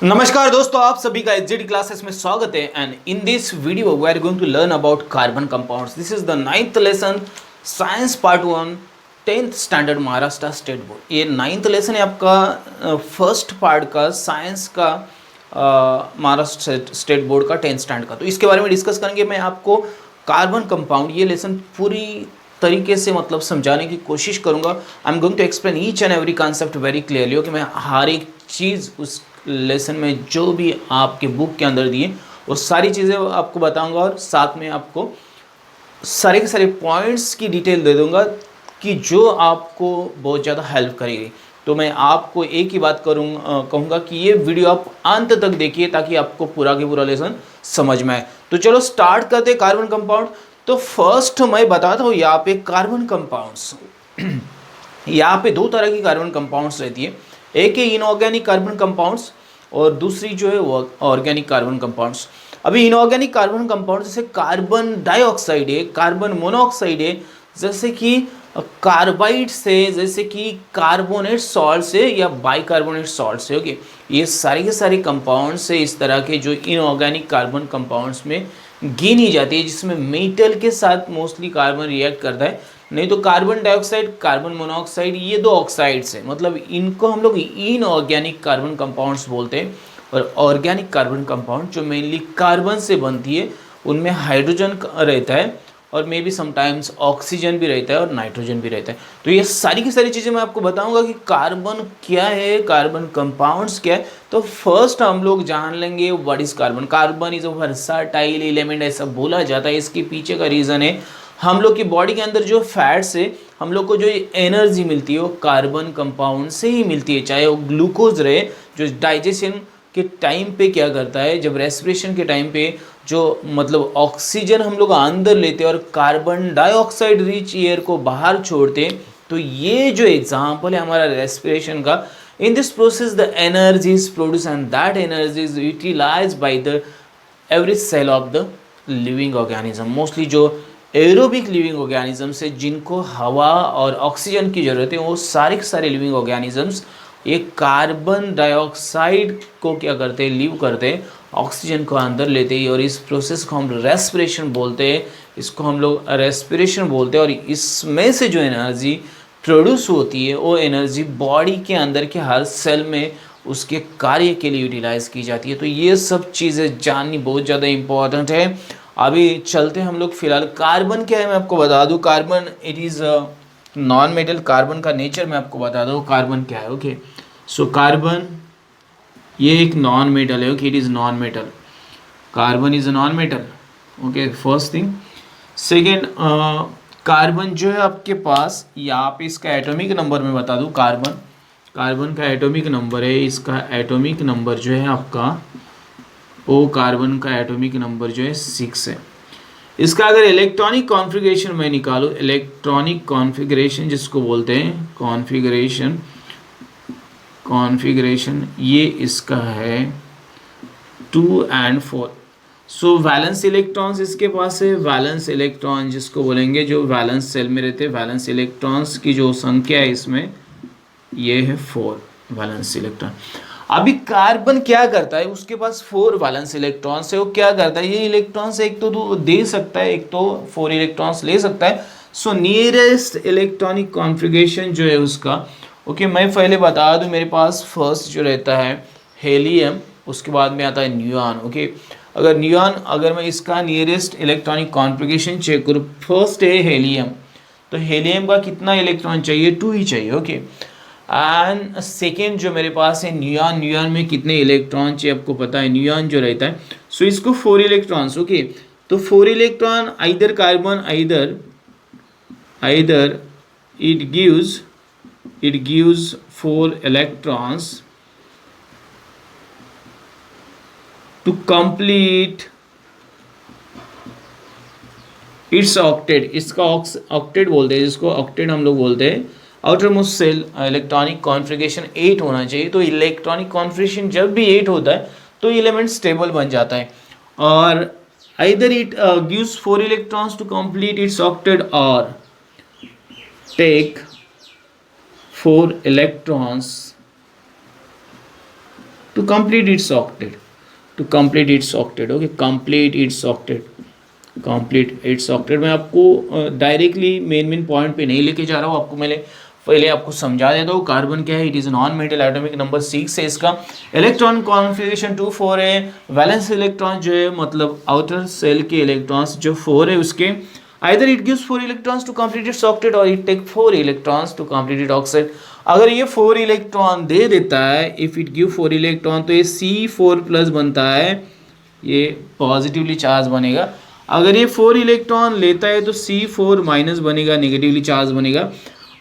नमस्कार दोस्तों, आप सभी का एचजेडी क्लासेस में स्वागत है। And in this video we are going to learn about carbon compounds. This is the 9th lesson, science part 1, 10th standard Maharashtra state board. ये 9th लेसन है आपका फर्स्ट पार्ट का साइंस का महाराष्ट्र स्टेट बोर्ड का 10th standard का। तो इसके बारे में डिस्कस करेंगे। मैं आपको कार्बन कंपाउंड ये लेसन पूरी तरीके से मतलब समझाने की कोशिश करूंगा। I am going to explain each and every concept very clearly. Okay, मैं हर एक चीज़ उस लेसन में जो भी आपके बुक के अंदर दिए वो सारी चीज़ें आपको बताऊंगा और साथ में आपको सारे के सारे पॉइंट्स की डिटेल दे दूंगा कि जो आपको बहुत ज़्यादा हेल्प करेगी। तो मैं आपको एक ही बात कहूँगा कि ये वीडियो आप अंत तक देखिए ताकि आपको पूरा के पूरा लेसन समझ में आए। तो चलो स्टार्ट करते हैं कार्बन कंपाउंड। तो फर्स्ट मैं बताता हूँ यहाँ पे कार्बन कंपाउंड्स यहाँ पे दो तरह की कार्बन कंपाउंड्स रहती है। एक है इनऑर्गेनिक कार्बन कंपाउंड्स और दूसरी जो है वो ऑर्गेनिक कार्बन कंपाउंड्स। अभी इनऑर्गेनिक कार्बन कंपाउंड जैसे कार्बन डाइऑक्साइड है, कार्बन मोनोऑक्साइड है, जैसे कि कार्बाइड से, जैसे कि कार्बोनेट सॉल्ट से या बाइकार्बोनेट सॉल्ट से। ओके, ये सारे के सारे कंपाउंड्स से इस तरह के जो इनऑर्गेनिक कार्बन कंपाउंड्स में गिनी जाती है, जिसमें मेटल के साथ मोस्टली कार्बन रिएक्ट करता है। नहीं तो कार्बन डाइऑक्साइड, कार्बन मोनोऑक्साइड, ये दो ऑक्साइड्स हैं, मतलब इनको हम लोग इनऑर्गेनिक कार्बन कंपाउंड्स बोलते हैं। और ऑर्गेनिक कार्बन कंपाउंड जो मेनली कार्बन से बनती है, उनमें हाइड्रोजन रहता है और मे बी समटाइम्स ऑक्सीजन भी रहता है और नाइट्रोजन भी रहता है। तो ये सारी की सारी चीज़ें मैं आपको बताऊंगा कि कार्बन क्या है, कार्बन कंपाउंड्स क्या है। तो फर्स्ट हम लोग जान लेंगे what is carbon. Carbon is a versatile element ऐसा बोला जाता है। इसके पीछे का रीज़न है हम लोग की बॉडी के अंदर जो फैट्स है, हम लोग को जो एनर्जी मिलती है वो कार्बन कंपाउंड से ही मिलती है। चाहे वो ग्लूकोज रहे जो डाइजेशन के टाइम पे क्या करता है, जब रेस्पिरेशन के टाइम पे जो मतलब ऑक्सीजन हम लोग अंदर लेते हैं और कार्बन डाइऑक्साइड रिच एयर को बाहर छोड़ते हैं। तो ये जो एग्जाम्पल है हमारा रेस्पिरेशन का, in this process the energy is produce and that energy is utilized by the every cell of the living organism. Mostly जो एरोबिक लिविंग ऑर्गेनिजम्स है जिनको हवा और ऑक्सीजन की ज़रूरत है, वो सारे के सारे लिविंग ऑर्गेनिजम्स ये कार्बन डाइऑक्साइड को क्या करते हैं, लीव करते हैं, ऑक्सीजन को अंदर लेते हैं। और इस प्रोसेस को हम रेस्पिरेशन बोलते हैं। इसको हम लोग रेस्पिरेशन बोलते हैं। और इसमें से जो एनर्जी प्रोड्यूस होती है वो एनर्जी बॉडी के अंदर के हर सेल में उसके कार्य के लिए यूटिलाइज की जाती है। तो ये सब चीज़ें जाननी बहुत ज़्यादा इम्पोर्टेंट है। अभी चलते हैं हम लोग फिलहाल कार्बन क्या है मैं आपको बता दूं। Carbon it is non metal. Carbon का नेचर मैं आपको बता दूं कार्बन क्या है। ओके, सो कार्बन ये एक नॉन मेटल है। Okay, it is non metal. Carbon is a non metal. Okay, first thing. Second, carbon जो है आपके पास यहाँ पे इसका एटॉमिक नंबर मैं बता दूं। कार्बन का एटॉमिक नंबर है, इसका एटॉमिक नंबर जो है आपका ओ कार्बन का एटॉमिक नंबर जो है 6 है। इसका अगर इलेक्ट्रॉनिक कॉन्फ़िगरेशन मैं निकालूँ, इलेक्ट्रॉनिक कॉन्फ़िगरेशन जिसको बोलते हैं कॉन्फ़िगरेशन ये इसका है 2 और 4। सो वैलेंस इलेक्ट्रॉन्स इसके पास है। वैलेंस इलेक्ट्रॉन जिसको बोलेंगे जो वैलेंस सेल में रहते हैं, वैलेंस इलेक्ट्रॉन्स की जो संख्या है इसमें ये है 4 वैलेंस इलेक्ट्रॉन। अभी कार्बन क्या करता है, उसके पास 4 वैलेंस इलेक्ट्रॉन्स है। वो क्या करता है, ये इलेक्ट्रॉन्स एक तो दे सकता है, एक तो 4 इलेक्ट्रॉन्स ले सकता है। सो नियरेस्ट इलेक्ट्रॉनिक कॉन्फ़िगरेशन जो है उसका, ओके मैं पहले बता दूं, मेरे पास फर्स्ट जो रहता है हेलियम, उसके बाद में आता है न्यूयॉन। ओके, अगर मैं इसका नियरेस्ट इलेक्ट्रॉनिक कॉन्फ़िगरेशन चेक करूँ, फर्स्ट है हेलियम, तो हेलियम का कितना इलेक्ट्रॉन चाहिए, 2 ही चाहिए। ओके, एंड सेकेंड जो मेरे पास है न्यूयॉन में कितने इलेक्ट्रॉन चाहिए आपको पता है, न्यूयॉन जो रहता है सो इसको 4 इलेक्ट्रॉन्स। ओके, तो 4 electron either carbon either it gives 4 electrons to complete its octet. इसका ऑक्टेट बोलते हैं, जिसको ऑक्टेट हम लोग बोलते हैं। Outer most shell electronic configuration 8 होना चाहिए। तो इलेक्ट्रॉनिक कॉन्फ़िगरेशन जब भी 8 होता है तो एलिमेंट स्टेबल बन जाता है। और either it gives 4 electrons to complete its octet और take 4 electrons to complete its octet, to complete its octet. Okay, complete its octet, complete its octet. मैं आपको डायरेक्टली मेन पॉइंट पे नहीं लेके जा रहा हूँ, आपको मैंने पहले आपको समझा देता हूँ कार्बन क्या है. It is non metal atomic number 6 है इसका. इलेक्ट्रॉन कॉन्फ़िगरेशन 2 4 है. वैलेंस इलेक्ट्रॉन जो है मतलब आउटर सेल के इलेक्ट्रॉन्स जो 4 है उसके, either it gives 4 electrons to complete its octet or it take 4 electrons to complete its octet. अगर ये 4 इलेक्ट्रॉन दे देता है, इफ इट गिव 4 इलेक्ट्रॉन, तो ये C4 प्लस बनता है, ये पॉजिटिवली चार्ज बनेगा. अगर ये 4 इलेक्ट्रॉन लेता है तो C4 माइनस बनेगा, नेगेटिवली चार्ज बनेगा.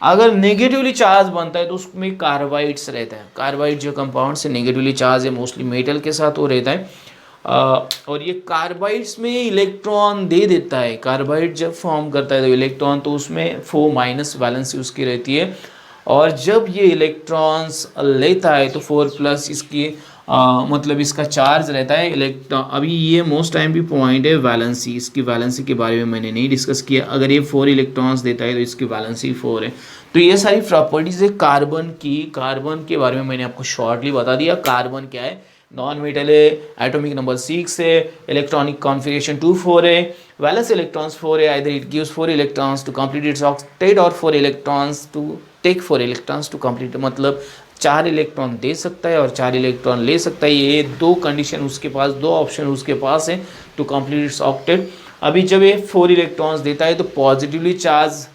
अगर नेगेटिवली चार्ज बनता है तो उसमें कार्बाइड्स रहता है. कार्बाइड जो कंपाउंड से नेगेटिवली चार्ज है, मोस्टली मेटल के साथ वो रहता है. और ये कार्बाइड्स में इलेक्ट्रॉन दे देता है. कार्बाइड जब फॉर्म करता है तो इलेक्ट्रॉन तो उसमें 4 माइनस वैलेंसी उसकी रहती है, और जब ये इलेक्ट्रॉन्स लेता है तो 4 प्लस इसकी मतलब इसका चार्ज रहता है इलेक्ट्रॉन. अभी ये मोस्ट टाइम भी पॉइंट है वैलेंसी. इसकी वैलेंसी के बारे में मैंने नहीं डिस्कस किया. अगर ये 4 इलेक्ट्रॉन्स देता है तो इसकी वैलेंसी 4 है. तो ये सारी प्रॉपर्टीज है कार्बन की. कार्बन के बारे में मैंने आपको शॉर्टली बता दिया. कार्बन क्या है, नॉन मेटल है, एटॉमिक नंबर 6 है, इलेक्ट्रॉनिक कॉन्फ़िगरेशन 2 4 है, वैलेंस इलेक्ट्रॉन्स 4 है. Either it gives 4 electrons to complete its octet और 4 electrons to take 4 electrons to complete, मतलब 4 इलेक्ट्रॉन दे सकता है और 4 इलेक्ट्रॉन ले सकता है. ये दो कंडीशन उसके पास, दो ऑप्शन उसके पास है टू कंप्लीट इट्स ऑक्टेट. अभी जब ये 4 इलेक्ट्रॉन्स देता है तो पॉजिटिवली चार्ज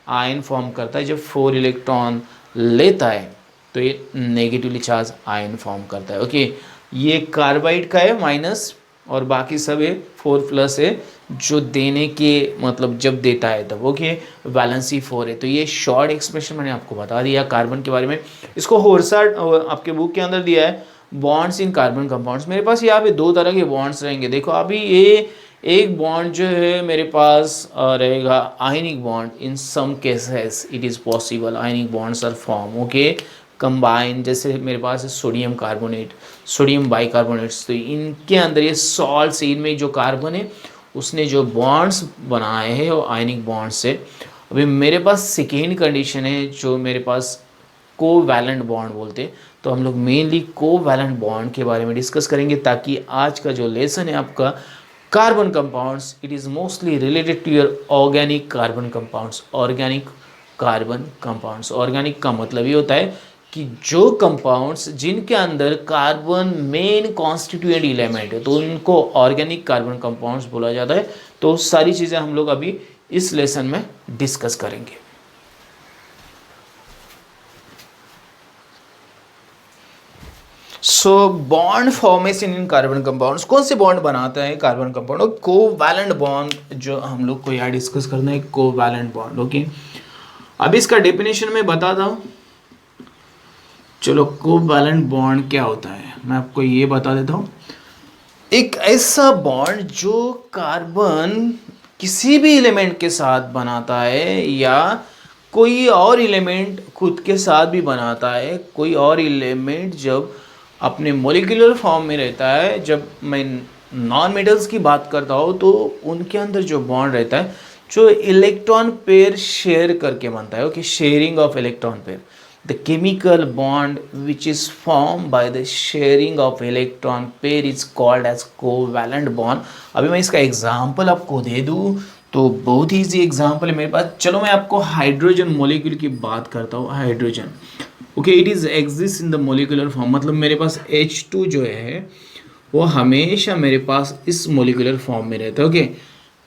आयन फॉर्म करता है. जब 4 इलेक्ट्रॉन लेता है तो ये नेगेटिवली चार्ज आयन फॉर्म करता है. ओके, ये कार्बाइड का है माइनस, और बाकी सब है 4 प्लस है जो देने के मतलब जब देता है तब. ओके, वैलेंसी 4 है. तो ये शॉर्ट एक्सप्रेशन मैंने आपको बता दिया कार्बन के बारे में. इसको होर्सार्ड आपके बुक के अंदर दिया है, बॉन्ड्स इन कार्बन कंपाउंड्स. मेरे पास यहाँ पे दो तरह के बॉन्ड्स रहेंगे. देखो अभी ये एक बॉन्ड जो है मेरे पास रहेगा ionic bond. In some cases it is possible ionic bonds are form. Okay, combine, जैसे मेरे पास है सोडियम कार्बोनेट, सोडियम बाइकार्बोनेट्स. तो इनके अंदर ये सॉल्ट से, इनमें जो कार्बन है उसने जो बॉन्ड्स बनाए हैं वो आयनिक बॉन्ड्स है. अभी मेरे पास सेकेंड कंडीशन है जो मेरे पास कोवैलेंट बॉन्ड बोलते हैं. तो हम लोग मेनली कोवैलेंट बॉन्ड के बारे में डिस्कस करेंगे, ताकि आज का जो लेसन है आपका carbon compounds, it is mostly related to your organic carbon compounds. Organic carbon compounds, organic का मतलब ये होता है कि जो कंपाउंड्स जिनके अंदर कार्बन मेन कॉन्स्टिट्यूएंट एलिमेंट है तो उनको ऑर्गेनिक कार्बन कंपाउंड्स बोला जाता है. तो सारी चीज़ें हम लोग अभी इस लेसन में डिस्कस करेंगे. सो बॉन्ड फॉर्मेशन इन कार्बन कंपाउंड्स. कौन से बॉन्ड बनाता है कार्बन कंपाउंड? और कोवैलेंट बॉन्ड जो हम लोग को यहाँ डिस्कस करना है, कोवैलेंट बॉन्ड. ओके, अभी इसका डेफिनेशन मैं बताता हूँ. चलो, कोवैलेंट बॉन्ड क्या होता है मैं आपको ये बता देता हूँ. एक ऐसा बॉन्ड जो कार्बन किसी भी एलिमेंट के साथ बनाता है, या कोई और एलिमेंट खुद के साथ भी बनाता है. कोई और एलिमेंट जब अपने मॉलिक्यूलर फॉर्म में रहता है, जब मैं नॉन मेटल्स की बात करता हूँ तो उनके अंदर जो बॉन्ड रहता है जो इलेक्ट्रॉन पेयर शेयर करके बनता है. Okay, sharing of electron pair. The chemical bond which is formed by the sharing of electron pair is called as covalent bond. अभी मैं इसका एग्जाम्पल आपको दे दूँ तो बहुत ही ईजी एग्जाम्पल है मेरे पास. चलो मैं आपको हाइड्रोजन मॉलिक्यूल की बात करता हूँ. Hydrogen, okay, it is exist in the molecular form. मतलब मेरे पास H2 जो है वो हमेशा मेरे पास इस मॉलिक्यूलर फॉर्म में रहता है. Okay,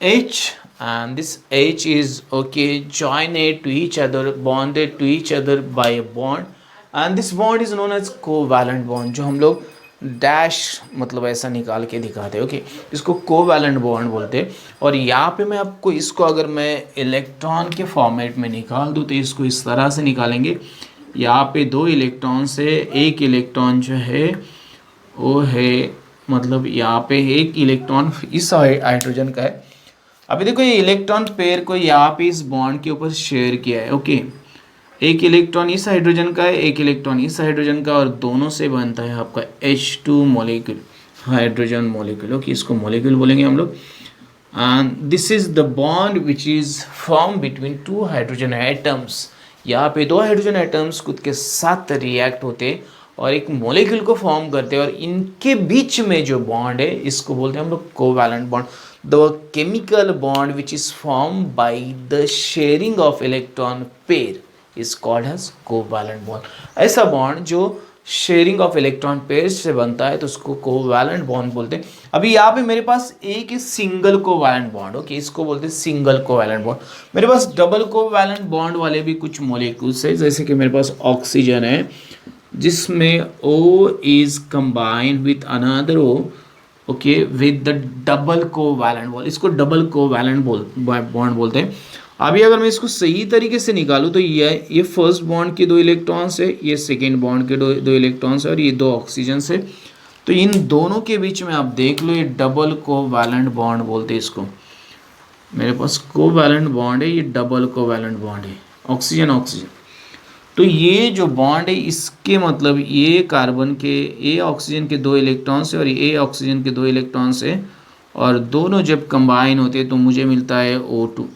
H and this H is okay joined to each other, bonded to each other by a bond, and this bond is known as covalent bond, जो हम लोग डैश मतलब ऐसा निकाल के दिखाते हैं. ओके, इसको कोवैलेंट बॉन्ड बोलते हैं. और यहाँ पे मैं आपको इसको अगर मैं इलेक्ट्रॉन के फॉर्मेट में निकाल दूँ तो इसको इस तरह से निकालेंगे. यहाँ पे 2 इलेक्ट्रॉन से एक इलेक्ट्रॉन जो है वो है, मतलब यहाँ पे एक इलेक्ट्रॉन इस हाइड्रोजन का है. अभी देखो ये इलेक्ट्रॉन पेयर को यहाँ पे इस बॉन्ड के ऊपर शेयर किया है. ओके, एक इलेक्ट्रॉन इस हाइड्रोजन का है, एक इलेक्ट्रॉन इस हाइड्रोजन का, और दोनों से बनता है आपका H2 molecule, hydrogen molecule. Okay, इसको मॉलिक्यूल बोलेंगे हम लोग. And this is the bond which is form between 2 hydrogen atoms. यहाँ पे 2 हाइड्रोजन एटम्स खुद के साथ रिएक्ट होते और एक मॉलिक्यूल को फॉर्म करते हैं, और इनके बीच में जो बॉन्ड है इसको बोलते हैं हम लोग covalent bond. The chemical bond which is form by the sharing of electron pair is called as covalent bond. ऐसा बॉन्ड जो शेयरिंग ऑफ इलेक्ट्रॉन पेयर से बनता है तो उसको कोवैलेंट बॉन्ड बोलते हैं। अभी यहाँ पे मेरे पास एक सिंगल कोवैलेंट बॉन्ड, ओके, इसको बोलते हैं सिंगल कोवैलेंट बॉन्ड। मेरे पास डबल कोवैलेंट बॉन्ड वाले भी कुछ मॉलिक्यूल्स है, जैसे कि मेरे पास ऑक्सीजन है जिसमें O is combined with another O, okay, with the double covalent bond. इसको डबल कोवैलेंट बॉन्ड बोलते हैं। अभी अगर मैं इसको सही तरीके से निकालूं तो ये फर्स्ट बॉन्ड के 2 इलेक्ट्रॉन्स है, ये सेकेंड बॉन्ड के दो इलेक्ट्रॉन्स है, और ये 2 ऑक्सीजन है। तो इन दोनों के बीच में आप देख लो ये डबल कोवैलेंट बॉन्ड बोलते हैं इसको। मेरे पास कोवैलेंट बॉन्ड है, ये डबल कोवैलेंट बॉन्ड है, ऑक्सीजन ऑक्सीजन। तो ये जो बॉन्ड है इसके मतलब ये कार्बन के, ये ऑक्सीजन के 2 इलेक्ट्रॉन्स है और ये ऑक्सीजन के 2 इलेक्ट्रॉन्स है, और दोनों जब कंबाइन होते हैं तो मुझे मिलता है O2,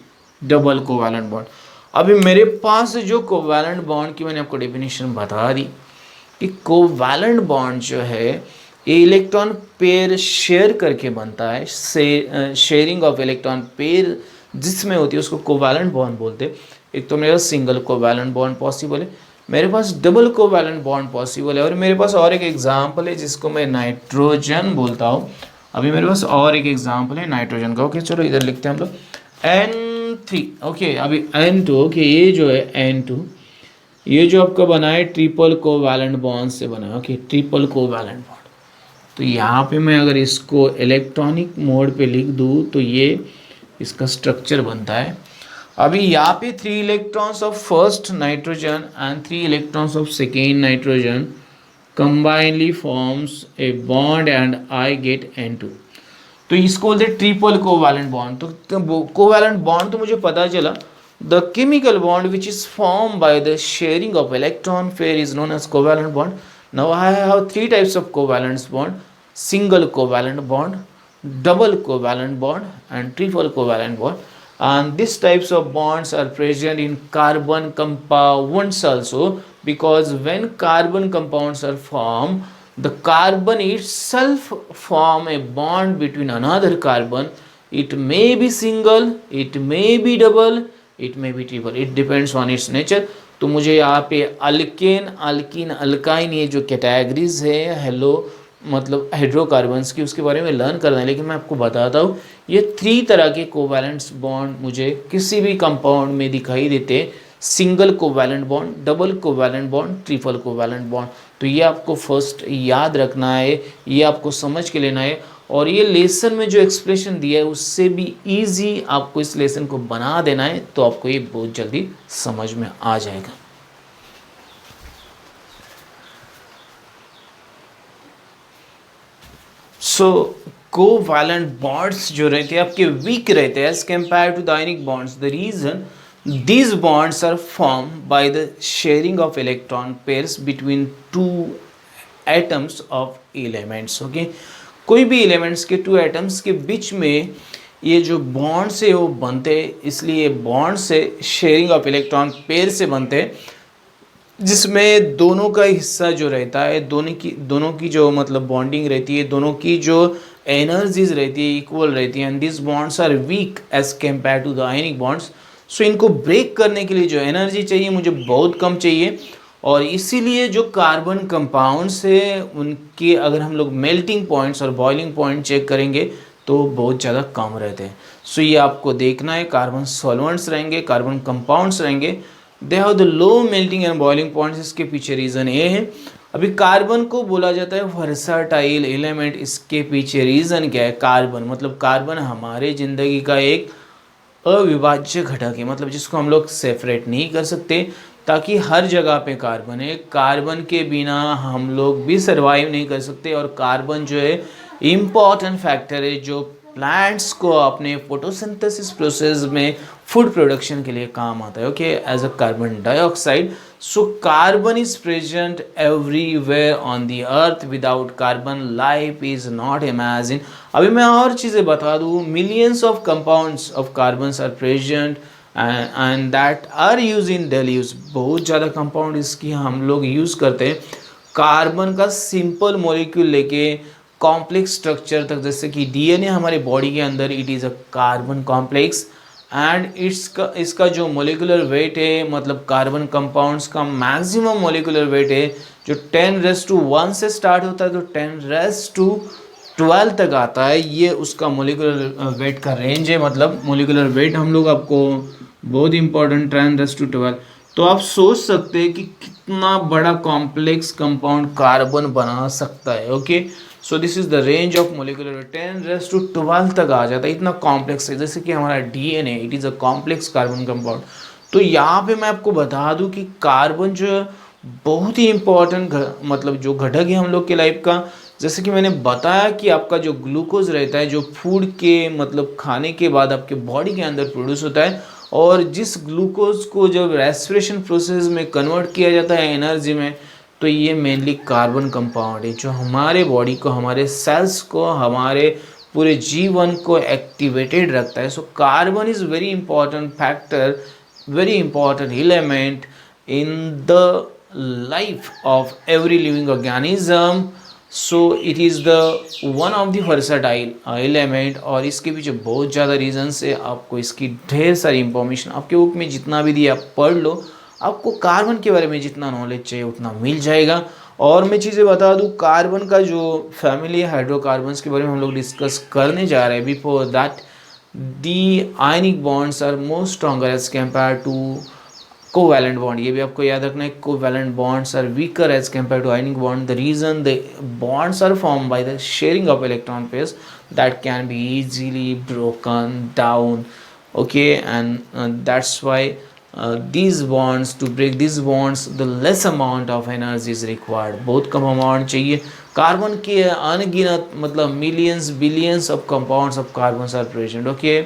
डबल कोवैलेंट बॉन्ड। अभी मेरे पास जो कोवैलेंट बॉन्ड की मैंने आपको डेफिनेशन बता दी कि कोवैलेंट बॉन्ड जो है ये इलेक्ट्रॉन पेयर शेयर करके बनता है, शेयरिंग ऑफ इलेक्ट्रॉन पेयर जिसमें होती है उसको कोवैलेंट बॉन्ड बोलते हैं। एक तो मेरे पास सिंगल कोवैलेंट बॉन्ड पॉसिबल है, मेरे पास डबल कोवैलेंट बॉन्ड पॉसिबल है, और मेरे पास और एक एग्जांपल है जिसको मैं नाइट्रोजन बोलता हूँ। अभी मेरे पास और एक एग्जांपल है नाइट्रोजन का, ओके, चलो इधर लिखते हैं हम लोग N3, ओके। अभी N2, ओके, ये जो है N2, ये जो आपका बना है ट्रिपल कोवैलेंट बॉन्ड से बना है, ओके, ट्रिपल कोवैलेंट बॉन्ड। तो यहाँ पे मैं अगर इसको इलेक्ट्रॉनिक मोड पे लिख दूँ तो ये इसका स्ट्रक्चर बनता है। अभी यहाँ पे 3 electrons of first nitrogen and 3 electrons of second nitrogen combinedly forms a bond and I get N2। तो इसको बोलते हैं ट्रिपल कोवैलेंट बॉन्ड। तो कोवैलेंट बॉन्ड तो मुझे पता चला, the chemical bond which is form by the sharing of electron pair is known as covalent bond. Now I have 3 types of covalent bond, single covalent bond, double covalent bond and triple covalent bond, and these types of bonds are present in carbon compounds also, because when carbon compounds are formed, the carbon itself form a bond between another carbon. It may be single, it may be double, it may be triple, it depends on its nature। तो मुझे यहाँ पे alkane, alkyne, alkyne, ये जो categories है hello मतलब hydrocarbons की, उसके बारे में लर्न करना है। लेकिन मैं आपको बताता हूँ ये 3 तरह के कोवैलेंट्स बॉन्ड मुझे किसी भी कंपाउंड में दिखाई देते हैं, single covalent bond, double covalent bond, triple covalent bond. तो ये आपको फर्स्ट याद रखना है, ये आपको समझ के लेना है, और ये लेसन में जो एक्सप्रेशन दिया है उससे भी ईजी आपको इस लेसन को बना देना है, तो आपको ये बहुत जल्दी समझ में आ जाएगा। सो कोवैलेंट बॉन्ड्स जो रहते हैं आपके वीक रहते हैं as compare to the ionic bonds. The reason these bonds are formed by the sharing of electron pairs between 2 atoms of elements, okay। कोई भी elements के 2 atoms के बीच में ये जो bonds है वो बनते हैं, इसलिए बॉन्ड से शेयरिंग ऑफ इलेक्ट्रॉन पेयर से बनते हैं, जिसमें दोनों का हिस्सा जो रहता है, दोनों की जो मतलब बॉन्डिंग रहती है, दोनों की जो एनर्जीज रहती है इक्वल रहती है, and this bonds are weak as compare to the ionic bonds. So इनको ब्रेक करने के लिए जो एनर्जी चाहिए मुझे बहुत कम चाहिए, और इसीलिए जो कार्बन कंपाउंड्स है उनके अगर हम लोग मेल्टिंग पॉइंट्स और बॉइलिंग पॉइंट चेक करेंगे तो बहुत ज़्यादा कम रहते हैं। सो ये आपको देखना है, कार्बन सॉल्वेंट्स रहेंगे, कार्बन कंपाउंड्स रहेंगे, they have the low melting and boiling points. इसके पीछे रीज़न ये है। अभी कार्बन को बोला जाता है वर्साटाइल एलिमेंट, इसके पीछे रीज़न क्या है? कार्बन मतलब कार्बन हमारे ज़िंदगी का एक अविभाज्य घटक है, मतलब जिसको हम लोग सेपरेट नहीं कर सकते, ताकि हर जगह पे कार्बन है। कार्बन के बिना हम लोग भी सर्वाइव नहीं कर सकते, और कार्बन जो है इम्पॉर्टेंट फैक्टर है जो प्लांट्स को अपने फोटोसिंथेसिस प्रोसेस में फूड प्रोडक्शन के लिए काम आता है, okay, as a carbon dioxide. So carbon is present everywhere on the earth, without carbon life is not imagine. अभी मैं और चीज़ें बता दूँ, millions of compounds of carbons are present and that are use in daily use. बहुत ज़्यादा compound इसकी हम लोग यूज़ करते हैं। कार्बन का सिंपल मॉलिक्यूल लेके कॉम्प्लेक्स स्ट्रक्चर तक, जैसे कि डीएनए हमारे बॉडी के अंदर it is a carbon complex and इसका जो मोलिकुलर वेट है, मतलब कार्बन कंपाउंड्स का मैक्सिमम मोलिकुलर वेट है जो 10⁻⁴ से स्टार्ट होता है तो 10⁻12 तक आता है। ये उसका मोलिकुलर वेट का रेंज है, मतलब मोलिकुलर वेट हम लोग आपको बहुत इंपॉर्टेंट 10⁻12। तो आप सोच सकते हैं कि कितना बड़ा कॉम्प्लेक्स कंपाउंड कार्बन बना सकता है। Okay, so this is the range of molecular 10⁻12 तक आ जाता है, इतना कॉम्प्लेक्स है। जैसे कि हमारा DNA it is a complex carbon compound. तो यहाँ पे मैं आपको बता दूं कि कार्बन जो है बहुत ही इम्पोर्टेंट मतलब जो घटक है हम लोग के लाइफ का। जैसे कि मैंने बताया कि आपका जो ग्लूकोज रहता है जो फूड के मतलब खाने के बाद आपके बॉडी के अंदर प्रोड्यूस होता है, और जिस ग्लूकोज को जब रेस्पिरेशन प्रोसेस में कन्वर्ट किया जाता है एनर्जी में, तो ये मेनली कार्बन कंपाउंड है जो हमारे बॉडी को, हमारे सेल्स को, हमारे पूरे जीवन को एक्टिवेटेड रखता है। So carbon is very important factor, very important element in the life of every living organism. So it is the one of the versatile element, और इसके पीछे बहुत ज़्यादा रीजंस है। आपको इसकी ढेर सारी इंफॉर्मेशन आपके बुक में जितना भी दिया आप पढ़ लो, आपको कार्बन के बारे में जितना नॉलेज चाहिए उतना मिल जाएगा। और मैं चीज़ें बता दूँ, कार्बन का जो फैमिली है हाइड्रोकार्बन्स के बारे में हम लोग डिस्कस करने जा रहे हैं। Before that the ionic bonds are more stronger as compared to covalent bond। ये भी आपको याद रखना है, covalent bonds are weaker as compared to ionic bond। the reason the bonds are formed by the sharing of electron pairs that can be easily broken down। okay, and that's why these bonds, to break these bonds the less amount of energy is required। बहुत कम amount चाहिए। Carbon के अनगिनत मतलब millions billions of compounds of carbon are present. Okay,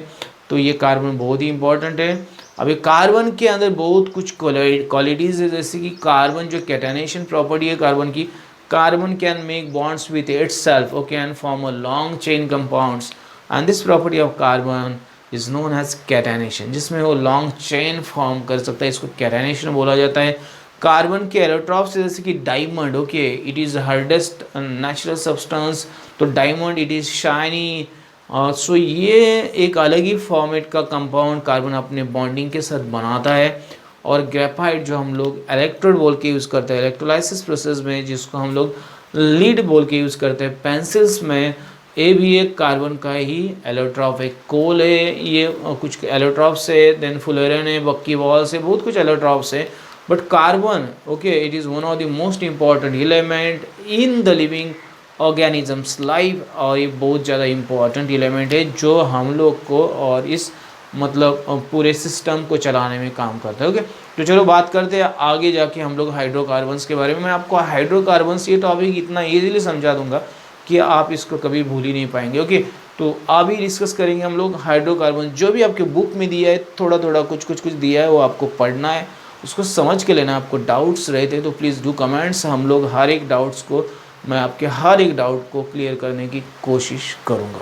तो ये carbon बहुत ही important है। अभी कार्बन के अंदर बहुत कुछ क्वालिटीज़ है, जैसे कि कार्बन जो कैटाइनेशन प्रॉपर्टी है कार्बन की, carbon can make bonds with itself, okay, and form a long chain compounds, and this property of carbon is known as catenation, जिसमें वो लॉन्ग चेन फॉर्म कर सकता है, इसको कैटाइनेशन बोला जाता है। कार्बन के एलोट्रॉप्स जैसे कि diamond, okay, it is hardest natural substance, तो डायमंड इट इज़ शाइनी। सो ये एक अलग ही फॉर्मेट का कंपाउंड कार्बन अपने बॉन्डिंग के साथ बनाता है। और ग्रेफाइट जो हम लोग इलेक्ट्रोड बोल के यूज़ करते हैं इलेक्ट्रोलाइसिस प्रोसेस में, जिसको हम लोग लीड बोल के यूज़ करते हैं पेंसिल्स में, ये भी एक कार्बन का ही एलोट्रॉप है। कोल है, ये कुछ एलोट्रॉप्स है, देन फुलेरन है, बक्की वॉल्स है, बहुत कुछ एलोट्रॉप्स है। But carbon, okay, it is one of the most important element in the living organisms life, और ये बहुत ज़्यादा इम्पॉर्टेंट एलिमेंट है जो हम लोग को और इस मतलब पूरे सिस्टम को चलाने में काम करता है। ओके, तो चलो बात करते हैं आगे जाके हम लोग हाइड्रोकार्बन्स के बारे में। मैं आपको हाइड्रोकार्बन्स ये टॉपिक इतना ईजीली समझा दूंगा कि आप इसको कभी भूल ही नहीं पाएंगे। ओके, तो अभी डिस्कस करेंगे हम लोग हाइड्रोकार्बन। जो भी आपके बुक में दिया है, थोड़ा थोड़ा कुछ दिया है, वो आपको पढ़ना है, उसको समझ के लेना। आपको डाउट्स रहते तो प्लीज़ डू कमेंट्स, हम लोग हर एक डाउट्स को, मैं आपके हर एक डाउट को क्लियर करने की कोशिश करूँगा।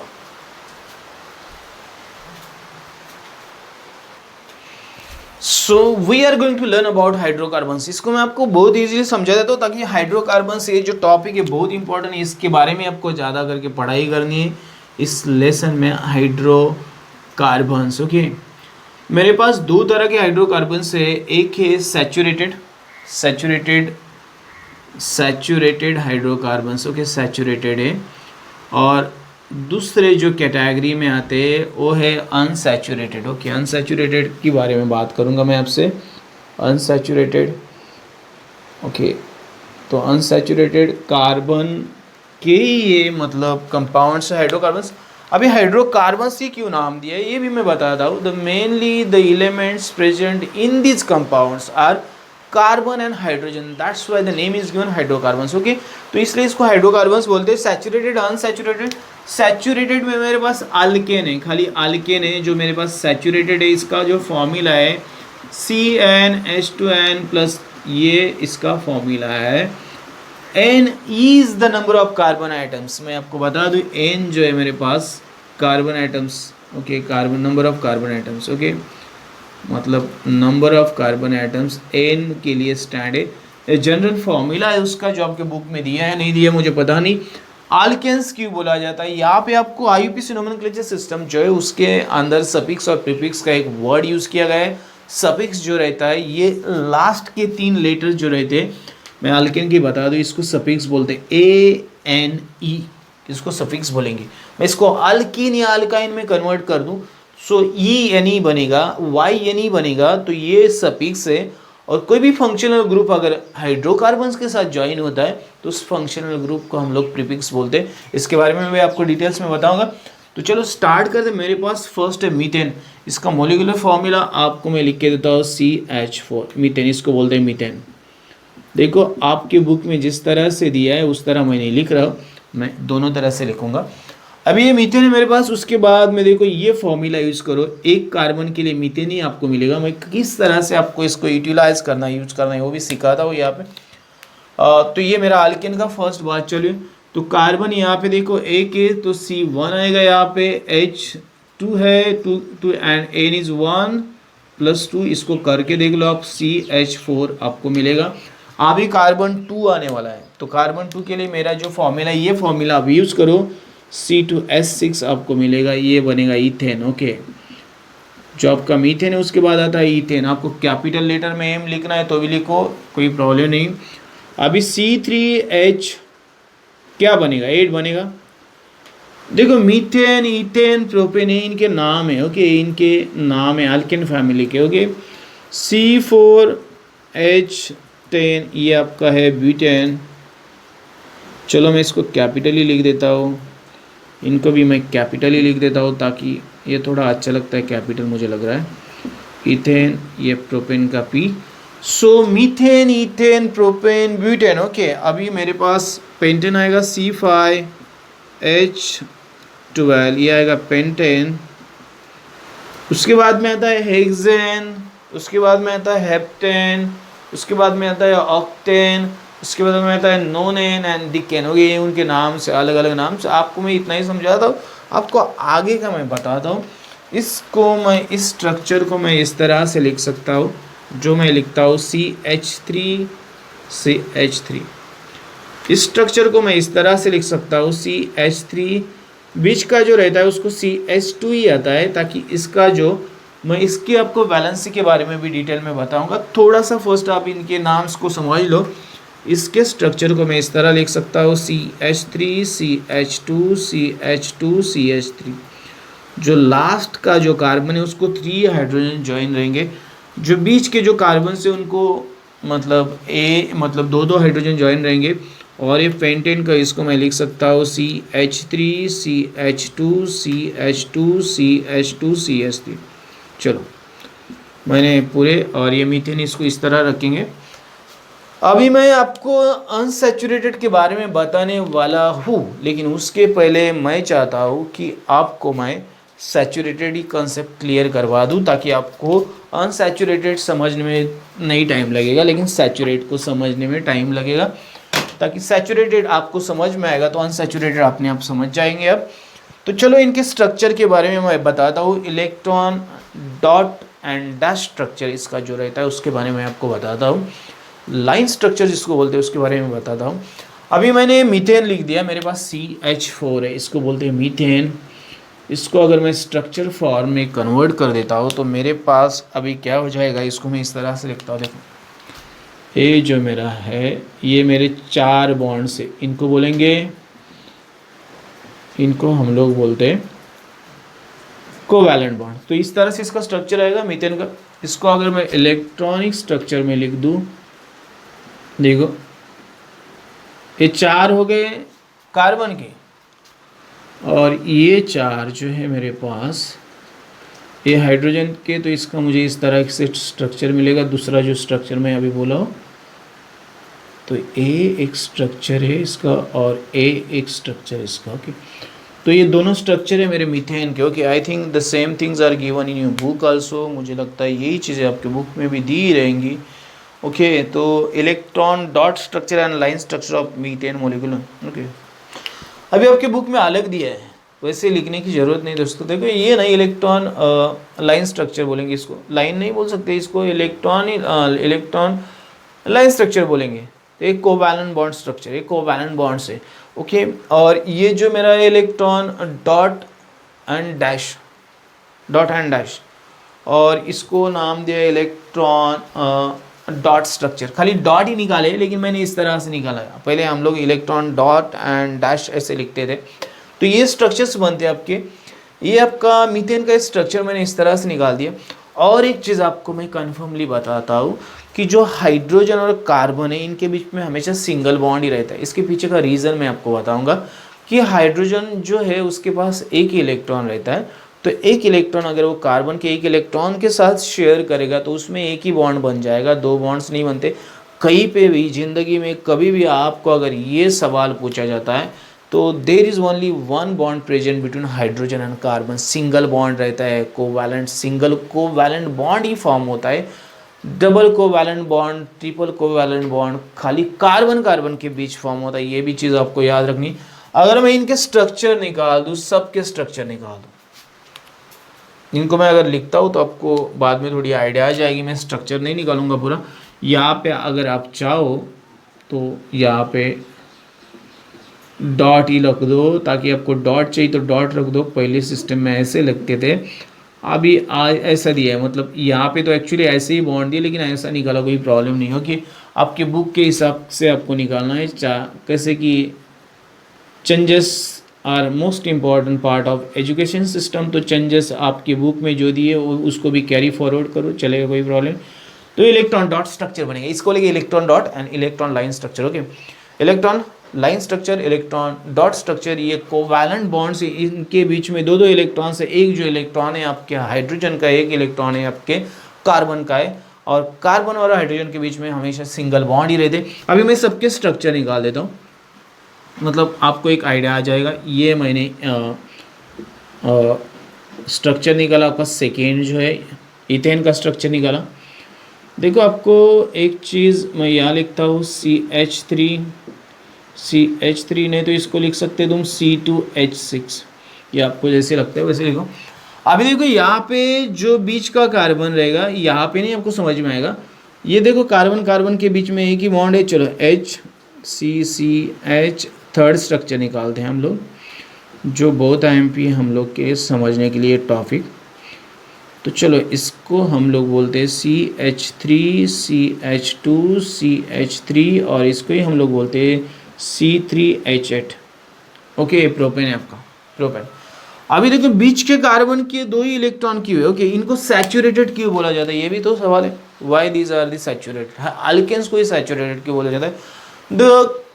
So we are going to learn about hydrocarbons. इसको मैं आपको बहुत इजीली समझा देता हूँ ताकि हाइड्रोकार्बन्स ये जो टॉपिक है बहुत इंपॉर्टेंट है, इसके बारे में आपको ज़्यादा करके पढ़ाई करनी है इस लेसन में। हाइड्रोकार्बन्स, ओके, मेरे पास दो तरह के हाइड्रोकार्बन्स है। एक है सैचुरेटेड हाइड्रोकार्बन्स, ओके, सैचुरेटेड है, और दूसरे जो कैटेगरी में आते हैं वो है अनसैचुरेटेड। ओके, अनसैचुरेटेड के बारे में बात करूंगा मैं आपसे। अनसैचुरेटेड, ओके, तो अनसैचुरेटेड कार्बन के ये मतलब कंपाउंड्स हाइड्रोकार्बन्स। अभी हाइड्रोकार्बन्स ही क्यों नाम दिया है ये भी मैं बताता हूँ। The mainly the elements present in this compounds are carbon and hydrogen, that's why the name is given hydrocarbons. Okay, तो इसलिए इसको हाइड्रोकार्बन्स बोलते हैं। सैचुरेटेड, अनसैचुरेटेड, सैचुरेटेड में मेरे पास अल्केन है, खाली अल्केन है जो मेरे पास सैचुरेटेड है। इसका जो फॉर्मूला है CnH2n+, ये इसका फॉर्मूला है। n is the number of carbon atoms. मैं आपको बता दूं n जो है मेरे पास carbon atoms, okay, carbon number of carbon atoms, okay, मतलब number of carbon atoms n के लिए स्टैंड है। जनरल फॉर्मूला है उसका जो आपके बुक में दिया है, नहीं दिया मुझे पता नहीं। आल्केन्स क्यों बोला जाता है, यहाँ पे आपको आईयूपीएसी नोमेनक्लेचर सिस्टम जो है उसके अंदर सफिक्स और प्रीफिक्स का एक वर्ड यूज किया गया है। सफिक्स जो रहता है ये लास्ट के 3 लेटर जो रहते हैं, मैं अल्केन की बता दूं, इसको सफिक्स बोलते हैं, ANE, इसको सफिक्स बोलेंगे। मैं इसको अल्कीन या अल्काइन में कन्वर्ट कर दूं सो ENE बनेगा, YNE बनेगा, तो ये सफिक्स है। और कोई भी फंक्शनल ग्रुप अगर हाइड्रोकार्बन्स के साथ ज्वाइन होता है तो उस फंक्शनल ग्रुप को हम लोग प्रीफिक्स बोलते हैं। इसके बारे में मैं आपको डिटेल्स में बताऊंगा। तो चलो स्टार्ट करते। मेरे पास फर्स्ट है मीथेन। इसका मोलिकुलर फॉर्मूला आपको मैं लिख के देता हूँ CH4, मीथेन, इसको बोलते हैं मीथेन। देखो आपकी बुक में जिस तरह से दिया है उस तरह मैं नहीं लिख रहा हूँ, मैं दोनों तरह से लिखूंगा। अभी ये मीथेन है मेरे पास, उसके बाद में देखो ये फॉर्मूला यूज करो, एक कार्बन के लिए मीथेन ही आपको मिलेगा। मैं किस तरह से आपको इसको यूटिलाइज करना है, यूज करना है, वो भी सिखाता हूँ यहाँ पे। तो ये मेरा अल्केन का फर्स्ट बात। चलिए तो कार्बन यहाँ पे देखो एक है तो C1 आएगा, यहाँ पे H2 है, 2 एंड N इज 1 + 2, इसको करके देख लो आप, CH4 आपको मिलेगा। अभी कार्बन 2 आने वाला है, तो कार्बन 2 के लिए मेरा जो फॉर्मूला है ये फॉर्मूला आप यूज करो, C2H6 आपको मिलेगा, ये बनेगा ईथेन। ओके, जो आपका मीथेन है उसके बाद आता है ईथेन। आपको कैपिटल लेटर में एम लिखना है तो भी लिखो, कोई प्रॉब्लम नहीं। अभी C3H क्या बनेगा, 8 बनेगा। देखो मीथेन, ईथेन, प्रोपेन इनके नाम है, ओके, इनके नाम है अल्केन फैमिली के। ओके, C4H10 ये आपका है ब्यूटेन। चलो मैं इसको कैपिटल ही लिख देता हूँ, इनको भी मैं कैपिटल ही लिख देता हूँ ताकि ये थोड़ा अच्छा लगता है, कैपिटल मुझे लग रहा है। इथेन, ये प्रोपेन का P। So methane, ethane, propane, butane. Okay, अभी मेरे पास पेंटेन आएगा C5H12, ये आएगा पेंटेन। उसके बाद में आता है हेक्सेन, उसके बाद में आता है हेप्टेन, उसके बाद में आता है ऑक्टेन, उसके बाद में आता है नोनेन एंड डिकेन। हो गए उनके नाम से, अलग अलग नाम से। आपको मैं इतना ही समझाता हूँ, आपको आगे का मैं बताता हूँ। इसको मैं, इस स्ट्रक्चर को मैं इस तरह से लिख सकता हूँ, जो मैं लिखता हूँ CH3 CH3। इस स्ट्रक्चर को मैं इस तरह से लिख सकता हूँ CH3, बीच का जो रहता है उसको CH2 ही आता है, ताकि इसका जो, मैं इसकी आपको वैलेंसी के बारे में भी डिटेल में बताऊंगा। थोड़ा सा फर्स्ट आप इनके नाम्स को समझ लो। इसके स्ट्रक्चर को मैं इस तरह लिख सकता हूँ CH3 CH2 CH2 CH3। जो लास्ट का जो कार्बन है उसको 3 हाइड्रोजन ज्वाइन रहेंगे, जो बीच के जो कार्बन से उनको मतलब मतलब 2-2 हाइड्रोजन ज्वाइन रहेंगे। और ये पेंटेन का, इसको मैं लिख सकता हूँ CH3 CH2 CH2 CH2 CH3। चलो मैंने पूरे, और ये मीथेन इसको इस तरह रखेंगे। अभी मैं आपको अनसैचुरेटेड के बारे में बताने वाला हूँ, लेकिन उसके पहले मैं चाहता हूँ कि आपको मैं सैचुरेटेड ही कंसेप्ट क्लियर करवा दूँ, ताकि आपको अनसैचुरेटेड समझने में नहीं टाइम लगेगा, लेकिन सैचुरेट को समझने में टाइम लगेगा। ताकि सैचुरेटेड आपको समझ में आएगा तो अनसैचुरेटेड अपने आप समझ जाएंगे। अब तो चलो इनके स्ट्रक्चर के बारे में मैं बताता हूँ। Electron dot and dash structure इसका जो रहता है उसके बारे में आपको बताता हूँ। लाइन स्ट्रक्चर जिसको बोलते हैं उसके बारे में बताता हूँ। अभी मैंने मीथेन लिख दिया, मेरे पास CH4 है, इसको बोलते हैं मीथेन। इसको अगर मैं स्ट्रक्चर फॉर्म में कन्वर्ट कर देता हूँ तो मेरे पास अभी क्या हो जाएगा, इसको मैं इस तरह से लिखता हूँ। देखो ये जो मेरा है, ये मेरे 4 बॉन्ड से, इनको बोलेंगे, इनको हम लोग बोलते हैं कोवैलेंट बॉन्ड। तो इस तरह से इसका स्ट्रक्चर आएगा मीथेन का। इसको अगर मैं इलेक्ट्रॉनिक स्ट्रक्चर में लिख दूं, देखो ये 4 हो गए कार्बन के, और ये 4 जो है मेरे पास ये हाइड्रोजन के। तो इसका मुझे इस तरह से स्ट्रक्चर मिलेगा। दूसरा जो स्ट्रक्चर मैं अभी बोला हूँ, तो ए एक स्ट्रक्चर है इसका और ए एक स्ट्रक्चर है इसका। ओके, तो ये दोनों स्ट्रक्चर है मेरे मीथेन के। Okay, I think the same things are given in your book also. मुझे लगता है यही चीज़ें आपके बुक में भी दी रहेंगी। ओके, तो electron dot structure and line structure of methane molecular. Okay, अभी आपके बुक में अलग दिया है, वैसे लिखने की ज़रूरत नहीं दोस्तों। देखो ये नहीं, इलेक्ट्रॉन लाइन स्ट्रक्चर बोलेंगे इसको, लाइन नहीं बोल सकते इसको, इलेक्ट्रॉन लाइन स्ट्रक्चर बोलेंगे तो एक कोवैलेंट बॉन्ड स्ट्रक्चर, एक कोवैलेंट बॉन्ड से, ओके। और ये जो मेरा electron dot and dash, dot and dash, और इसको नाम दिया इलेक्ट्रॉन डॉट स्ट्रक्चर। खाली डॉट ही निकाले, लेकिन मैंने इस तरह से निकाला। पहले हम लोग इलेक्ट्रॉन डॉट एंड डैश ऐसे लिखते थे। तो ये स्ट्रक्चर्स बनते हैं आपके। ये आपका मीथेन का स्ट्रक्चर मैंने इस तरह से निकाल दिया। और एक चीज़ आपको मैं कन्फर्मली बताता हूँ कि जो हाइड्रोजन और कार्बन है, इनके बीच में हमेशा सिंगल बॉन्ड ही रहता है। इसके पीछे का रीज़न मैं आपको बताऊँगा कि हाइड्रोजन जो है उसके पास एक ही इलेक्ट्रॉन रहता है। तो एक इलेक्ट्रॉन अगर वो कार्बन के एक इलेक्ट्रॉन के साथ शेयर करेगा तो उसमें एक ही बॉन्ड बन जाएगा, दो बॉन्ड्स नहीं बनते। कहीं पे भी ज़िंदगी में कभी भी आपको अगर ये सवाल पूछा जाता है तो there is only one bond present between hydrogen and carbon, single bond रहता है, कोवैलेंट, सिंगल कोवैलेंट बॉन्ड ही फॉर्म होता है। Double covalent bond, triple covalent bond खाली कार्बन कार्बन के बीच फॉर्म होता है। ये भी चीज़ आपको याद रखनी। अगर मैं इनके स्ट्रक्चर निकाल दूँ, सबके स्ट्रक्चर निकाल दूँ, इनको मैं अगर लिखता हूँ तो आपको बाद में थोड़ी आइडिया आ जाएगी। मैं स्ट्रक्चर नहीं निकालूंगा पूरा। यहाँ पे अगर आप चाहो तो यहाँ पे डॉट ही रख दो, ताकि आपको डॉट चाहिए तो डॉट रख दो। पहले सिस्टम में ऐसे लगते थे, अभी ऐसा दिया है। मतलब यहाँ पे तो एक्चुअली ऐसे ही बॉन्ड दिया, लेकिन ऐसा निकाला, कोई प्रॉब्लम नहीं हो कि आपके बुक के हिसाब से आपको निकालना है। कैसे कि changes are most important part of education system. तो चेंजेस आपकी बुक में जो दिए उसको भी कैरी फॉरवर्ड करो, चलेगा, कोई प्रॉब्लम। तो इलेक्ट्रॉन डॉट स्ट्रक्चर बनेगा, इसको लेके electron dot and electron line structure, okay. Electron line structure, electron dot structure, ये कोवैलेंट बॉन्ड से, इनके बीच में दो दो इलेक्ट्रॉन से, एक जो इलेक्ट्रॉन है आपके हाइड्रोजन का, एक इलेक्ट्रॉन है आपके कार्बन का है। और कार्बन और हाइड्रोजन के बीच में हमेशा सिंगल बॉन्ड ही रहते। अभी मैं सबके स्ट्रक्चर निकाल देता हूँ, मतलब आपको एक आइडिया आ जाएगा। ये मैंने स्ट्रक्चर निकाला आपका सेकेंड जो है इथेन का स्ट्रक्चर निकाला। देखो आपको एक चीज़ मैं यहाँ लिखता हूँ CH3 नहीं तो इसको लिख सकते तुम C2H6, ये आपको जैसे लगता है वैसे लिखो। अभी देखो यहाँ पे जो बीच का कार्बन रहेगा, यहाँ पे नहीं आपको समझ में आएगा। ये देखो कार्बन कार्बन के बीच में एक ही बॉन्ड है। चलो HCCH, थर्ड स्ट्रक्चर निकालते हैं हम लोग, जो बहुत IMP हम लोग के समझने के लिए टॉपिक। तो चलो इसको हम लोग बोलते हैं CH3 CH2 CH3, और इसको ही हम लोग बोलते हैं C3H8, ओके। प्रोपेन है आपका, प्रोपेन। अभी देखो बीच के कार्बन के दो ही इलेक्ट्रॉन क्यों है, ओके। इनको सैचुरेटेड क्यों बोला जाता है, ये भी तो सवाल है। Why these are the saturated, alkanes को ही सैचुरेटेड क्यों बोला जाता है। The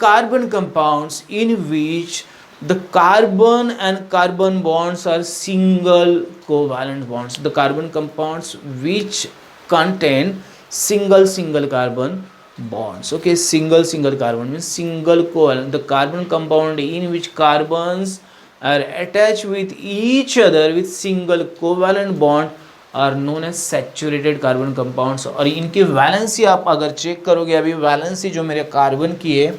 carbon compounds in which the carbon and carbon bonds are single covalent bonds. The carbon compounds which contain single carbon bonds, okay. Single carbon means single covalent. The carbon compound in which carbons are attached with each other with single covalent bond are known as saturated carbon compounds. और इनकी valency आप अगर check करोगे, अभी valency जो मेरे carbon की है,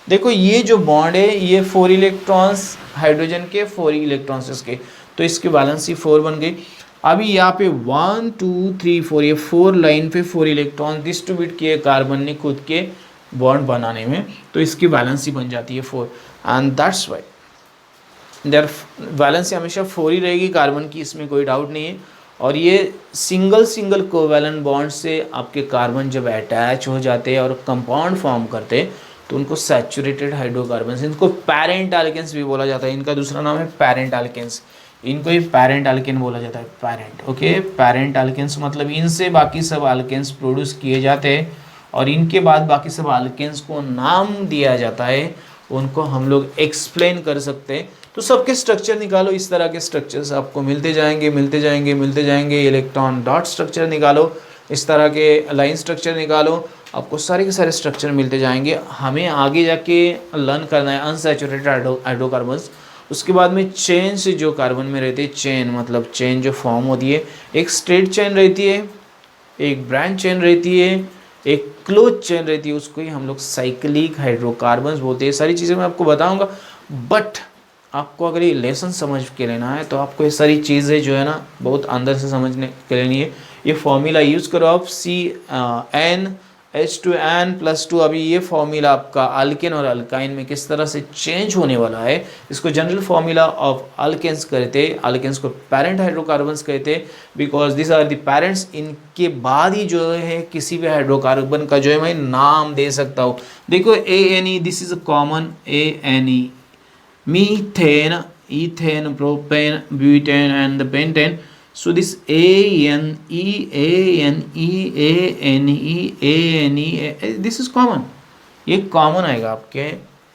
देखो ये जो बॉन्ड है ये 4 इलेक्ट्रॉन्स हाइड्रोजन के, 4 इलेक्ट्रॉन्स इसके, तो इसकी वैलेंसी 4 बन गई। अभी यहाँ पे 1 2 3 4, ये 4 लाइन पे 4 इलेक्ट्रॉन डिस्ट्रीब्यूट किए कार्बन ने खुद के बॉन्ड बनाने में, तो इसकी वैलेंसी बन जाती है 4। And that's why their valency हमेशा 4 ही रहेगी कार्बन की, इसमें कोई डाउट नहीं है। और ये सिंगल कोवैलेंट बॉन्ड से आपके कार्बन जब अटैच हो जाते हैं और कंपाउंड फॉर्म करते हैं तो उनको सैचुरेटेड हाइड्रोकार्बन्स, इनको पैरेंट एल्केन्स भी बोला जाता है। इनका दूसरा नाम है पैरेंट एल्केन्स, इनको ही पैरेंट एल्केन बोला जाता है, पैरेंट, ओके। पैरेंट एल्केन्स मतलब इनसे बाकी सब एल्केन्स प्रोड्यूस किए जाते हैं और इनके बाद बाकी सब एल्केन्स को नाम दिया जाता है, उनको हम लोग एक्सप्लेन कर सकते हैं। तो सबके स्ट्रक्चर निकालो, इस तरह के स्ट्रक्चर्स आपको मिलते जाएंगे। इलेक्ट्रॉन डॉट स्ट्रक्चर निकालो, इस तरह के लाइन स्ट्रक्चर निकालो, आपको सारे के सारे स्ट्रक्चर मिलते जाएंगे। हमें आगे जाके लर्न करना है अनसैचुरेटेड हाइड्रोकार्बन्स। उसके बाद में चेन से जो कार्बन में रहते हैं, चेन मतलब चेन जो फॉर्म होती है, एक स्ट्रेट चेन रहती है, एक ब्रांच चेन रहती है, एक क्लोज चेन रहती है, उसको ही हम लोग साइक्लिक हाइड्रोकार्बन्स बोलते हैं। सारी चीज़ें मैं आपको बताऊंगा, बट आपको अगर ये लेसन समझ के लेना है तो आपको ये सारी चीज़ें जो है ना बहुत अंदर से समझने के लेनी है। ये फॉर्मूला यूज़ करो आप, CN H2N+2। अभी ये फॉर्मूला आपका अल्केन और अल्काइन में किस तरह से चेंज होने वाला है, इसको जनरल फॉर्मूला ऑफ अल्केन्स कहते हैं। अल्केन्स को पेरेंट हाइड्रोकार्बन्स कहते हैं because this are the parents. इनके बाद ही जो है किसी भी हाइड्रोकार्बन का जो है मैं नाम दे सकता हूँ। देखो ANE, this is a common ANE, methane, ethane, propane, butane and the pentane. So this ANE, this is common, ये कॉमन आएगा आपके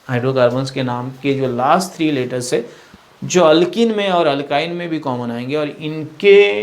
हाइड्रोकार्बन्स के नाम के जो लास्ट 3 लेटर्स है, जो अल्किन में और अल्काइन में भी कॉमन आएंगे। और इनके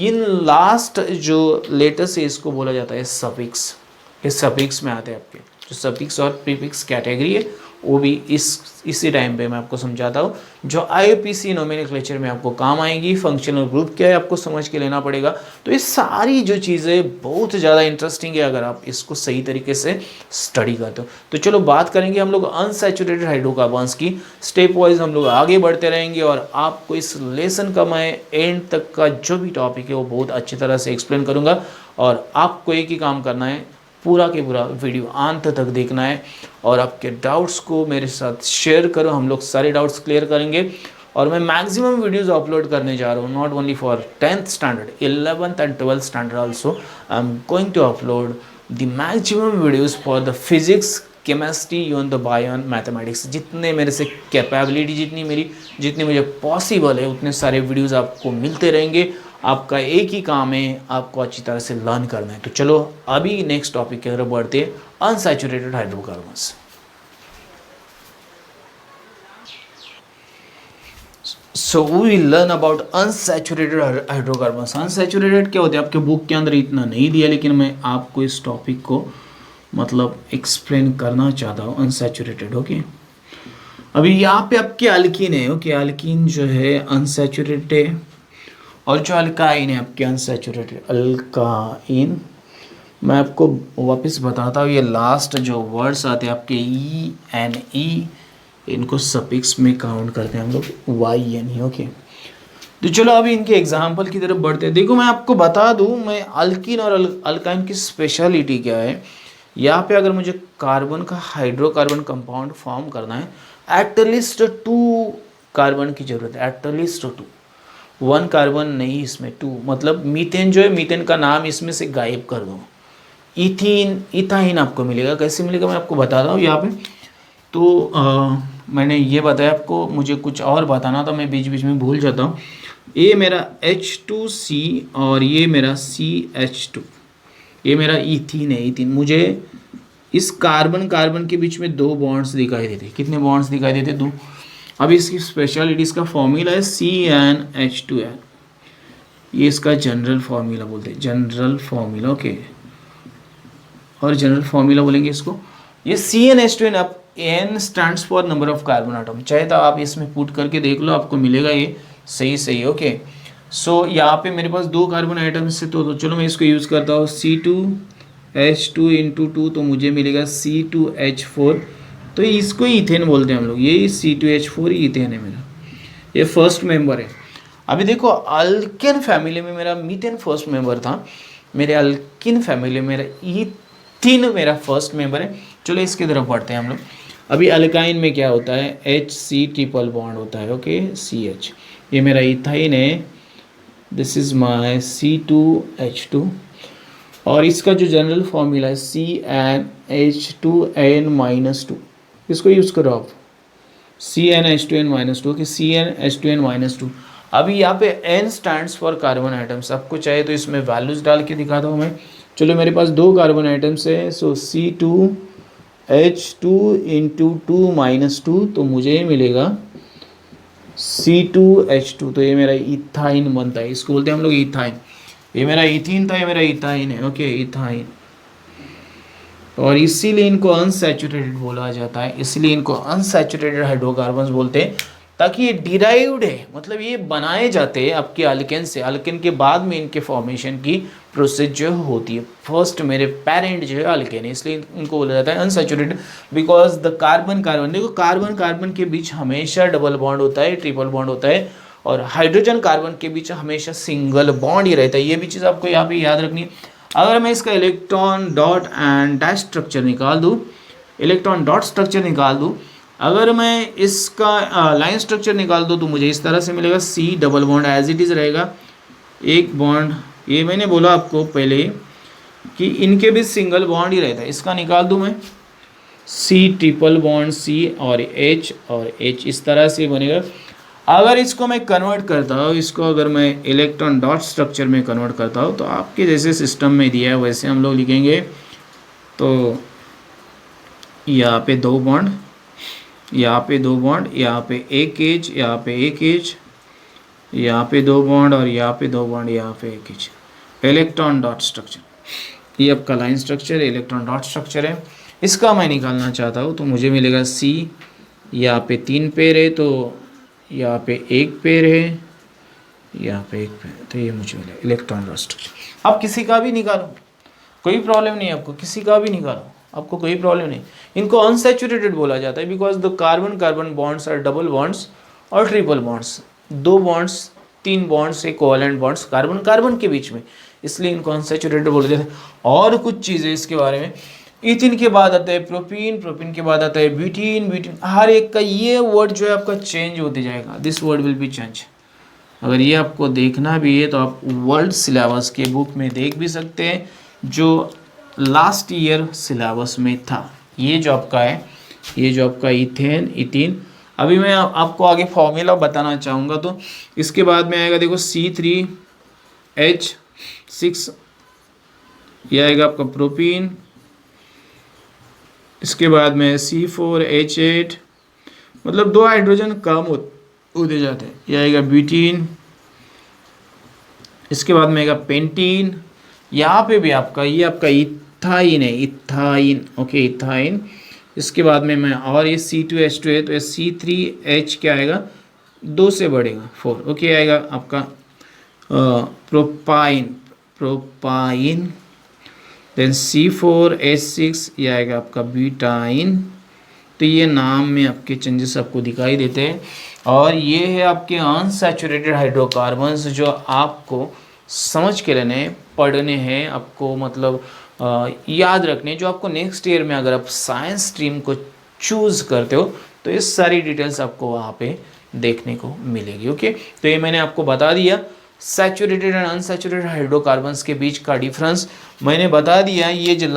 इन लास्ट जो लेटर्स है इसको बोला जाता है सफिक्स। ये सफिक्स में आते हैं आपके, जो सफिक्स और प्रीफिक्स कैटेगरी है वो भी इसी टाइम पे मैं आपको समझाता हूँ, जो IUPAC नोमेनक्लेचर में आपको काम आएगी। फंक्शनल ग्रुप क्या है आपको समझ के लेना पड़ेगा। तो ये सारी जो चीज़ें बहुत ज़्यादा इंटरेस्टिंग है अगर आप इसको सही तरीके से स्टडी करते हो। तो चलो बात करेंगे हम लोग अनसैचुरेटेड हाइड्रोकार्बन्स की। स्टेप वाइज हम लोग आगे बढ़ते रहेंगे और आपको इस लेसन का मैं एंड तक का जो भी टॉपिक है वो बहुत अच्छी तरह से एक्सप्लेन करूँगा। और आपको एक ही काम करना है, पूरा के पूरा वीडियो अंत तक देखना है और आपके डाउट्स को मेरे साथ शेयर करो। हम लोग सारे डाउट्स क्लियर करेंगे और मैं मैक्सिमम वीडियोस अपलोड करने जा रहा हूँ, not only for 10th standard, 11th and 12th standard also. I am going to upload the maximum videos for the physics, chemistry, यून द बायो एंड मैथमेटिक्स। जितने मेरे से कैपेबिलिटी, जितनी मुझे पॉसिबल है उतने सारे वीडियोज़ आपको मिलते रहेंगे। आपका एक ही काम है, आपको अच्छी तरह से लर्न करना है। तो चलो अभी नेक्स्ट टॉपिक की तरफ बढ़ते हैं, unsaturated hydrocarbons. So we will learn about unsaturated hydrocarbons. Unsaturated क्या होते हैं आपके बुक के अंदर इतना नहीं दिया, लेकिन मैं आपको इस टॉपिक को मतलब एक्सप्लेन करना चाहता हूँ। Unsaturated, okay. अभी यहाँ पे आपके अल्कीन है, ओके। अल्कीन जो है अनसैचुरेटेड है और जो अल्काइन है आपके अनसैचुरेटेड। अल्काइन मैं आपको वापस बताता हूँ, ये लास्ट जो वर्ड्स आते हैं आपके ENE, इनको सफिक्स में काउंट करते हैं हम लोग YNE, ओके। तो चलो अभी इनके एग्जाम्पल की तरफ बढ़ते हैं। देखो मैं आपको बता दूँ, मैं अल्किन और अल्काइन की स्पेशलिटी क्या है। यहाँ पे अगर मुझे कार्बन का हाइड्रोकार्बन कंपाउंड फॉर्म करना है, एटलीस्ट 2 कार्बन की जरूरत है, एटलीस्ट 2, 1 कार्बन नहीं, इसमें 2। मतलब मीथेन जो है, मीथेन का नाम इसमें से गायब कर दो, इथाइन आपको मिलेगा। कैसे मिलेगा मैं आपको बता रहा हूँ यहाँ पे। तो मैंने ये बताया आपको, मुझे कुछ और बताना था, मैं बीच बीच में भूल जाता हूँ। ये मेरा H2C और ये मेरा CH2, ये मेरा इथीन है। इथीन, मुझे इस कार्बन के बीच में 2 बॉन्ड्स दिखाई देते। कितने बॉन्ड्स दिखाई देते? 2। अब इसकी स्पेशलिटी, इसका फॉर्मूला है CnH2n। ये इसका जनरल फॉर्मूला बोलते हैं, जनरल फॉर्मूला, ओके। और जनरल फॉर्मूला बोलेंगे इसको, ये CnH2n। अब N stands for number of carbon atom, चाहे तो आप इसमें पुट करके देख लो, आपको मिलेगा ये सही, ओके। सो यहाँ पे मेरे पास 2 कार्बन आइटम्स से, तो चलो मैं इसको यूज़ करता हूँ, C2H2 × 2, तो मुझे मिलेगा C2H4। तो इसको इथेन बोलते हैं हम लोग, ये C2H4 इथेन है मेरा, ये फर्स्ट मेंबर है। अभी देखो अल्केन फैमिली में मेरा मीथेन फर्स्ट मेंबर था, मेरे अल्किन फैमिली में मेरा इथीन मेरा फर्स्ट मेंबर है। चलो इसकी तरफ बढ़ते हैं हम लोग। अभी अल्काइन में क्या होता है, HC ट्रिपल बॉन्ड होता है, ओके, CH। ये मेरा इथाइन है, दिस इज माई C2H2। और इसका जो जनरल फॉर्मूला है CnH2n-2, इसको यूज़ करो आप, CnH2n-2, कि CnH2n-2। अभी यहाँ पे N stands for carbon atoms, आपको चाहे तो इसमें वैल्यूज डाल के दिखाता हूँ मैं। चलो मेरे पास 2 कार्बन आइटम्स है, सो C2H2 × 2 - 2, तो मुझे मिलेगा C2H2। तो ये मेरा इथाइन बनता है, इसको बोलते हैं हम लोग इथाइन। ये मेरा इथीन था, ये मेरा इथाइन है, ओके, इथाइन। और इसीलिए इनको अनसैचुरेटेड बोला जाता है, इसलिए इनको अनसैचुरेटेड हाइड्रोकार्बन्स बोलते हैं, ताकि ये डिराइव्ड है, मतलब ये बनाए जाते हैं आपके अल्केन से। अल्केन के बाद में इनके फॉर्मेशन की प्रोसेस जो होती है, फर्स्ट मेरे पेरेंट जो है अल्केन है, इसलिए इनको बोला जाता है अनसैचुरेटेड। बिकॉज द कार्बन देखो कार्बन के बीच हमेशा डबल बॉन्ड होता है, ट्रिपल बॉन्ड होता है, और हाइड्रोजन कार्बन के बीच हमेशा सिंगल बॉन्ड ही रहता है। ये भी चीज़ आपको यहाँ पे याद रखनी है। अगर मैं इसका electron dot and dash structure निकाल दूँ, इलेक्ट्रॉन डॉट स्ट्रक्चर निकाल दूँ, अगर मैं इसका लाइन स्ट्रक्चर निकाल दूँ तो मुझे इस तरह से मिलेगा, C double bond as it is रहेगा, एक बॉन्ड, ये मैंने बोला आपको पहले कि इनके भी सिंगल बॉन्ड ही रहता है, इसका निकाल दूँ मैं, सी ट्रिपल बॉन्ड सी और एच इस तरह से बनेगा। अगर इसको मैं कन्वर्ट करता हूँ, इसको अगर मैं इलेक्ट्रॉन डॉट स्ट्रक्चर में कन्वर्ट करता हूँ तो आपके जैसे सिस्टम में दिया है वैसे हम लोग लिखेंगे। तो यहाँ पे दो बॉन्ड, यहाँ पे दो बॉन्ड, यहाँ पे एक एज, यहाँ पे एक एज, यहाँ पे दो बॉन्ड और यहाँ पे दो बॉन्ड, यहाँ पे एक एज, इलेक्ट्रॉन डॉट स्ट्रक्चर। ये आपका लाइन स्ट्रक्चर है, इलेक्ट्रॉन डॉट स्ट्रक्चर है। इसका मैं निकालना चाहता हूँ तो मुझे मिलेगा सी, यहाँ पे 3 पेयर है तो यहाँ पे एक पेयर है, यहाँ पे एक पेयर, तो ये मुझे मिलेगा इलेक्ट्रॉन डॉट स्ट्रक्चर। आप किसी का भी निकालो, कोई प्रॉब्लम नहीं है आपको, किसी का भी निकालो, आपको कोई प्रॉब्लम नहीं। इनको अनसैचुरेटेड बोला जाता है because the carbon carbon bonds are double bonds और ट्रिपल बॉन्ड्स, 2 बॉन्ड्स 3 बॉन्ड्स, एक कोवैलेंट बॉन्ड्स कार्बन कार्बन के बीच में, इसलिए इनको अनसैचुरेटेड बोला जाता है। और कुछ चीज़ें इसके बारे में, इथिन के बाद आता है प्रोपीन, प्रोपीन के बाद आता है ब्यूटीन, ब्यूटीन, हर एक का ये वर्ड जो है आपका चेंज होते जाएगा, this word will be change. अगर ये आपको देखना भी है तो आप वर्ल्ड सिलेबस के बुक में देख भी सकते हैं, जो लास्ट ईयर सिलेबस में था। ये जो आपका है, ये जो आपका इथेन, इथिन, अभी मैं आपको आगे फॉर्मूला बताना चाहूँगा। तो इसके बाद में आएगा, देखो C3H6, ये आएगा आपका प्रोपीन। इसके बाद में C4H8, मतलब 2 हाइड्रोजन कम होते जाते हैं, ये आएगा ब्यूटीन। इसके बाद में आएगा पेंटीन, यहाँ पे भी आपका ये आपका इथाइन है, इथाइन, ओके इथाइन। इसके बाद में मैं और ये C2H2 है तो ये C3H क्या आएगा, 2 से बढ़ेगा 4, ओके आएगा आपका प्रोपाइन, प्रोपाइन। देन C4H6 ये आएगा आपका ब्यूटाइन। तो ये नाम में आपके चेंजेस आपको दिखाई देते हैं। और ये है आपके अनसैचुरेटेड हाइड्रोकार्बन्स जो आपको समझ के रहने, पढ़ने हैं आपको, मतलब याद रखने, जो आपको नेक्स्ट ईयर में अगर आप साइंस स्ट्रीम को चूज़ करते हो तो ये सारी डिटेल्स आपको वहाँ पे देखने को मिलेगी। ओके, तो ये मैंने आपको बता दिया सैचुरेटेड एंड अनसैचुरेटेड हाइड्रोकार्बन्स के बीच का डिफरेंस मैंने बता दिया। ये जो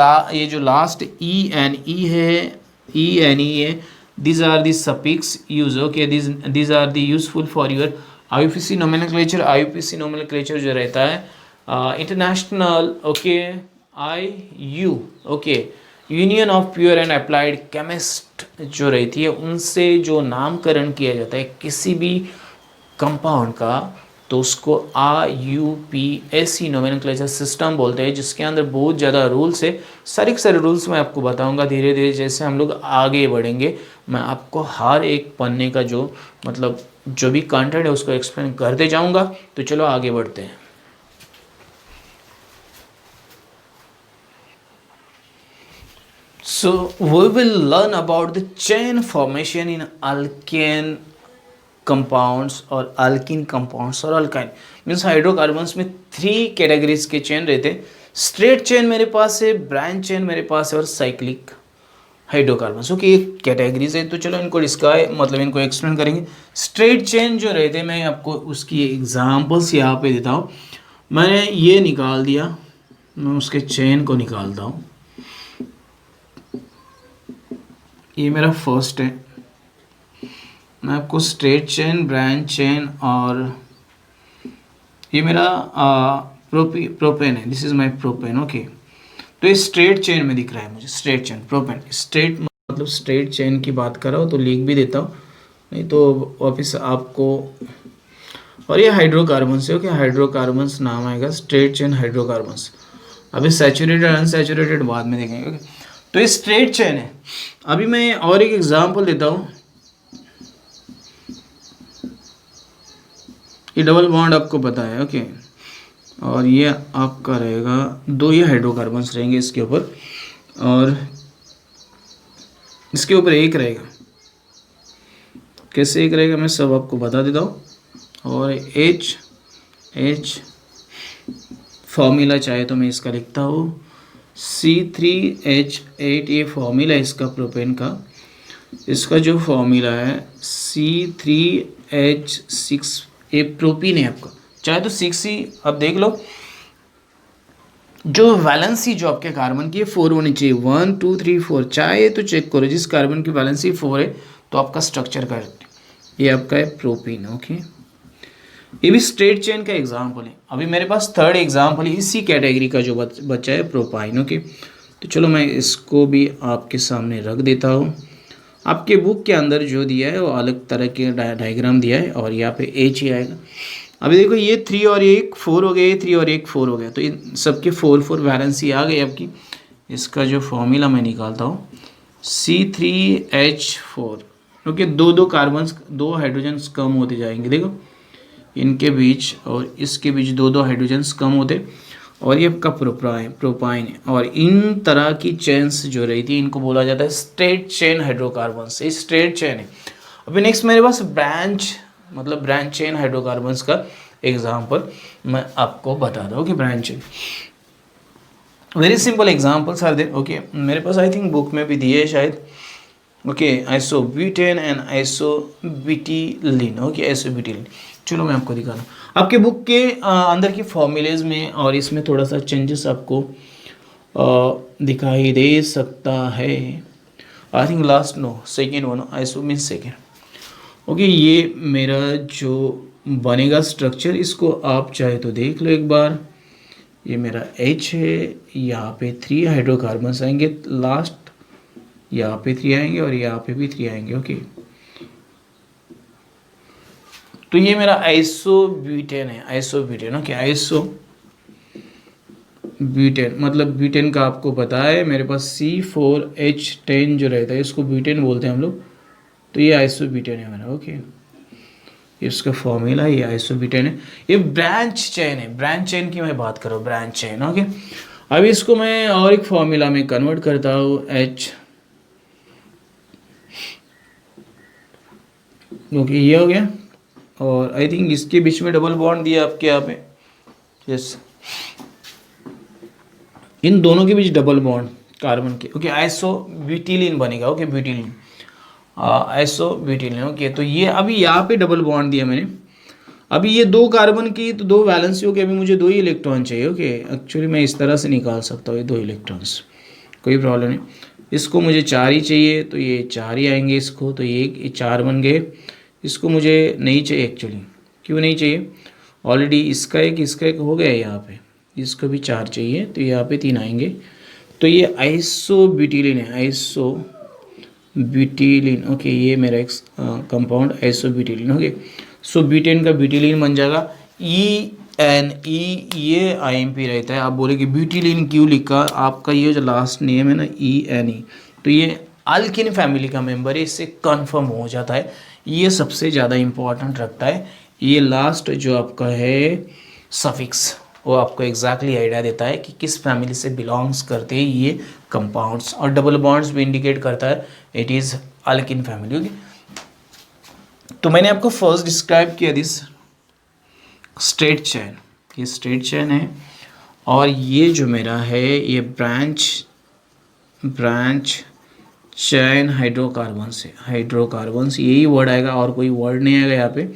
लास्ट ई एन ई है, ई एन ई है, these are the suffix use, okay, these are the useful for your IUPAC nomenclature। IUPAC nomenclature जो रहता है international, okay, IU, okay, union of pure and applied chemist जो रहती है, उनसे जो नामकरण किया जाता है किसी भी कंपाउंड का, तो उसको IUPAC नोमेनक्लेचर सिस्टम बोलते हैं, जिसके अंदर बहुत ज़्यादा रूल्स है। सारे के सारे रूल्स मैं आपको बताऊंगा धीरे धीरे, जैसे हम लोग आगे बढ़ेंगे मैं आपको हर एक पन्ने का जो मतलब जो भी कंटेंट है उसको एक्सप्लेन करते जाऊंगा। तो चलो आगे बढ़ते हैं। So we will learn about the chain formation in alkane compounds और अल्किन कंपाउंड्स और अल्काइन मीन्स हाइड्रोकार्बन्स में 3 कैटेगरीज के चेन रहते हैं। स्ट्रेट चेन मेरे पास है, ब्रांच चेन मेरे पास है और साइक्लिक हाइड्रोकार्बन्स, ओके, ये कैटेगरीज है। तो चलो इनको इसका मतलब इनको एक्सप्लेन करेंगे। स्ट्रेट चेन जो रहते हैं मैं आपको उसकी एग्जांपल्स यहाँ पे देता हूँ। मैंने ये निकाल दिया, मैं उसके चेन को निकालता हूँ। ये मेरा फर्स्ट है, मैं आपको स्ट्रेट चेन, ब्रांच चेन और ये मेरा प्रोपेन है, this is my propane, okay. तो ये स्ट्रेट चेन में दिख रहा है मुझे, स्ट्रेट चेन प्रोपेन। स्ट्रेट मतलब स्ट्रेट चेन की बात कर रहा हूँ तो लिख भी देता हूँ, नहीं तो वापस आपको। और ये हाइड्रोकार्बन्स है, ओके, हाइड्रोकार्बन्स नाम आएगा, स्ट्रेट चेन हाइड्रोकार्बन्स। अभी सैचुरेटेड अनसैचुरेटेड बाद में देखेंगे, ओके। तो ये स्ट्रेट चेन है। अभी मैं और एक एग्जाम्पल देता हूँ। ये डबल बॉन्ड आपको पता है, ओके, और ये आपका रहेगा 2 ये हाइड्रोकार्बन्स रहेंगे इसके ऊपर, और इसके ऊपर एक रहेगा। कैसे एक रहेगा मैं सब आपको बता देता हूँ। और H फॉर्मूला चाहे तो मैं इसका लिखता हूँ C3H8, ये फॉर्मूला इसका प्रोपेन का, इसका जो फॉर्मूला है C3H6, ये प्रोपीन है आपका, चाहे तो 6 ही अब देख लो। जो वैलेंसी जो आपके कार्बन की 4 होनी चाहिए, 1 2 3 4, चाहे तो चेक करो जिस कार्बन की वैलेंसी 4 है तो आपका स्ट्रक्चर करेक्ट, ये आपका है प्रोपीन। ओके, ये भी स्ट्रेट चेन का एग्जाम्पल है। अभी मेरे पास थर्ड एग्जाम्पल है इसी कैटेगरी का जो बच्चा है, प्रोपाइन। ओके, तो चलो मैं इसको भी आपके सामने रख देता हूँ। आपके बुक के अंदर जो दिया है वो अलग तरह के डायग्राम दिया है और यहाँ पे एच ही आएगा। अभी देखो ये 3 और 1 4 हो गया, ये 3 और 1 4 हो गया, तो इन सबके 4 4 वैलेंसी आ गई आपकी। इसका जो फॉर्मूला मैं निकालता हूँ C3H4। ओके, दो कार्बन्स, 2 हाइड्रोजन्स कम होते जाएंगे, देखो इनके बीच और इसके बीच 2 हाइड्रोजन्स कम होते, और ये आपका प्रोपाइन है। और इन तरह की चेन्स जो रही थी इनको बोला जाता है स्ट्रेट चेन हाइड्रोकार्बन्स, ये स्ट्रेट चेन है। अभी नेक्स्ट मेरे पास ब्रांच चेन हाइड्रोकार्बन्स का एग्जाम्पल मैं आपको बता दूँ कि branch chain very simple examples are there. Okay, मेरे पास आई थिंक बुक में भी दिए है शायद। Okay, isobutane and isobutylene. Okay, isobutylene, चलो मैं आपको दिखा रहा हूँ। आपके बुक के अंदर की फॉर्मूलेज में और इसमें थोड़ा सा चेंजेस आपको दिखाई दे सकता है। I think last no second one, iso mean second. Okay, ये मेरा जो बनेगा स्ट्रक्चर, इसको आप चाहे तो देख लो एक बार। ये मेरा H है, यहाँ पे 3 हाइड्रोकार्बन्स आएंगे, लास्ट यहाँ पे 3 आएंगे और यहाँ पे भी 3 आएंगे। ओके, तो ये मेरा आइसोब्यूटेन है, आइसोब्यूटेन। ओके, आइसोब्यूटेन मतलब ब्यूटेन का आपको पता है, मेरे पास C4H10 जो रहता है इसको ब्यूटेन बोलते हैं हम लोग, तो ये आइसोब्यूटेन है मेरा। ओके, इसका फॉर्मूला ये आइसोब्यूटेन है। ये ब्रांच चेन है, ब्रांच चेन की मैं बात कर रहा हूँ, ब्रांच चेन। ओके, अब इसको मैं और एक फॉर्मूला में कन्वर्ट करता हूँ, H। ओके, ये हो गया, और आई थिंक इसके बीच में डबल बॉन्ड दिया आपके यहाँ पे, यस, इन दोनों के बीच डबल बॉन्ड कार्बन के। ओके, आइसोब्यूटिलीन बनेगा। ओके, ब्यूटिलीन, आइसोब्यूटिलीन। ओके, तो ये अभी यहाँ पे डबल बॉन्ड दिया मैंने। अभी ये 2 कार्बन की तो 2 वैलेंसी हो गई, अभी मुझे 2 ही इलेक्ट्रॉन चाहिए। ओके, एक्चुअली मैं इस तरह से निकाल सकता हूँ ये 2 इलेक्ट्रॉन्स, कोई प्रॉब्लम नहीं। इसको मुझे 4 ही चाहिए तो ये 4 ही आएंगे, इसको तो ये 4 बन गए। इसको मुझे नहीं चाहिए एक्चुअली, क्यों नहीं चाहिए, ऑलरेडी इसका एक हो गया है यहाँ पे, इसको भी 4 चाहिए तो यहाँ पे 3 आएंगे। तो ये आइसोब्यूटिलीन है, आइसोब्यूटिलीन। ओके, ये मेरा एक कंपाउंड आइसोब्यूटिलीन। ओके, सो ब्यूटेन का ब्यूटिलीन बन जाएगा ENE, ये IMP रहता है। आप बोले कि ब्यूटिलीन क्यों लिखा, आपका ये जो लास्ट नेम है ना ENE, तो ये अल्किन फैमिली का मेंबर है, इससे कन्फर्म हो जाता है। ये सबसे ज़्यादा इम्पोर्टेंट रखता है, ये लास्ट जो आपका है सफिक्स, वो आपको एग्जैक्टली आइडिया देता है कि किस फैमिली से बिलोंग्स करते हैं ये कंपाउंड्स, और डबल बॉन्ड्स भी इंडिकेट करता है it is alkene family. Okay, तो मैंने आपको फर्स्ट डिस्क्राइब किया दिस स्ट्रेट चेन, ये स्ट्रेट चेन है, और ये जो मेरा है ये ब्रांच चेन हाइड्रोकार्बन्स है, हाइड्रोकार्बन्स यही वर्ड आएगा और कोई वर्ड नहीं आएगा यहाँ पे।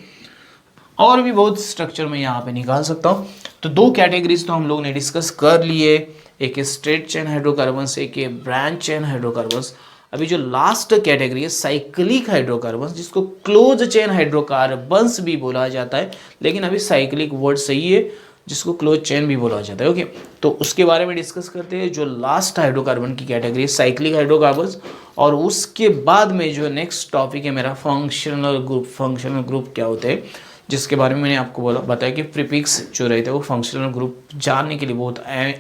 और भी बहुत स्ट्रक्चर मैं यहाँ पे निकाल सकता हूँ। तो 2 कैटेगरीज तो हम लोग ने डिस्कस कर लिए, एक है स्ट्रेट चेन हाइड्रोकार्बन्स, एक है ब्रांच चेन हाइड्रोकार्बन्स। अभी जो लास्ट कैटेगरी है साइक्लिक हाइड्रोकार्बन्स, जिसको क्लोज चेन हाइड्रोकार्बन्स भी बोला जाता है, लेकिन अभी साइक्लिक वर्ड सही है, जिसको क्लोज चेन भी बोला जाता है। ओके, तो उसके बारे में डिस्कस करते हैं। जो लास्ट हाइड्रोकार्बन की कैटेगरी है साइक्लिक हाइड्रोकार्बन्स, और उसके बाद में जो नेक्स्ट टॉपिक है मेरा फंक्शनल ग्रुप। फंक्शनल ग्रुप क्या होते हैं, जिसके बारे में मैंने आपको बताया कि प्रीफिक्स जो रहता है वो फंक्शनल ग्रुप जानने के लिए बहुत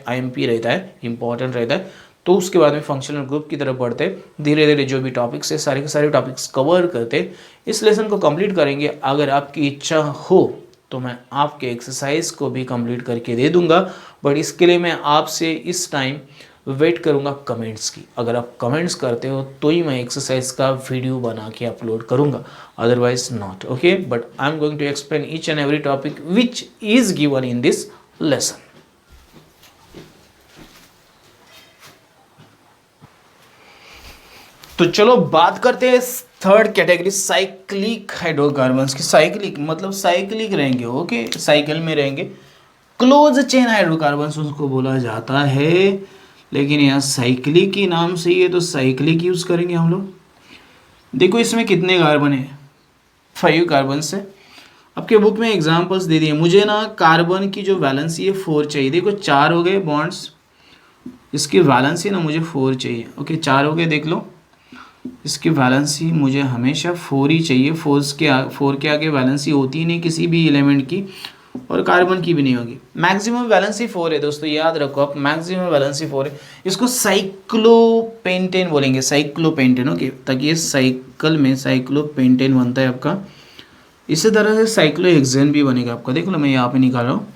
IMP रहता है, इंपॉर्टेंट रहता है। तो उसके बाद में फंक्शनल ग्रुप की तरफ बढ़ते, धीरे धीरे जो भी टॉपिक्स है सारे के सारे टॉपिक्स कवर करते इस लेसन को कंप्लीट करेंगे। अगर आपकी इच्छा हो तो मैं आपके एक्सरसाइज को भी कंप्लीट करके दे दूंगा, बट इसके लिए मैं आपसे इस टाइम वेट करूंगा कमेंट्स की। अगर आप कमेंट्स करते हो तो ही मैं एक्सरसाइज का वीडियो बना के अपलोड करूंगा, otherwise not. Okay, but I am going to explain each and every topic which is given in this lesson. तो चलो बात करते हैं थर्ड कैटेगरी साइक्लिक हाइड्रोकार्बन्स की। साइक्लिक मतलब साइक्लिक रहेंगे, ओके, साइकिल में रहेंगे। क्लोज चेन हाइड्रोकार्बन्स उसको बोला जाता है, लेकिन यहाँ साइक्लिक के नाम से ही है तो साइक्लिक यूज करेंगे हम लोग। देखो इसमें कितने कार्बन है, 5 कार्बन है। आपके बुक में एग्जांपल्स दे दिए। मुझे ना कार्बन की जो वैलेंसी है 4 चाहिए। देखो 4 हो गए बॉन्ड्स, इसकी वैलेंसी ना मुझे 4 चाहिए, ओके 4 हो गए। देख लो इसकी वैलेंसी मुझे हमेशा 4 ही चाहिए। 4 के आगे वैलेंसी होती ही नहीं किसी भी एलिमेंट की, और कार्बन की भी नहीं होगी। मैक्सिमम वैलेंसी 4 है दोस्तों, याद रखो आप, मैक्सिमम वैलेंसी 4 है। इसको साइक्लोपेंटेन बोलेंगे, साइक्लोपेंटेन, ओके, ताकि ये साइकिल में साइक्लोपेंटेन बनता है आपका। इसी तरह से साइक्लोहेक्सेन भी बनेगा आपका। देख लो मैं यहाँ पे निकाल रहा हूँ,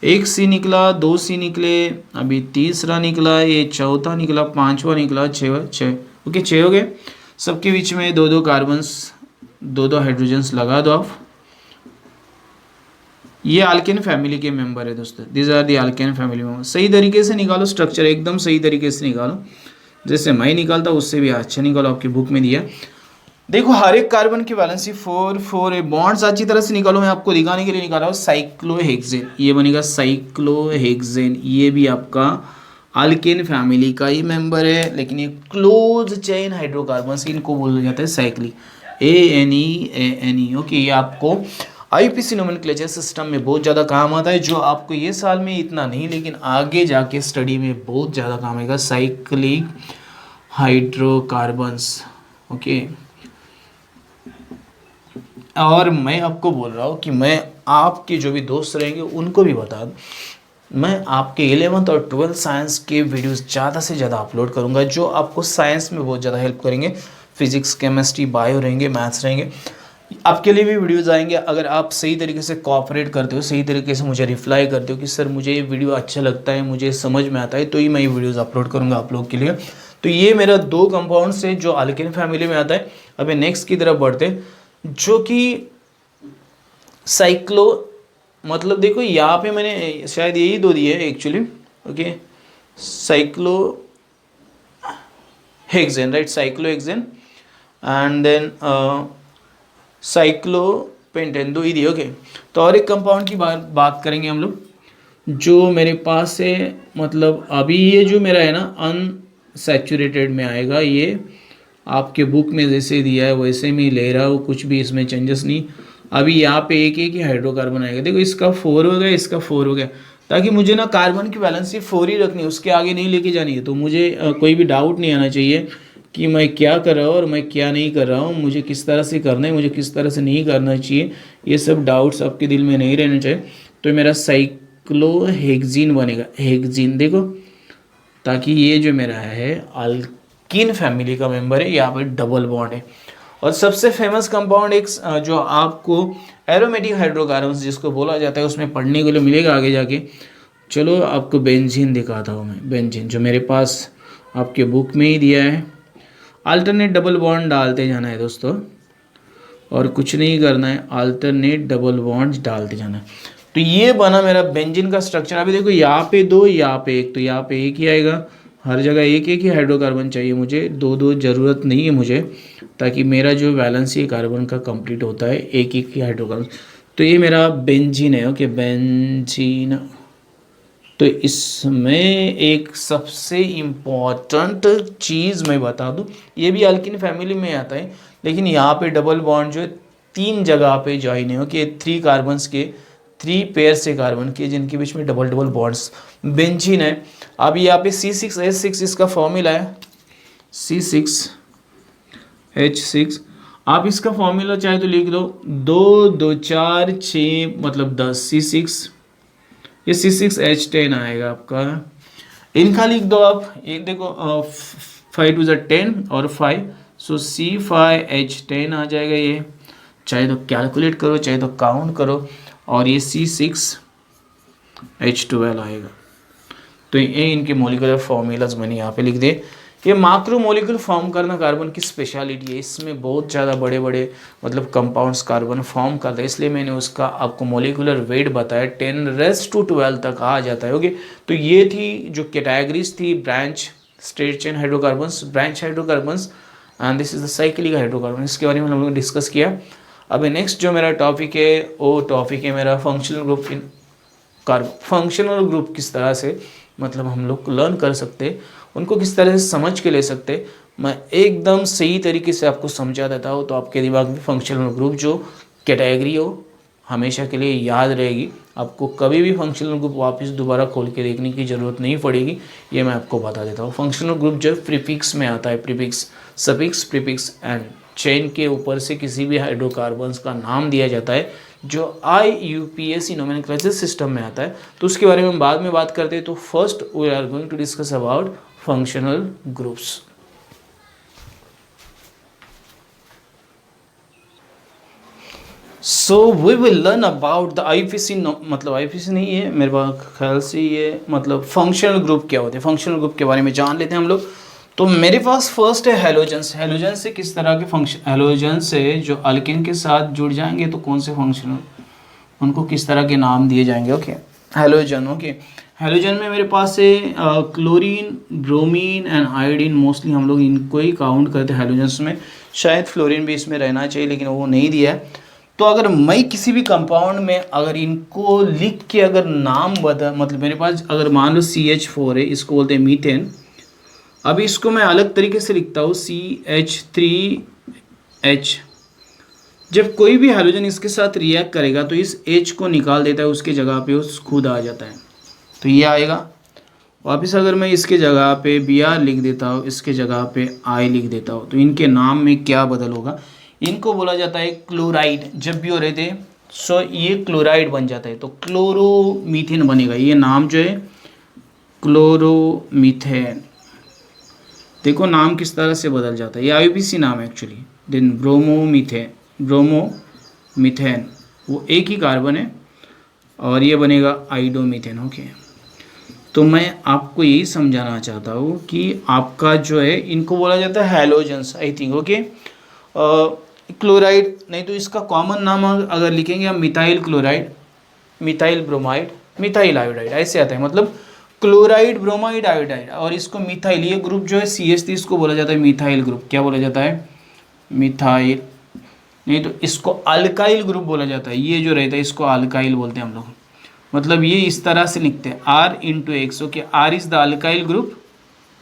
1 C निकला, 2 C निकले, अभी तीसरा निकला, ये चौथा निकला, पांचवा निकला, 6 ओके 6 हो गए। सबके बीच में 2 कार्बन्स, 2 हाइड्रोजन्स लगा दो आप। ये अल्केन फैमिली के मेंबर है दोस्तों, this are the alkane family member. सही तरीके से निकालो स्ट्रक्चर, एकदम सही तरीके से निकालो, जैसे मैं निकालता उससे भी अच्छा निकालो, आपकी बुक में दिया। देखो हर एक कार्बन की वैलेंसी 4 है। बॉन्ड्स अच्छी तरह से निकालो, मैं आपको दिखाने के लिए निकाल रहा हूँ। साइक्लोहेक्सेन, ये बनेगा साइक्लोहेक्सेन, ये भी आपका अल्केन फैमिली का ही मेंबर है, लेकिन ये क्लोज चेन हाइड्रोकार्बन, इनको बोला जाता है साइक्लिक, ANE, ओके। ये आपको आईपीसी नोमेनक्लेचर सिस्टम में बहुत ज़्यादा काम आता है, जो आपको ये साल में इतना नहीं लेकिन आगे जाके स्टडी में बहुत ज़्यादा काम आएगा। Cyclic hydrocarbons, okay. और मैं आपको बोल रहा हूँ कि मैं आपके जो भी दोस्त रहेंगे उनको भी बता दूँ, मैं आपके 11th और 12th साइंस के वीडियोस ज़्यादा से ज़्यादा अपलोड करूँगा, जो आपको साइंस में बहुत ज़्यादा हेल्प करेंगे। फिजिक्स, केमिस्ट्री, बायो रहेंगे, मैथ्स रहेंगे, आपके लिए भी वीडियोस आएंगे। अगर आप सही तरीके से कोऑपरेट करते हो, सही तरीके से मुझे रिप्लाई करते हो कि सर मुझे ये वीडियो अच्छा लगता है, मुझे समझ में आता है, तो ही मैं ये वीडियोस अपलोड करूँगा आप लोग के लिए। तो ये मेरा 2 कंपाउंड्स है जो अल्केन फैमिली में आता है। अभी नेक्स्ट की तरफ बढ़ते हैं, जो कि साइक्लो, मतलब देखो यहाँ पे मैंने शायद यही 2 दिए हैं actually, okay. Cyclohexane, right, cyclohexane and then cyclopentane, 2 ही दिए, ओके। तो और एक कंपाउंड की बात करेंगे हम लोग, जो मेरे पास है, मतलब अभी ये जो मेरा है ना अनसैचुरेटेड में आएगा। ये आपके बुक में जैसे दिया है वैसे मैं ले रहा हूँ, कुछ भी इसमें चेंजेस नहीं। अभी यहाँ पे एक ही हाइड्रोकार्बन आएगा। देखो इसका 4 हो गया, इसका 4 हो गया, ताकि मुझे ना कार्बन की वैलेंसी 4 ही रखनी है, उसके आगे नहीं लेके जानी है। तो मुझे कोई भी डाउट नहीं आना चाहिए कि मैं क्या कर रहा हूँ और मैं क्या नहीं कर रहा हूँ, मुझे किस तरह से करना है, मुझे किस तरह से नहीं करना चाहिए, ये सब डाउट्स आपके दिल में नहीं रहने चाहिए। तो मेरा साइक्लोहेक्सीन बनेगा, हेक्सीन, देखो, ताकि ये जो मेरा है अल्कीन फैमिली का मेंबर है, यहाँ पर डबल बॉन्ड है। और सबसे फेमस कंपाउंड एक जो आपको एरोमेटिक हाइड्रोकार्बन्स जिसको बोला जाता है, उसमें पढ़ने के लिए मिलेगा आगे जाके। चलो आपको बेंजीन दिखाता हूँ मैं। बेंजीन जो मेरे पास आपके बुक में ही दिया है, अल्टरनेट डबल बॉन्ड डालते जाना है दोस्तों, और कुछ नहीं करना है, अल्टरनेट डबल बॉन्ड डालते जाना है। तो ये बना मेरा बेंजीन का स्ट्रक्चर। अभी देखो यहाँ पे 2, यहाँ पे 1, तो यहाँ पे 1 ही आएगा। हर जगह एक ही हाइड्रोकार्बन चाहिए मुझे, 2 ज़रूरत नहीं है मुझे, ताकि मेरा जो वैलेंसी कार्बन का कंप्लीट होता है एक ही हाइड्रोकार्बन। तो ये मेरा बेंजीन है, ओके, बेंजीन। तो इसमें एक सबसे इम्पॉर्टेंट चीज़ मैं बता दूं, ये भी अल्किन फैमिली में आता है, लेकिन यहाँ पे डबल बॉन्ड जो है 3 जगह पे ज्वाइन है, ओके। 3 कार्बन्स के, 3 पेयर से कार्बन के, जिनके बीच में डबल बॉन्ड्स बेंजीन है। अब यहाँ पे C6H6 इसका फॉर्मूला है, C6H6। आप इसका फॉर्मूला चाहे तो लिख दो, 2 2 4 6 मतलब 10, C6, ये C6H10 आएगा आपका। इनका लिख दो आप, ये देखो 5 2 10 और 5, सो C5H10 आ जाएगा। ये चाहे तो कैलकुलेट करो, चाहे तो काउंट करो, और ये C6H12 आएगा। तो ये इनके मोलिकुलर फॉर्मूलाज मैंने यहाँ पे लिख दिए। ये माक्रो मोलिकुल फॉर्म करना कार्बन की स्पेशलिटी है, इसमें बहुत ज़्यादा बड़े बड़े मतलब कंपाउंड्स कार्बन फॉर्म करता है, इसलिए मैंने उसका आपको मोलिकुलर वेट बताया, 10⁻12 तक आ जाता है, ओके। तो ये थी जो कैटेगरीज थी branch straight chain hydrocarbons, branch hydrocarbons, and this is the cyclic hydrocarbon, इसके बारे में हम लोगों ने डिस्कस किया। अभी नेक्स्ट जो मेरा टॉपिक है वो टॉपिक है मेरा functional group in carbon. Functional group किस तरह से मतलब हम लोग लर्न कर सकते, उनको किस तरह से समझ के ले सकते, मैं एकदम सही तरीके से आपको समझा देता हूँ, तो आपके दिमाग में फंक्शनल ग्रुप जो कैटेगरी हो हमेशा के लिए याद रहेगी। आपको कभी भी फंक्शनल ग्रुप वापस दोबारा खोल के देखने की ज़रूरत नहीं पड़ेगी, ये मैं आपको बता देता हूँ। फंक्शनल ग्रुप जो प्रीफिक्स में आता है, prefix, suffix, prefix and chain के ऊपर से किसी भी हाइड्रोकार्बन्स का नाम दिया जाता है जो IUPAC नोमेनक्लेचर सिस्टम में आता है, तो उसके बारे में हम बाद में बात करते हैं। तो first we are going to discuss about functional groups. So we will learn about the IUPAC, मतलब IUPAC नहीं है मेरे पास ख्याल से, ये मतलब फंक्शनल ग्रुप क्या होते हैं, फंक्शनल ग्रुप के बारे में जान लेते हैं हम लोग। तो मेरे पास फर्स्ट है हेलोजेंस। हेलोजेंस से किस तरह के फंक्शन, हेलोजेंस से जो अल्केन के साथ जुड़ जाएंगे तो कौन से फंक्शनल, उनको किस तरह के नाम दिए जाएंगे। Okay, halogen. ओके, हेलोजन में मेरे पास है chlorine, bromine and iodine. Mostly हम लोग इनको ही काउंट करते हैं हेलोजेंस में, शायद फ्लोरीन भी इसमें रहना चाहिए लेकिन वो नहीं दिया है। तो अगर मैं किसी भी कंपाउंड में अगर इनको लिख के अगर नाम बता, मतलब मेरे पास अगर मान लो CH4 है, इसको बोलते हैं मीथेन। अभी इसको मैं अलग तरीके से लिखता हूँ CH3H। जब कोई भी हाइड्रोजन इसके साथ रिएक्ट करेगा तो इस H को निकाल देता है, उसके जगह पे उस खुद आ जाता है, तो ये आएगा। वापस अगर मैं इसके जगह पे Br लिख देता हूँ, इसके जगह पे I लिख देता हूँ, तो इनके नाम में क्या बदल होगा, इनको बोला जाता है क्लोराइड। जब भी हो रहे थे सो ये क्लोराइड बन जाता है, तो क्लोरोमीथेन बनेगा। ये नाम जो है क्लोरोमीथेन, देखो नाम किस तरह से बदल जाता है। ये IUPAC नाम है एक्चुअली। देन ब्रोमोमीथेन, ब्रोमोमीथेन वो एक ही कार्बन है और ये बनेगा आइडोमीथेन। ओके, तो मैं आपको यही समझाना चाहता हूँ कि आपका जो है इनको बोला जाता है halogens, I think. Okay, chloride नहीं तो इसका कॉमन नाम अगर लिखेंगे हम methyl chloride, methyl bromide, methyl iodide, ऐसे आता है। मतलब क्लोराइड, ब्रोमाइड, आयोडाइड और इसको मिथाइल, ये ग्रुप जो है CH3 इसको बोला जाता है मिथाइल ग्रुप। क्या बोला जाता है, मिथाइल। नहीं तो इसको अल्काइल ग्रुप बोला जाता है। ये जो रहता है इसको अल्काइल बोलते हैं हम लोग। मतलब ये इस तरह से लिखते हैं R×X। Okay, R is the alkyl group,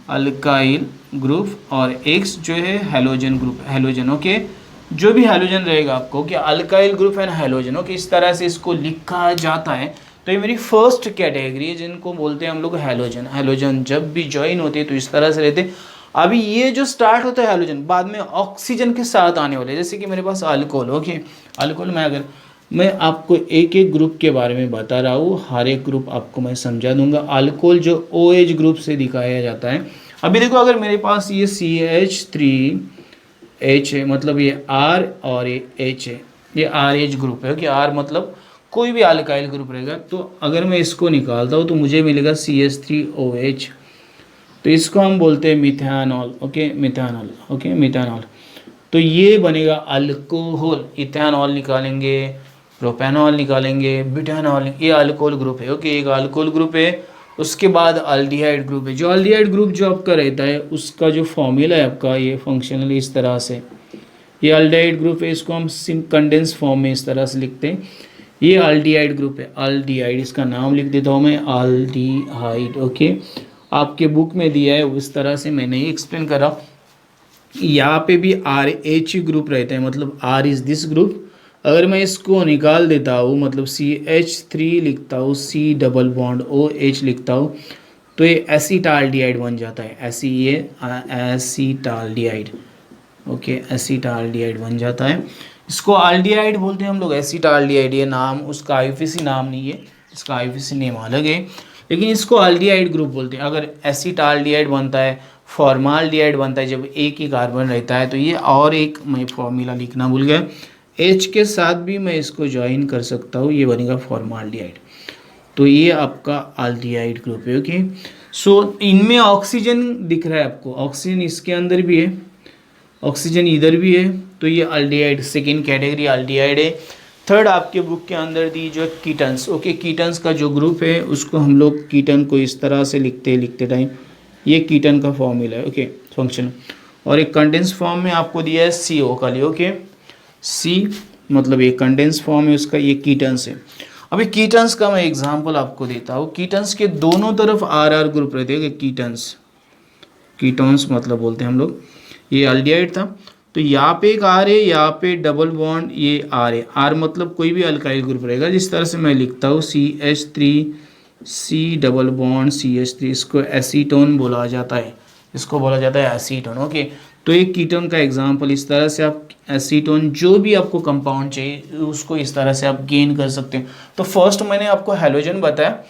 alkyl group, और X जो है हैलोजन ग्रुप, हैलोजन। ओके, जो भी हैलोजन रहेगा आपको कि alkyl group and halogen. Okay, इस तरह से इसको लिखा जाता है। तो ये मेरी फर्स्ट कैटेगरी है जिनको बोलते हैं हम लोग हैलोजन। हैलोजन जब भी ज्वाइन होते हैं तो इस तरह से रहते हैं। अभी ये जो स्टार्ट होता है हैलोजन बाद में ऑक्सीजन के साथ आने वाले, जैसे कि मेरे पास अल्कोहल। ओके, अल्कोहल में अगर मैं आपको एक एक ग्रुप के बारे में बता रहा हूँ, हर एक ग्रुप आपको मैं समझा दूंगा। अल्कोहल जो OH ग्रुप से दिखाया जाता है। अभी देखो अगर मेरे पास ये CH3H है, मतलब ये R और ये H है, ये RH ग्रुप है कि R मतलब कोई भी अल्काइल ग्रुप रहेगा। तो अगर मैं इसको निकालता हूँ तो मुझे मिलेगा CH3OH, तो इसको हम बोलते हैं methanol. Okay, methanol. Okay, methanol. तो ये बनेगा अल्कोहल। इथेनॉल निकालेंगे, प्रोपेनॉल निकालेंगे, ब्यूटेनॉल, ये अल्कोहल ग्रुप है। ओके, एक अल्कोहल ग्रुप है। उसके बाद अल्डिहाइड ग्रुप है। जो अल्डिहाइड ग्रुप जो आपका रहता है उसका जो फॉर्मूला है आपका ये फंक्शनली इस तरह से, ये अल्डिहाइड ग्रुप है, इसको हम कंडेंस फॉर्म में इस तरह से लिखते हैं। ये अल्डिहाइड ग्रुप है, अल्डिहाइड, इसका नाम लिख देता हूँ मैं अल्डिहाइड। ओके, आपके बुक में दिया है उस तरह से मैं नहीं एक्सप्लेन कर रहा। यहाँ पे भी RH ग्रुप रहता है, मतलब R इज दिस ग्रुप। अगर मैं इसको निकाल देता हूँ, मतलब CH3 लिखता हूँ, C⋯OH लिखता हूँ, तो ये एसीटाल्डिहाइड बन जाता है। ये एसीटाल्डिहाइड। ओके, एसीटाल्डिहाइड बन जाता है। इसको अल्डिहाइड बोलते हैं हम लोग, एसीटाल्डिहाइड। ये नाम उसका IUPAC नाम नहीं है, इसका IUPAC नेम अलग है, लेकिन इसको अल्डिहाइड ग्रुप बोलते हैं। अगर एसीटाल्डिहाइड बनता है, फॉर्माल्डिहाइड बनता है जब एक ही कार्बन रहता है। तो ये और एक मैं फॉर्मूला लिखना भूल गया, H के साथ भी मैं इसको ज्वाइन कर सकता हूँ, ये बनेगा फॉर्माल्डिहाइड। तो ये आपका अल्डिहाइड ग्रुप है। ओके, सो इनमें ऑक्सीजन दिख रहा है आपको, ऑक्सीजन इसके अंदर भी है, ऑक्सीजन इधर भी है, तो ये अल्डिहाइड, सेकेंड कैटेगरी अल्डिहाइड है। थर्ड आपके बुक के अंदर दी जो कीटन्स। ओके, कीटन्स का जो ग्रुप है उसको हम लोग कीटन को इस तरह से लिखते टाइम, ये कीटन का फॉर्मूला है। ओके, फंक्शन और एक कंडेंस फॉर्म में आपको दिया है CO का लिए, ओके। C मतलब ये कंडेंस फॉर्म है उसका, ये कीटन्स है। अभी कीटन्स का मैं एग्जांपल आपको देता हूँ। कीटन्स के दोनों तरफ RR ग्रुप रहते हैं, कीटन्स, कीटोन्स मतलब बोलते हैं हम लोग। ये एल्डिहाइड था, तो यहाँ पे एक R है, यहाँ पे डबल बॉन्ड, ये R है। R मतलब कोई भी अल्काइल ग्रुप रहेगा। जिस तरह से मैं लिखता हूँ CH3 C double bond CH3, इसको एसीटोन बोला जाता है, इसको बोला जाता है एसीटोन, ओके। तो एक कीटोन का एग्जांपल इस तरह से आप एसीटोन, जो भी आपको कंपाउंड चाहिए उसको इस तरह से आप गेन कर सकते हैं। तो फर्स्ट मैंने आपको हैलोजन बताया,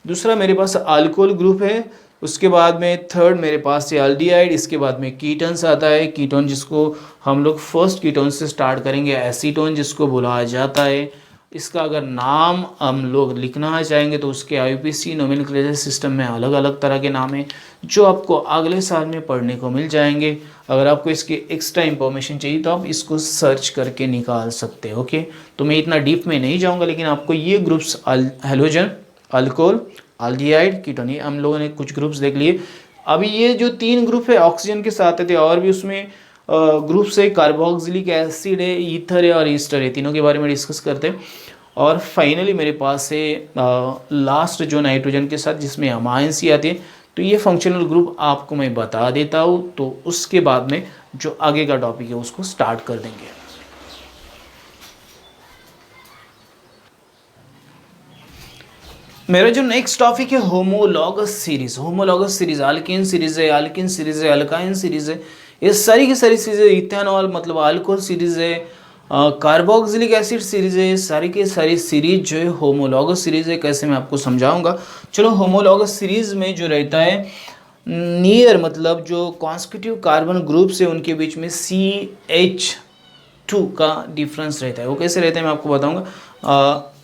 दूसरा मेरे पास अल्कोहल ग्रुप है, उसके बाद में थर्ड मेरे पास है एल्डिहाइड, इसके बाद में कीटन्स आता है। कीटोन जिसको हम लोग फर्स्ट कीटोन से स्टार्ट करेंगे, एसीटोन जिसको बोला जाता है। इसका अगर नाम हम लोग लिखना चाहेंगे तो उसके IUPAC नोमेनक्लेचर सिस्टम में अलग अलग तरह के नाम हैं, जो आपको अगले साल में पढ़ने को मिल जाएंगे। अगर आपको इसकी एक्स्ट्रा इंफॉर्मेशन चाहिए तो आप इसको सर्च करके निकाल सकते हैं, ओके। तो मैं इतना डीप में नहीं जाऊंगा, लेकिन आपको ये groups halogen, alcohol, aldehyde, ketone, ये हम लोगों ने कुछ ग्रुप्स देख लिए। अभी ये जो 3 ग्रुप है ऑक्सीजन के साथ थे, और भी उसमें ग्रुप्स है, कार्बोक्सिलिक एसिड है, ईथर है और ईस्टर है, तीनों के बारे में डिस्कस करते हैं। और फाइनली मेरे पास है लास्ट जो नाइट्रोजन के साथ, जिसमें अमाइंस ही आती है। तो ये फंक्शनल ग्रुप आपको मैं बता देता हूँ, तो उसके बाद में जो आगे का टॉपिक है उसको स्टार्ट कर देंगे। मेरा जो नेक्स्ट टॉपिक है homologous series. Homologous series alkane series है, अल्किन सीरीज है, अल्काइन सीरीज है, ये सारी की सारी चीज़ें। इथेनॉल मतलब अल्कोहल सीरीज है, कार्बोक्सिलिक एसिड सीरीज है, सारी की सारी सीरीज जो है होमोलॉगस सीरीज है। कैसे मैं आपको समझाऊंगा। चलो, होमोलॉगस सीरीज में जो रहता है नियर मतलब जो कॉन्स्टिट्यूटिव कार्बन ग्रुप्स है उनके बीच में CH2 का डिफरेंस रहता है। वो कैसे रहता है मैं आपको बताऊंगा।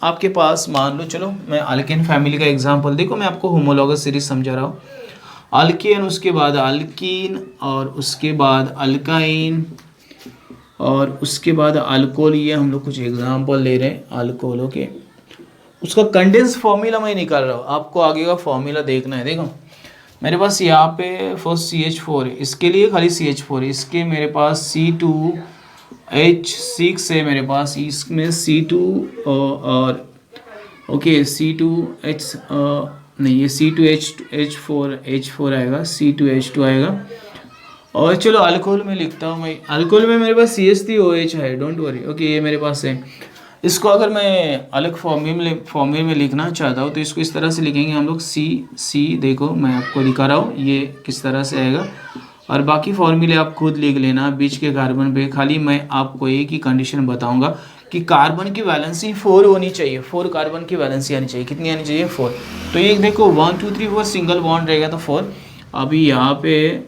आपके पास मान लो, चलो मैं अल्केन फैमिली का एग्जांपल देखो, मैं आपको होमोलॉगस सीरीज समझा रहा हूँ। अल्केन, उसके बाद अल्कीन, और उसके बाद अल्काइन, और उसके बाद अल्कोहल। ये हम लोग कुछ एग्जांपल ले रहे हैं अल्कोहल, ओके। उसका कंडेंस फॉर्मूला मैं निकाल रहा हूँ, आपको आगे का फॉर्मूला देखना है। देखो मेरे पास यहाँ पे फर्स्ट CH4 है, इसके लिए खाली CH4 है, इसके मेरे पास C2H6 है मेरे पास, इसमें C2 और ओके C2H नहीं, ये C2H4 आएगा, C2H2 आएगा। और चलो अल्कोहल में लिखता हूँ मैं। अल्कोहल में मेरे पास CH3OH है, डोंट वरी, ओके, ये मेरे पास है। इसको अगर मैं अलग फॉर्मूले में लिखना चाहता हूँ तो इसको इस तरह से लिखेंगे हम लोग, C देखो मैं आपको दिखा रहा हूँ ये किस तरह से आएगा, और बाकी फॉर्मूले आप खुद लिख लेना बीच के कार्बन पे। खाली मैं आपको एक ही कंडीशन बताऊंगा कि कार्बन की वैलेंसी 4 होनी चाहिए, 4 कार्बन की वैलेंसी आनी चाहिए। कितनी आनी चाहिए? 4। तो ये देखो 1 2 3 4 सिंगल बॉन्ड रहेगा तो 4। अभी यहाँ पे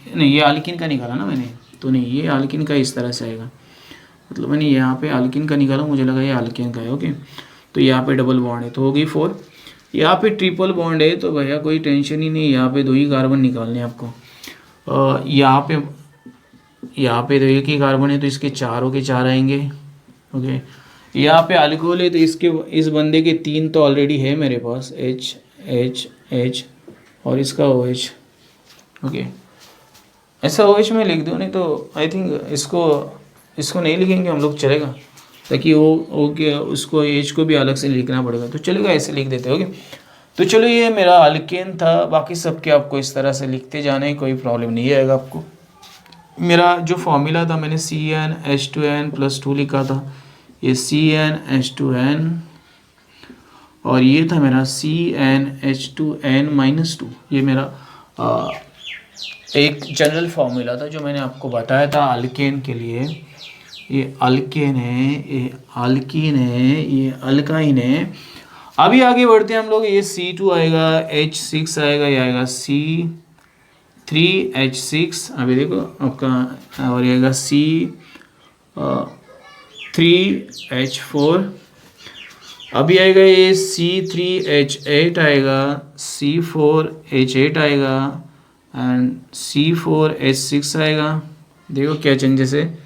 नहीं, ये अल्किन का निकाला ना मैंने, तो नहीं, ये अल्किन का इस तरह से आएगा। मतलब मैंने यहाँ पे अल्किन का निकाला, मुझे लगा ये अल्किन का है, ओके। तो यहाँ पे डबल बॉन्ड है तो हो गई 4। यहाँ पे ट्रिपल बॉन्ड है तो भैया कोई टेंशन ही नहीं, यहाँ पे 2 ही कार्बन निकालने हैं आपको। यहाँ पे तो एक ही कार्बन है तो इसके 4 के 4 आएंगे, ओके। यहाँ पे अल्कोहल है तो इसके इस बंदे के 3 तो ऑलरेडी है मेरे पास, H और इसका OH, ओके। ऐसा OH में लिख दूँ, नहीं तो आई थिंक इसको नहीं लिखेंगे हम लोग, चलेगा, ताकि ओके उसको H को भी अलग से लिखना पड़ेगा, तो चलेगा ऐसे लिख देते, ओके। तो चलो ये मेरा अल्केन था, बाकी सब के आपको इस तरह से लिखते जाने, कोई प्रॉब्लम नहीं आएगा आपको। मेरा जो फॉर्मूला था मैंने CnH2n+2 लिखा था, ये CnH2n, और ये था मेरा CnH2n-2। ये मेरा एक जनरल फार्मूला था जो मैंने आपको बताया था अल्केन के लिए। ये अल्केन है, ये अल्कीन है, ये अल्काइन है। अभी आगे बढ़ते हैं हम लोग। ये C2 आएगा, H6 आएगा, ये आएगा C3H6, अभी देखो आपका, और ये आएगा C3H4। अभी आएगा ये C3H8 आएगा, C4H8 आएगा, एंड C4H6 आएगा। देखो क्या चेंजेस है।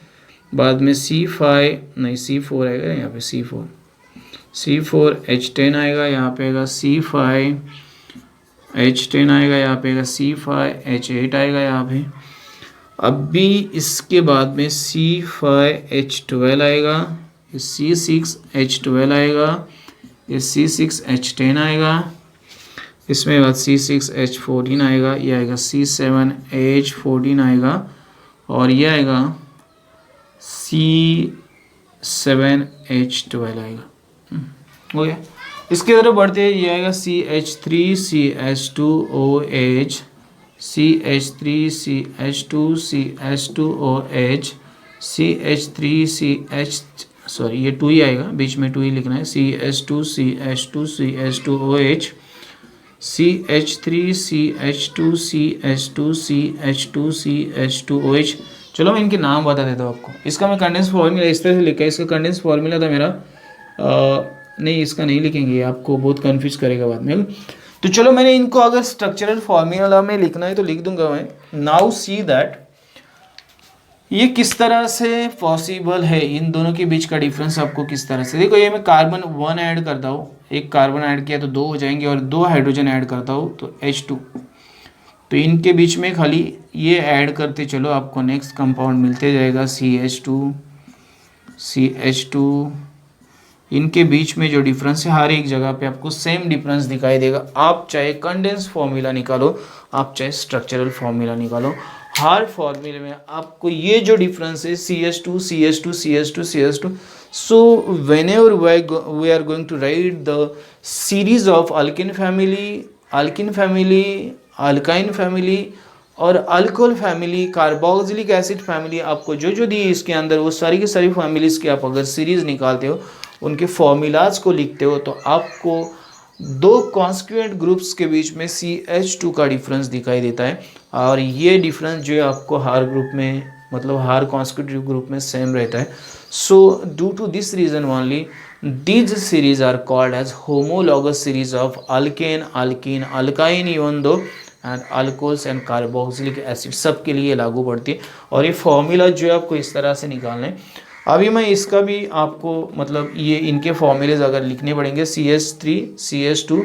बाद में C4 आएगा, यहाँ पे C4H10 आएगा, यहाँ पे आएगा C5H10 आएगा, यहाँ पे आएगा C5H8 आएगा यहाँ पे। अभी इसके बाद में C5H12 आएगा, ये C6H12 आएगा, ये C6H10 आएगा, इसमें बाद C6H14 आएगा, ये आएगा C7H14 आएगा, और ये आएगा C7H12 आएगा। हो गया। इसके तरफ बढ़ते हैं, ये आएगा CH3CH2OH, CH3CH2CH2OH, CH3CH, सॉरी ये 2 ही आएगा, बीच में 2 ही लिखना है, CH2CH2CH2OH, CH3CH2CH2CH2OH। चलो मैं इनके नाम बता देता हूँ आपको। इसका मैं कंडेंस फॉर्मूला इस तरह से लिखा है, इसका कंडेंस फॉर्मूला था मेरा नहीं, इसका नहीं लिखेंगे, आपको बहुत कंफ्यूज करेगा बाद में। तो चलो मैंने इनको अगर स्ट्रक्चरल फॉर्मूला में लिखना है तो लिख दूंगा मैं। नाउ सी दैट ये किस तरह से पॉसिबल है, इन दोनों के बीच का डिफरेंस आपको किस तरह से। देखो ये मैं कार्बन 1 ऐड करता हूँ, एक कार्बन ऐड किया तो 2 हो जाएंगे, और 2 हाइड्रोजन ऐड करता हूँ तो H2, तो इनके बीच में खाली ये ऐड करते चलो, आपको नेक्स्ट कंपाउंड मिलते जाएगा CH2। इनके बीच में जो डिफरेंस है हर एक जगह पे आपको सेम डिफरेंस दिखाई देगा। आप चाहे कंडेंस फॉर्मूला निकालो, आप चाहे स्ट्रक्चरल फॉर्मूला निकालो, हर फॉर्मूले में आपको ये जो डिफरेंस है CH2 CH2 CH2 CH2। So whenever we are going to write the series of alkene family, alkyne family और alcohol family, carboxylic acid family, आपको जो जो दी इसके अंदर वो सारी की सारी फैमिलीज की आप अगर सीरीज निकालते हो, उनके फॉर्मूलाज को लिखते हो, तो आपको 2 कॉन्स्टिट्यूएंट ग्रुप्स के बीच में CH2 का डिफरेंस दिखाई देता है। और ये डिफरेंस जो है आपको हर ग्रुप में, मतलब हर कॉन्स्टिट्यूटिव ग्रुप में सेम रहता है। So due to this reason only these series are called as homologous series of alkane, alkene, alkyne, even though and alcohols and carboxylic acid सब के लिए लागू पड़ती है। और ये फॉर्मूला जो है आपको इस तरह से निकालना है। अभी मैं इसका भी आपको मतलब ये इनके फॉर्मूलेज अगर लिखने पड़ेंगे, CH3 CH2,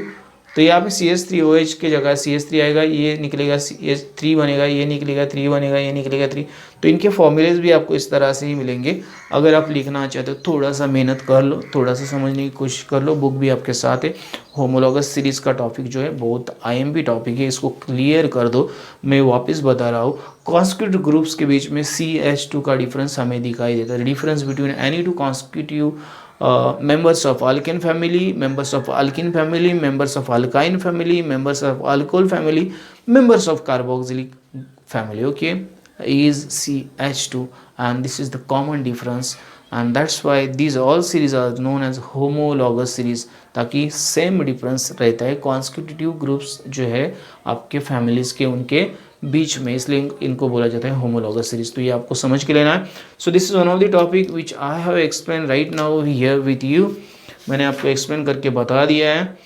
तो यहाँ पे CH3OH की जगह CH3 आएगा, ये निकलेगा CH3 बनेगा, ये निकलेगा 3 बनेगा, ये निकलेगा 3। तो इनके फॉर्मूलेज भी आपको इस तरह से ही मिलेंगे। अगर आप लिखना चाहते हो थोड़ा सा मेहनत कर लो, थोड़ा सा समझने की कोशिश कर लो, बुक भी आपके साथ है। होमोलॉगस सीरीज़ का टॉपिक जो है बहुत IMP टॉपिक है, इसको क्लियर कर दो। मैं वापस बता रहा हूँ, कॉन्स्टिट्यूटिव ग्रुप्स के बीच में CH2 का डिफरेंस हमें दिखाई देता है। Difference between any 2 constitutive members of alkane family, members of alkene family, members of alkyne family, members of alcohol family, members of carboxylic family, okay, is CH2, and this is the common difference, and that's why these all series are known as homologous series, ताकि same difference रहता है constitutive groups जो है आपके families के उनके बीच में, इसलिए इनको बोला जाता है होमोलॉगस सीरीज। तो ये आपको समझ के लेना है। सो this is one of the topic which I have explain right now here with you. मैंने आपको एक्सप्लेन करके बता दिया है।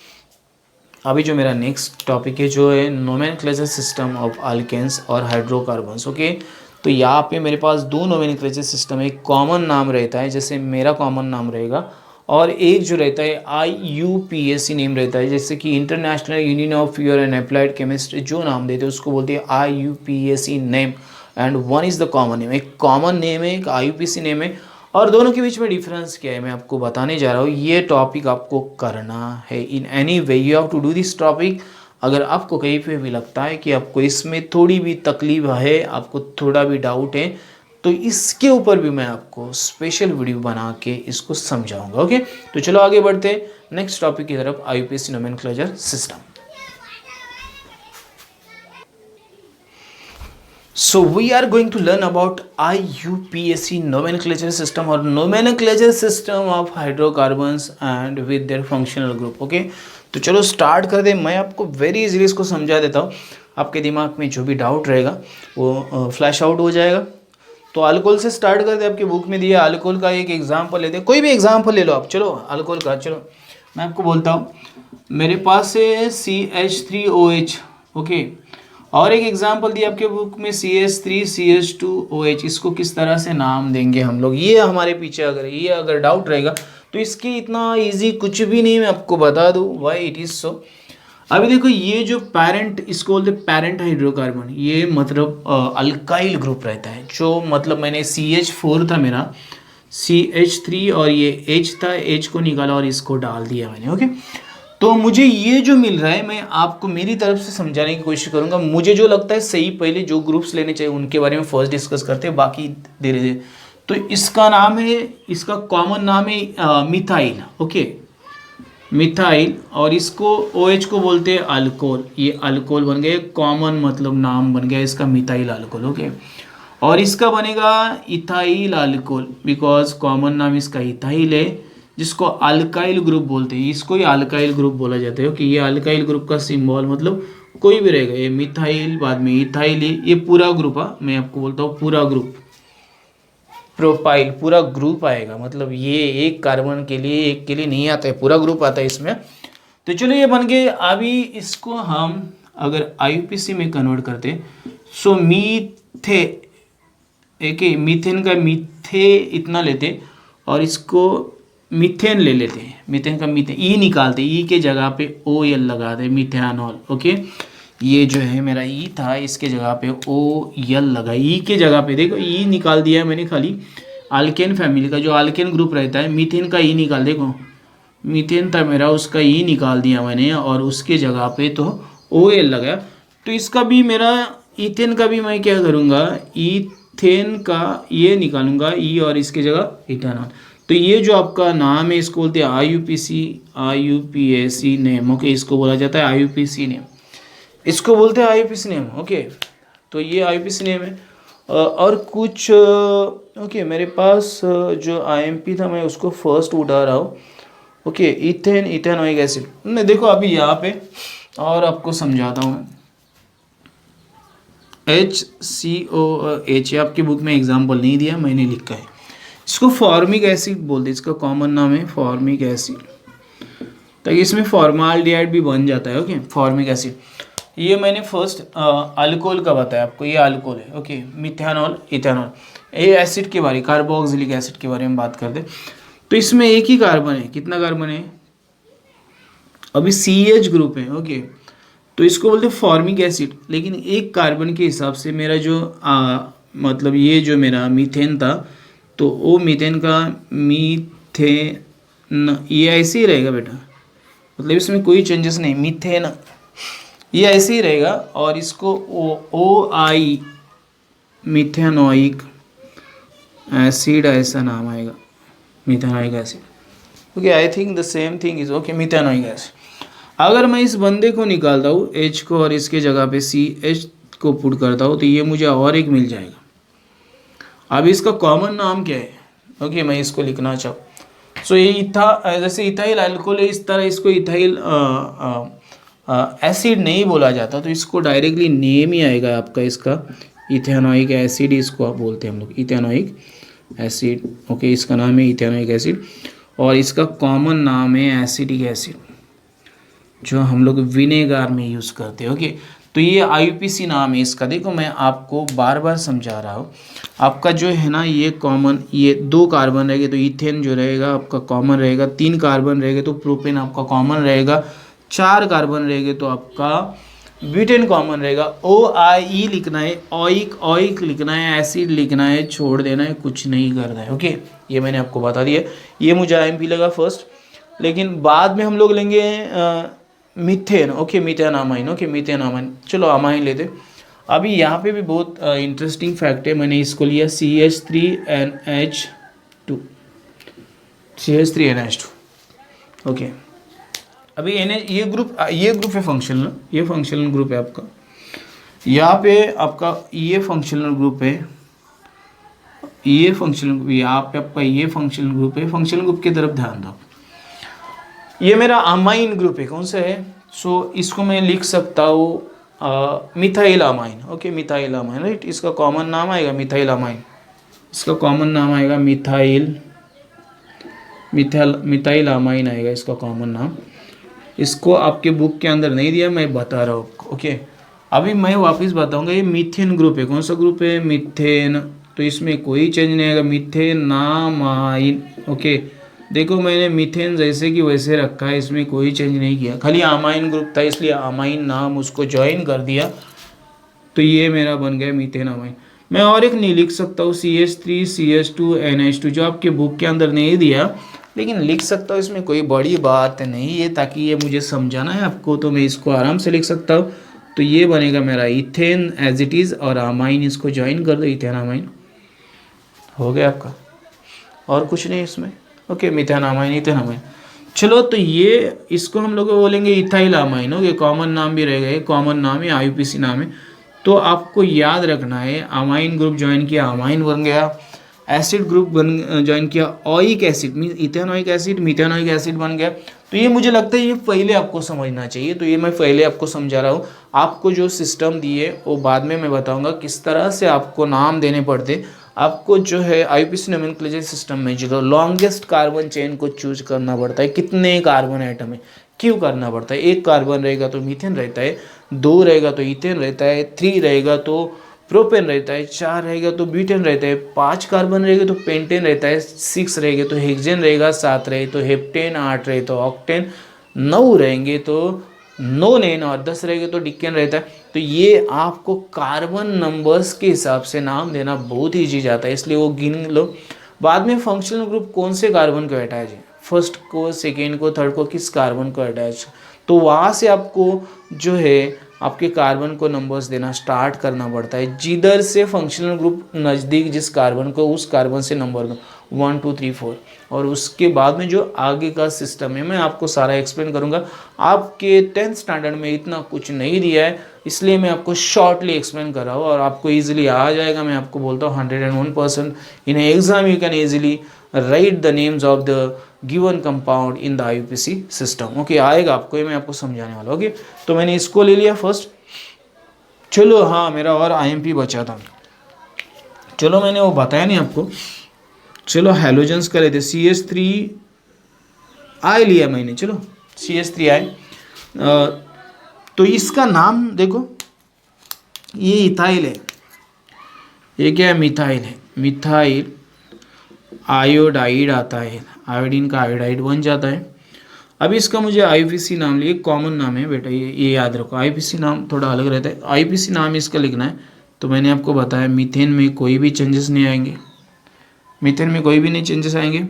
अभी जो मेरा नेक्स्ट टॉपिक है जो है नोमेनक्लेचर सिस्टम ऑफ अल्केन्स और हाइड्रोकार्बन्स, ओके। तो यहाँ पे मेरे पास 2 नोमेनक्लेचर सिस्टम है। एक कॉमन नाम रहता है, जैसे मेरा कॉमन नाम रहेगा, और एक जो रहता है IUPAC नेम रहता है, जैसे कि international union of pure and applied chemistry जो नाम देते हैं उसको बोलते हैं IUPAC name, and one is the common name. एक कॉमन नेम है, एक IUPAC नेम है, और दोनों के बीच में डिफरेंस क्या है मैं आपको बताने जा रहा हूँ। ये टॉपिक आपको करना है in any way, you have to do this topic. अगर आपको कहीं पे भी लगता है कि आपको इसमें थोड़ी भी तकलीफ है, आपको थोड़ा भी डाउट है, तो इसके ऊपर भी मैं आपको स्पेशल वीडियो बना के इसको समझाऊंगा, ओके। तो चलो आगे बढ़ते हैं नेक्स्ट टॉपिक की तरफ, IUPAC nomenclature system. So we are going to learn about IUPAC nomenclature system or nomenclature system of hydrocarbons and with their functional group, okay। तो चलो स्टार्ट कर दे। मैं आपको वेरी इजीली इसको समझा देता हूँ, आपके दिमाग में जो भी डाउट रहेगा वो फ्लैश आउट हो जाएगा। तो अल्कोहल से स्टार्ट करते, आपकी बुक में दिया अल्कोहल का एक एग्जाम्पल लेते हैं, कोई भी एग्जाम्पल ले लो आप। चलो अल्कोहल का, चलो मैं आपको बोलता हूँ, मेरे पास है CH3OH, ओके, और एक एग्जाम्पल दिया आपके बुक में CH3CH2OH। इसको किस तरह से नाम देंगे हम लोग, ये हमारे पीछे अगर डाउट रहेगा तो इसकी इतना इजी कुछ भी नहीं, मैं आपको बता दूँ व्हाई इट इज़ सो। अभी देखो ये जो पैरेंट, इसको बोलते पैरेंट हाइड्रोकार्बन, ये मतलब अल्काइल ग्रुप रहता है। जो मतलब मैंने CH4 था मेरा, CH3 और ये H था, H को निकाला और इसको डाल दिया मैंने। ओके, तो मुझे ये जो मिल रहा है, मैं आपको मेरी तरफ से समझाने की कोशिश करूंगा। मुझे जो लगता है सही, पहले जो ग्रुप्स लेने चाहिए उनके बारे में फर्स्ट डिस्कस करते हैं, बाकी धीरे धीरे। तो इसका नाम है, इसका कॉमन नाम है मिथाइल। ओके, मिथाइल, और इसको OH को बोलते हैं अल्कोहल। ये अल्कोहल बन गया, कॉमन मतलब नाम बन गया इसका मिथाइल अल्कोहल। ओके, और इसका बनेगा इथाइल अल्कोहल, बिकॉज कॉमन नाम इसका इथाइल है, जिसको अल्काइल ग्रुप बोलते हैं। इसको ही अल्काइल ग्रुप बोला जाता है। कि ये अल्काइल ग्रुप का सिंबल मतलब कोई भी रहेगा, ये मिथाइल बाद में इथाइल, ये पूरा ग्रुप, मैं आपको बोलता हूँ पूरा ग्रुप, प्रोपाइल पूरा ग्रुप आएगा। मतलब ये एक कार्बन के लिए, एक के लिए नहीं आता है, पूरा ग्रुप आता है इसमें। तो चलो ये बन गए। अभी इसको हम अगर IUPAC में कन्वर्ट करते, सो मीथे, एक मीथेन का मीथे इतना लेते और इसको मीथेन ले लेते हैं। मीथेन का मीथेन ई निकालते, ई के जगह पे OL लगा दे, मिथेनॉल। ओके, ये जो है मेरा ई था, इसके जगह पे OL लगा, ई के जगह पे देखो ई निकाल दिया है मैंने खाली। अल्केन फैमिली का जो अल्केन ग्रुप रहता है, मीथेन का ई निकाल, देखो मीथेन था मेरा, उसका ई निकाल दिया मैंने और उसके जगह पे तो OL लगा। तो इसका भी मेरा इथेन का भी मैं क्या करूँगा, इथेन का ये निकालूंगा ई और इसके जगह इथेनॉल। तो ये जो आपका नाम है, इसको बोलते हैं IUPAC नेम। ओके, इसको बोला जाता है IUPAC नेम, इसको बोलते हैं IUPAC नेम। ओके, तो ये IUPAC नेम है। और कुछ ओके, मेरे पास जो IMP था मैं उसको फर्स्ट उठा रहा हूँ। Okay, ethane, ethanoic acid. नहीं देखो अभी यहाँ पे और आपको समझाता हूँ मैं। HCOH, आपकी बुक में एग्जाम्पल नहीं दिया, मैंने लिखा है। इसको फॉर्मिक एसिड बोलते हैं, इसका कॉमन नाम है फॉर्मिक एसिड। ताकि इसमें फॉर्माल्डिहाइड भी बन जाता है। Okay, formic acid. ये मैंने फर्स्ट अल्कोहल का बताया आपको, ये अल्कोहल है। Okay, methanol, ethanol. ये एसिड के बारे, कार्बोक्सिलिक एसिड के बारे में बात करते। तो इसमें एक ही कार्बन है, कितना कार्बन है, अभी CH ग्रुप है। ओके, तो इसको बोलते हैं फॉर्मिक एसिड। लेकिन एक कार्बन के हिसाब से मेरा जो मतलब ये जो मेरा मीथेन था, तो वो मीथेन का मीथेन ये ऐसे ही रहेगा बेटा, मतलब इसमें कोई चेंजेस नहीं, मीथेन ये ऐसे ही रहेगा। और इसको OI मिथेनोइक एसिड ऐसा नाम आएगा, methanoic acid. Okay, I think the same thing is okay, methanoic acid. अगर मैं इस बंदे को निकालता हूँ H को और इसके जगह पे CH को पुट करता हूँ, तो ये मुझे और एक मिल जाएगा। अब इसका कॉमन नाम क्या है, ओके मैं इसको लिखना चाहूँ। सो ये जैसे इथाइल अल्कोहल है, इस तरह इसको इथाइल एसिड नहीं बोला जाता, तो इसको डायरेक्टली नेम ही आएगा आपका इसका इथेनोइक एसिड, इसको आप बोलते हैं हम लोग इथेनोइक एसिड। ओके, इसका नाम है इथेनोइक एसिड और इसका कॉमन नाम है एसिडिक एसिड, जो हम लोग विनेगार में यूज़ करते हैं। ओके, तो ये IUPAC नाम है इसका। देखो मैं आपको बार बार समझा रहा हूँ, आपका जो है ना ये कॉमन, ये 2 कार्बन रहेंगे तो इथेन जो रहेगा आपका कॉमन रहेगा, 3 कार्बन रहेंगे तो प्रोपेन आपका कॉमन रहेगा, 4 कार्बन रहेंगे तो आपका ब्यूटेन कॉमन रहेगा। OIE लिखना है, ऑइक लिखना है, एसिड लिखना है, छोड़ देना है, कुछ नहीं करना है। ओके, ये मैंने आपको बता दिया। ये मुझे IMP लगा फर्स्ट, लेकिन बाद में हम लोग लेंगे methane. Okay, methane amine. Okay, methane amine, चलो अमाइन लेते। अभी यहाँ पे भी बहुत इंटरेस्टिंग फैक्ट है, मैंने इसको लिया CH3NH2, CH3NH2। ओके, अभी ये ग्रुप है फंक्शनल, ये फंक्शनल ग्रुप है आपका। यहाँ पे आपका ये फंक्शनल ग्रुप है, ये फंक्शनल ग्रुप, यहाँ पे आपका ये फंक्शनल ग्रुप है। फंक्शनल ग्रुप की तरफ ध्यान दो। ये मेरा अमाइन ग्रुप है, कौन सा है, सो इसको मैं लिख सकता हूँ methyl amine. Okay, methyl amine, right. इसका कॉमन नाम आएगा मिथाइल अमाइन, इसका कॉमन नाम आएगा मिथाइल अमाइन आएगा इसका कॉमन नाम। इसको आपके बुक के अंदर नहीं दिया, मैं बता रहा हूँ आपको। ओके, अभी मैं वापस बताऊंगा। ये मीथेन ग्रुप है, कौन सा ग्रुप है, मीथेन। तो इसमें कोई चेंज नहीं आएगा, मिथेनामाइन। ओके, देखो मैंने मीथेन जैसे कि वैसे रखा है, इसमें कोई चेंज नहीं किया, खाली अमाइन ग्रुप था इसलिए अमाइन नाम उसको ज्वाइन कर दिया, तो ये मेरा बन गया मीथेन अमाइन। मैं और एक नहीं लिख सकता हूँ CH3CH2NH2 जो आपके बुक के अंदर नहीं दिया, लेकिन लिख सकता हूँ, इसमें कोई बड़ी बात नहीं है, ताकि ये मुझे समझाना है आपको तो मैं इसको आराम से लिख सकता हूँ। तो ये बनेगा मेरा इथेन एज इट इज़, और अमाइन इसको ज्वाइन कर दो, इथेन अमाइन हो गया आपका, और कुछ नहीं इसमें। Okay, methane amine ethane amine. चलो तो ये इसको हम लोग बोलेंगे इथाइल अमाइन, ओके, कॉमन नाम भी रहेगा, ये कॉमन नाम है, IUPAC नाम है। तो आपको याद रखना है, अमाइन ग्रुप ज्वाइन किया अमाइन बन गया, एसिड ग्रुप बन ज्वाइन किया oic acid mean ethanoic acid, methanoic acid बन गया। तो ये मुझे लगता है ये पहले आपको समझना चाहिए, तो ये मैं पहले आपको समझा रहा हूँ। आपको जो सिस्टम दिए वो बाद में मैं बताऊँगा किस तरह से आपको नाम देने पड़ते। आपको जो है IUPAC नोमेनक्लेचर सिस्टम में जो लॉन्गेस्ट कार्बन चेन को चूज करना पड़ता है, कितने कार्बन आइटम है, क्यों करना पड़ता है। एक कार्बन रहेगा तो मीथेन रहता है, 2 रहेगा तो इथेन रहता है, 3 रहेगा तो प्रोपेन रहता है, 4 रहेगा तो ब्यूटेन रहता है, 5 कार्बन रहेगा तो पेंटेन रहता है, 6 रहेगा तो हेक्सेन रहेगा, 7 रहे तो हेप्टेन, 8 रहे तो ऑक्टेन, 9 रहेंगे तो नोनेन, और 10 रहेगा तो डिकेन रहता है। तो ये आपको कार्बन नंबर्स के हिसाब से नाम देना बहुत ईजी जाता है, इसलिए वो गिन लो। बाद में फंक्शनल ग्रुप कौन से कार्बन को अटैच है, फर्स्ट को, सेकेंड को, थर्ड को, किस कार्बन को अटैच, तो वहाँ से आपको जो है आपके कार्बन को नंबर्स देना स्टार्ट करना पड़ता है। जिधर से फंक्शनल ग्रुप नज़दीक जिस कार्बन को, उस कार्बन से नंबर दो 1 2 3 4, और उसके बाद में जो आगे का सिस्टम है मैं आपको सारा एक्सप्लेन करूंगा। आपके 10th स्टैंडर्ड में इतना कुछ नहीं दिया है, इसलिए मैं आपको शॉर्टली एक्सप्लेन कर रहा हूँ और आपको ईजिली आ जाएगा। मैं आपको बोलता हूँ 101% in exam you can easily right the names of the given compound in the IUPAC system. Okay, आएगा आपको, ये मैं आपको समझाने वाला। ओके, तो मैंने इसको ले लिया फर्स्ट। चलो हाँ, मेरा और IMP बचा था, चलो मैंने वो बताया नहीं आपको। चलो हैलोजेंस का लेते, CH3I लिया मैंने, चलो CH3I। तो इसका नाम देखो, ये इथाइल है, ये क्या है, मिथाइल है, मिथाइल आयोडाइड आता है, आयोडीन का आयोडाइड बन जाता है। अभी इसका मुझे IUPAC नाम लिए, कॉमन नाम है बेटा, ये याद रखो। IUPAC नाम थोड़ा अलग रहता है, IUPAC नाम इसका लिखना है। तो मैंने आपको बताया मीथेन में कोई भी चेंजेस नहीं आएंगे, मीथेन में कोई भी नहीं चेंजेस आएंगे।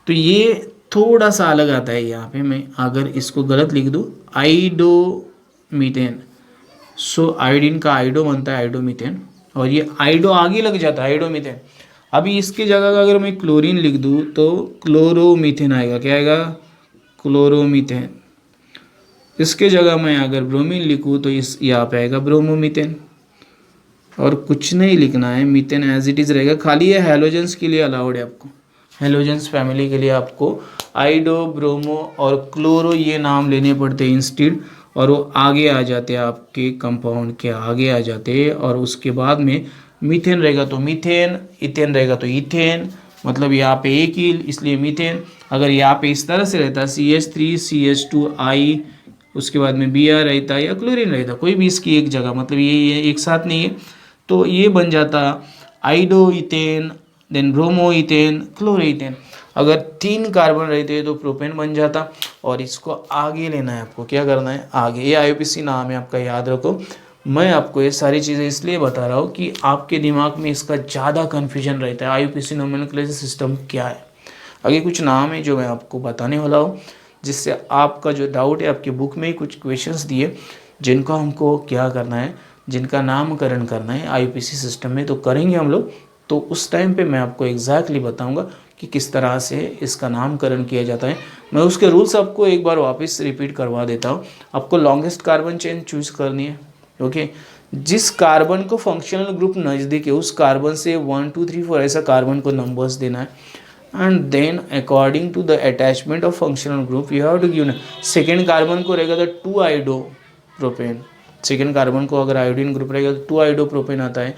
तो ये थोड़ा सा अलग आता है, यहाँ पे मैं अगर इसको गलत लिख दूँ आइडो मीथेन, सो आयोडीन का आइडो बनता है आइडो मीथेन, और ये आइडो आगे लग जाता है आइडो मीथेन। अभी इसकी जगह का अगर मैं क्लोरीन लिख दूँ तो क्लोरोमीथेन आएगा, क्या आएगा, क्लोरोमीथेन। इसके जगह मैं अगर ब्रोमीन लिखूँ तो इस यहाँ पे आएगा ब्रोमोमीथेन, और कुछ नहीं लिखना है, मीथेन एज इट इज़ रहेगा। खाली ये हैलोजेंस के लिए अलाउड है आपको, हैलोजेंस फैमिली के लिए आपको आइडो, ब्रोमो और क्लोरो ये नाम लेने पड़ते हैं इंस्टेड, और वो आगे आ जाते हैं, आपके कंपाउंड के आगे आ जाते हैं। और उसके बाद में मीथेन रहेगा तो मीथेन, इथेन रहेगा तो इथेन, मतलब यहाँ पे एक ही इसलिए मीथेन। अगर यहाँ पे इस तरह से रहता CH3CH2I, उसके बाद में Br रहता या क्लोरीन रहता, कोई भी इसकी एक जगह, मतलब ये एक साथ नहीं है, तो ये बन जाता iodo ethane, then bromo ethane, chloro ethane. अगर 3 कार्बन रहते हैं तो प्रोपेन बन जाता, और इसको आगे लेना है आपको, क्या करना है आगे। ये IUPAC नाम है आपका, याद रखो। मैं आपको ये सारी चीज़ें इसलिए बता रहा हूँ कि आपके दिमाग में इसका ज़्यादा कन्फ्यूजन रहता है, IUPAC नोमेनक्लेचर सिस्टम क्या है। आगे कुछ नाम है जो मैं आपको बताने वाला हूँ, जिससे आपका जो डाउट है, आपकी बुक में ही कुछ क्वेश्चंस दिए जिनका हमको क्या करना है, जिनका नामकरण करना है IUPAC सिस्टम में, तो करेंगे हम लोग। तो उस टाइम पे मैं आपको एग्जैक्टली बताऊंगा कि किस तरह से इसका नामकरण किया जाता है। मैं उसके रूल्स आपको एक बार वापस रिपीट करवा देता हूँ। आपको लॉन्गेस्ट कार्बन चेन चूज करनी है, ओके। जिस कार्बन को फंक्शनल ग्रुप नज़दीक है उस कार्बन से 1 2 3 4 ऐसा कार्बन को नंबर्स देना है, and then according to the attachment of functional group you have to give. Second carbon को रहेगा तो 2 आइडो प्रोपेन, सेकेंड कार्बन को अगर आयोडीन ग्रुप रहेगा तो 2 आइडो प्रोपेन आता है।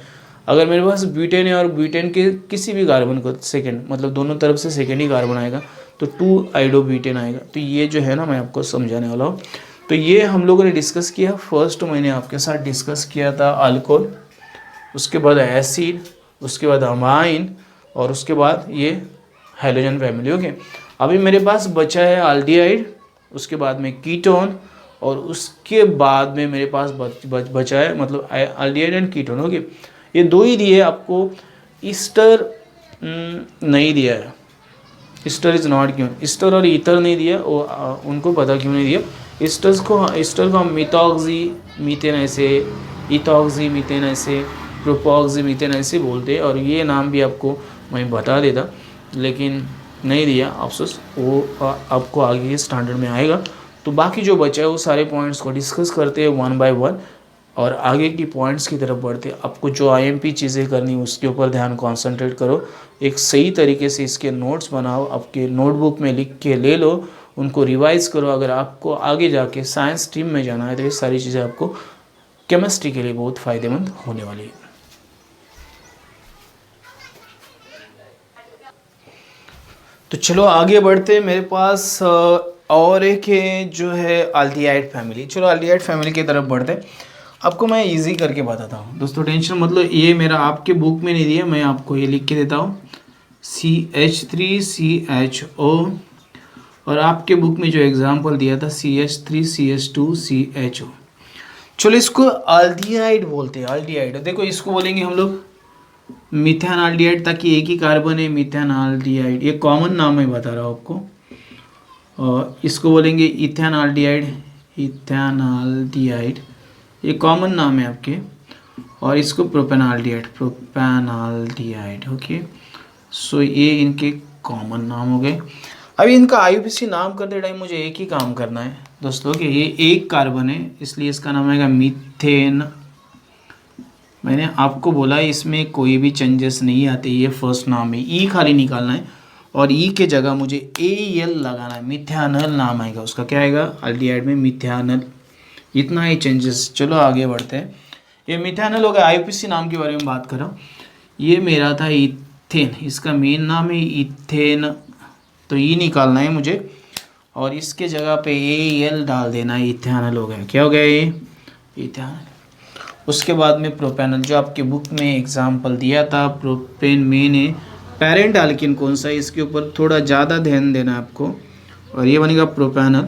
अगर मेरे पास ब्यूटेन है और ब्यूटेन के किसी भी कार्बन को सेकेंड, मतलब दोनों तरफ से सेकेंड ही कार्बन आएगा, तो 2 आइडो ब्यूटेन आएगा। तो ये जो है ना, मैं आपको समझाने वाला हूँ। तो ये हम लोगों ने डिस्कस किया। फर्स्ट मैंने आपके साथ डिस्कस किया था अल्कोहल, उसके बाद एसिड, उसके बाद अमाइन, और उसके बाद ये हैलोजन फैमिली, ओके। अभी मेरे पास बचा है एल्डिहाइड, उसके बाद में कीटोन, और उसके बाद में मेरे पास बचा है मतलब एल्डिहाइड एंड कीटोन। ओके, ये दो ही दिए आपको, ईस्टर नहीं दिया है, ईस्टर इज नॉट क्यों, ईस्टर और ईथर नहीं दिया, वो उनको पता क्यों नहीं दिया। ईस्टर को हम मिथॉक्सी मीथेन ऐसे, इथॉक्सी मीथेन ऐसे, प्रोपॉक्सी मीथेन ऐसे बोलते हैं, और ये नाम भी आपको मैं बता देता, लेकिन नहीं दिया, अफसोस। वो आपको आगे के स्टैंडर्ड में आएगा। तो बाकी जो बचा है वो सारे पॉइंट्स को डिस्कस करते हैं वन बाय वन, और आगे की पॉइंट्स की तरफ बढ़ते हैं। आपको जो आईएमपी चीज़ें करनी उसके ऊपर ध्यान कॉन्सेंट्रेट करो, एक सही तरीके से इसके नोट्स बनाओ, आपके नोटबुक में लिख के ले लो, उनको रिवाइज करो। अगर आपको आगे जाके साइंस स्ट्रीम में जाना है तो ये सारी चीज़ें आपको केमिस्ट्री के लिए बहुत फ़ायदेमंद होने वाली है। तो चलो आगे बढ़ते, मेरे पास और एक है जो है एल्डिहाइड फैमिली। चलो एल्डिहाइड फैमिली की तरफ बढ़ते, आपको मैं इजी करके बताता हूँ दोस्तों, टेंशन मतलब ये मेरा आपके बुक में नहीं दिया, मैं आपको ये लिख के देता हूँ CH3CHO, और आपके बुक में जो एग्जाम्पल दिया था CH3CH2CHO। चलो इसको एल्डिहाइड बोलते हैं, एल्डिहाइड। देखो इसको बोलेंगे हम लोग मिथान एल्डिहाइड, ताकि एक ही कार्बन है, मिथान एल्डिहाइड, ये कॉमन नाम है बता रहा हूँ आपको। और इसको बोलेंगे इथेन एल्डिहाइड, इथेन एल्डिहाइड, ये कॉमन नाम है आपके। और इसको propane aldehyde, propane aldehyde. Okay, so ये इनके कॉमन नाम हो गए। अभी इनका आईयूपीएसी नाम करते टाइम मुझे एक ही काम करना है दोस्तों, कि ये एक कार्बन है इसलिए इसका नाम आएगा मीथेन। मैंने आपको बोला इसमें कोई भी चेंजेस नहीं आते, ये फर्स्ट नाम है, ई खाली निकालना है, और ई के जगह मुझे AL लगाना है, मिथानल नाम आएगा उसका, क्या आएगा एल्डिहाइड में मिथानल, इतना ही चेंजेस। चलो आगे बढ़ते हैं, ये मिथानल हो गया। आईयूपीएसी नाम के बारे में बात कर रहा हूँ, ये मेरा था इथेन, इसका मेन नाम है इथेन, तो ई निकालना है मुझे, और इसके जगह पे AL डाल देना है, इथेनल हो गया। क्या हो गया ये इथेनल। उसके बाद में प्रोपेनल, जो आपके बुक में एग्जाम्पल दिया था, प्रोपेन मेन है, पेरेंट एल्किन कौन सा है इसके ऊपर थोड़ा ज़्यादा ध्यान देना है आपको, और ये बनेगा प्रोपेनल।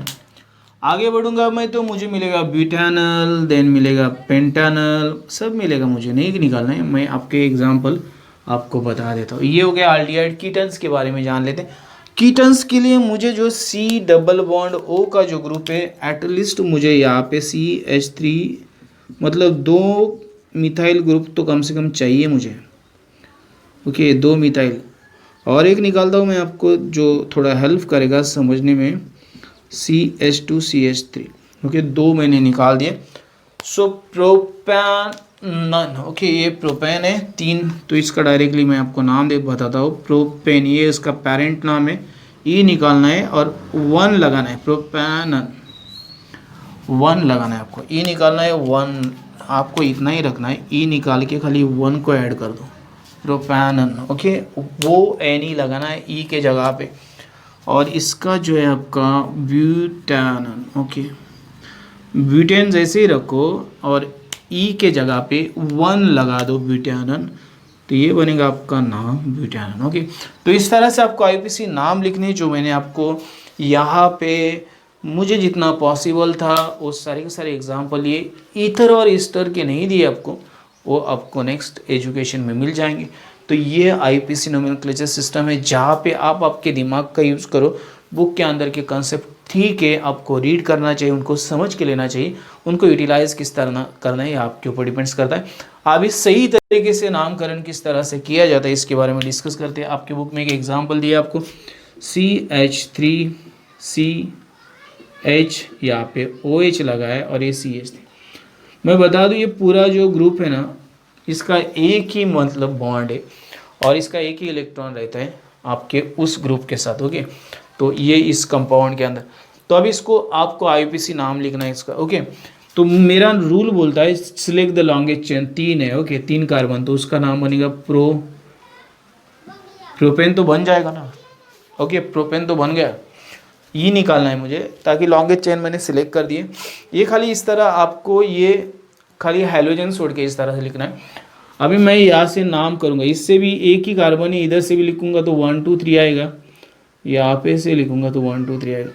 आगे बढ़ूंगा मैं तो मुझे मिलेगा ब्यूटेनल, देन मिलेगा पेंटानल, सब मिलेगा, मुझे नहीं निकालना है, मैं आपके एग्जाम्पल आपको बता देता हूँ। ये हो गया एल्डिहाइड। कीटन्स के बारे में जान लेते हैं। कीटन्स के लिए मुझे जो C+O का जो ग्रुप है, एटलीस्ट मुझे यहाँ पे CH3 मतलब 2 मिथाइल ग्रुप तो कम से कम चाहिए मुझे। ओके, 2 मिथाइल, और एक निकालता हूँ मैं आपको जो थोड़ा हेल्प करेगा समझने में, CH2CH3। ओके, 2 मैंने निकाल दिए। सो प्रोपेनन, ओके ये प्रोपेन है 3, तो इसका डायरेक्टली मैं आपको नाम दे बताता हूँ, प्रोपेन, ये इसका पेरेंट नाम है, ई निकालना है और 1 लगाना है, प्रोपेनन 1 लगाना है आपको, ई निकालना है 1, आपको इतना ही रखना है, ई निकाल के खाली 1 को ऐड कर दो, प्रोपेनन। ओके, वो एन ई लगाना है ई के जगह पे, और इसका जो है आपका ब्यूटेनन। ओके, ब्यूटेन जैसे ही रखो और ई के जगह पे 1 लगा दो, ब्यूटेनन, तो ये बनेगा आपका नाम ब्यूटेनन। ओके, तो इस तरह से आपको आईयूपीएसी नाम लिखने, जो मैंने आपको यहाँ पे मुझे जितना पॉसिबल था वो सारे के सारे एग्जाम्पल, ये ईथर और ईस्टर के नहीं दिए आपको, वो आपको नेक्स्ट एजुकेशन में मिल जाएंगे। तो ये आईयूपीएसी नोमेनक्लेचर सिस्टम है, जहाँ पे आप आपके दिमाग का यूज़ करो। बुक के अंदर के कंसेप्ट ठीक है, आपको रीड करना चाहिए, उनको समझ के लेना चाहिए, उनको यूटिलाइज किस तरह करना है आपके ऊपर डिपेंड्स करता है। अभी सही तरीके से नामकरण किस तरह से किया जाता है इसके बारे में डिस्कस करते हैं। आपके बुक में एक एग्जाम्पल दिया आपको, CH3CH, यहाँ पे OH लगा है और ये CH3। मैं बता दूँ ये पूरा जो ग्रुप है ना, इसका एक ही मतलब बॉन्ड है और इसका एक ही इलेक्ट्रॉन रहता है आपके उस ग्रुप के साथ। ओके, तो ये इस कंपाउंड के अंदर, तो अब इसको आपको आईयूपीएसी नाम लिखना है इसका। ओके, तो मेरा रूल बोलता है सिलेक्ट द लॉन्गेस्ट चेन, 3 है। ओके, 3 कार्बन, तो उसका नाम बनेगा प्रोपेन, तो बन जाएगा ना। ओके, प्रोपेन तो बन गया, ये निकालना है मुझे, ताकि लॉन्गेस्ट चेन मैंने सिलेक्ट कर दिए। ये खाली इस तरह आपको ये खाली हाइड्रोजन छोड़ के इस तरह से लिखना है। अभी मैं यहाँ से नाम करूँगा, इससे भी एक ही कार्बन है, इधर से भी लिखूँगा तो 1 2 3 आएगा, यहाँ पे से लिखूँगा तो 1 2 3 आएगा।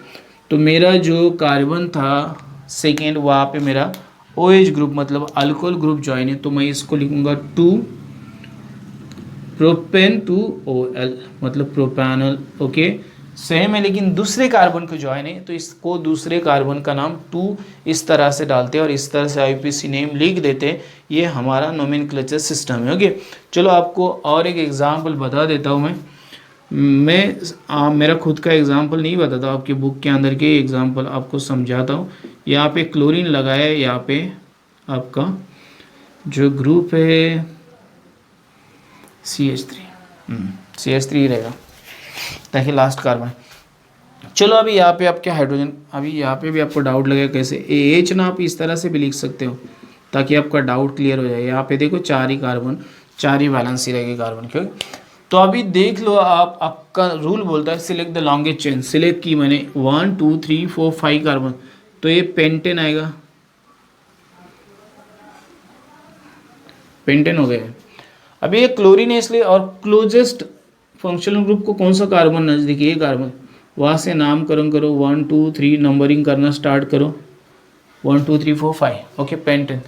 तो मेरा जो कार्बन था सेकेंड, वहाँ पे मेरा OH ग्रुप मतलब अल्कोहल ग्रुप ज्वाइन है, तो मैं इसको लिखूँगा 2 प्रोपेन 2 OL मतलब प्रोपैनल। ओके सेम है, लेकिन दूसरे कार्बन को ज्वाइन है तो इसको दूसरे कार्बन का नाम 2 इस तरह से डालते हैं और इस तरह से IUPAC नेम लिख देते हैं। ये हमारा नोमेनक्लेचर सिस्टम है। ओके चलो आपको और एक एग्जांपल बता देता हूँ मैं मेरा खुद का एग्जांपल नहीं बताता, आपकी बुक के अंदर के एग्जांपल आपको समझाता हूँ। यहाँ पे क्लोरीन लगाया है, यहाँ पे आपका जो ग्रुप है CH3 रहेगा ताकि लास्ट कार्बन। चलो अभी यहाँ पे आपके हाइड्रोजन, अभी यहाँ पे भी आपको डाउट लगेगा कैसे AH ना, आप इस तरह से भी लिख सकते हो ताकि आपका डाउट क्लियर हो जाए। यहाँ पे देखो 4 ही कार्बन, 4 ही वैलेंसी रहेगी कार्बन की। तो अभी देख लो आप, आपका रूल बोलता है select the longest chain. Select की मैंने 1 2 3 4 5 कार्बन, तो ये पेंटेन आएगा, पेंटेन हो गया। अभी ये क्लोरीन है इसलिए, और क्लोजेस्ट फंक्शनल ग्रुप को कौन सा कार्बन नज़दीक है, ये कार्बन, वहाँ से नामकरण करो 1 2 3 नंबरिंग करना स्टार्ट करो 1 2 3 4 5। ओके पेंटेन,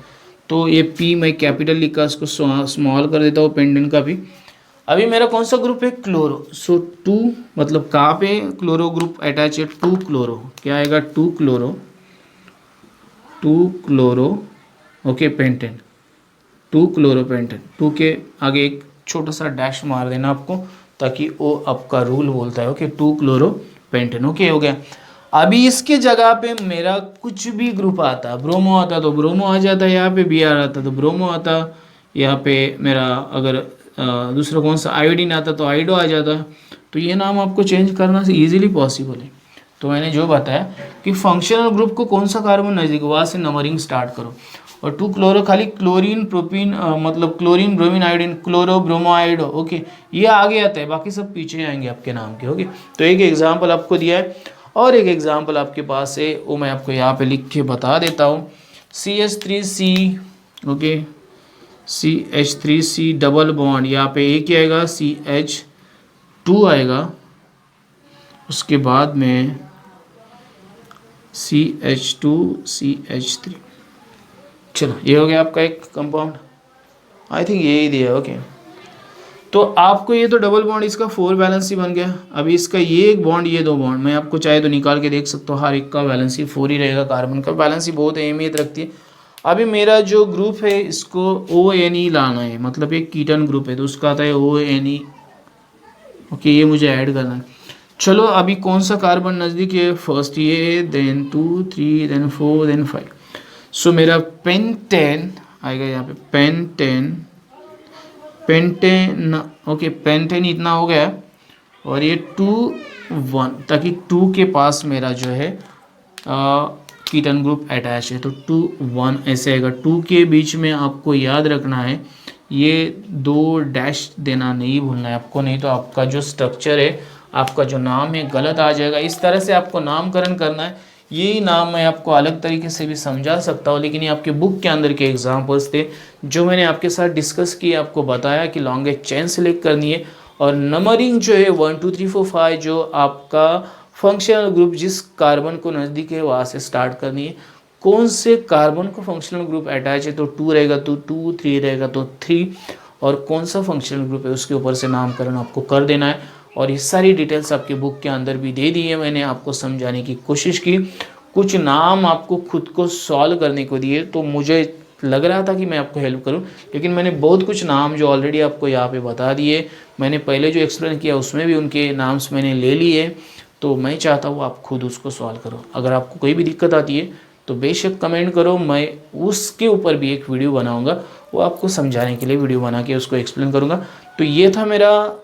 तो ये P मैं कैपिटल लिखा इसको स्मॉल कर देता हूँ पेंटेन का भी। अभी मेरा कौन सा ग्रुप है, क्लोरो। सो 2 मतलब कहाँ पे क्लोरो ग्रुप अटैच है, 2 क्लोरो, क्या आएगा 2 क्लोरो, 2 क्लोरो। ओके पेंटेन, 2 क्लोरोपेंटेन, 2 के आगे एक छोटा सा डैश मार देना आपको ताकि वो आपका रूल बोलता है। ओके 2 क्लोरोपेंटेन। ओके हो गया। अभी इसके जगह पे मेरा कुछ भी ग्रुप आता, ब्रोमो आता तो ब्रोमो आ जाता, यहाँ पे Br आता तो ब्रोमो आता, यहाँ पे मेरा अगर दूसरा कौन सा आयोडीन आता तो आइडो आ जाता। तो ये नाम आपको चेंज करना से ईजिली पॉसिबल है। तो मैंने जो बताया कि फंक्शनल ग्रुप को कौन सा कार्बन नज़दीक, वहाँ से नंबरिंग स्टार्ट करो। और 2 क्लोरो खाली क्लोरीन प्रोपीन मतलब chlorine bromine iodine chloro bromo iodo. Okay ये आगे आता है, बाकी सब पीछे आएंगे आपके नाम के। ओके तो एक एग्जाम्पल आपको दिया है और एक एग्जाम्पल आपके पास है, वो मैं आपको यहाँ पे लिख के बता देता हूँ। CH3C, okay CH3C double bond, यहाँ पे एक ही आएगा CH2 आएगा, उसके बाद में CH2 CH3। चलो ये हो गया आपका एक कंपाउंड, आई थिंक यही दिया। ओके तो आपको ये तो डबल बॉन्ड इसका 4 वैलेंसी बन गया। अभी इसका ये एक बॉन्ड ये 2 बॉन्ड, मैं आपको चाहे तो निकाल के देख सकता हूँ, हर एक का वैलेंसी 4 ही रहेगा। कार्बन का वैलेंसी बहुत अहमियत रखती है। अभी मेरा जो ग्रुप है इसको ONE लाना है, मतलब एक कीटन ग्रुप है तो उसका आता है ONE। ओके ये मुझे ऐड करना है। चलो अभी कौन सा कार्बन नज़दीक है, फर्स्ट ये, देन 2 3 देन 4 देन 5। सो मेरा पेंटेन आएगा यहाँ पे, पेंटेन। ओके पेंटेन इतना हो गया और ये 2 1, ताकि 2 के पास मेरा जो है कीटन ग्रुप अटैच है तो 2 1 ऐसे आएगा। 2 के बीच में आपको याद रखना है ये 2 डैश देना नहीं भूलना है आपको, नहीं तो आपका जो स्ट्रक्चर है, आपका जो नाम है गलत आ जाएगा। इस तरह से आपको नामकरण करना है। यही नाम मैं आपको अलग तरीके से भी समझा सकता हूँ, लेकिन ये आपके बुक के अंदर के एग्जांपल्स थे जो मैंने आपके साथ डिस्कस किए, आपको बताया कि लॉन्गेस्ट चेन सेलेक्ट करनी है और नंबरिंग जो है 1 2 3 4 5 जो आपका फंक्शनल ग्रुप जिस कार्बन को नज़दीक है वहाँ से स्टार्ट करनी है। कौन से कार्बन को फंक्शनल ग्रुप अटैच है तो 2 रहेगा तो 2, 3 रहेगा तो 3, और कौन सा फंक्शनल ग्रुप है उसके ऊपर से नामकरण आपको कर देना है। और ये सारी डिटेल्स आपके बुक के अंदर भी दे दी है, मैंने आपको समझाने की कोशिश की। कुछ नाम आपको खुद को सॉल्व करने को दिए तो मुझे लग रहा था कि मैं आपको हेल्प करूं, लेकिन मैंने बहुत कुछ नाम जो ऑलरेडी आपको यहाँ पे बता दिए, मैंने पहले जो एक्सप्लेन किया उसमें भी उनके नाम्स मैंने ले लिए। तो मैं चाहता हूँ आप खुद उसको सॉल्व करो। अगर आपको कोई भी दिक्कत आती है तो बेशक कमेंट करो, मैं उसके ऊपर भी एक वीडियो बनाऊँगा, वो आपको समझाने के लिए वीडियो बना के उसको एक्सप्लेन करूँगा। तो ये था मेरा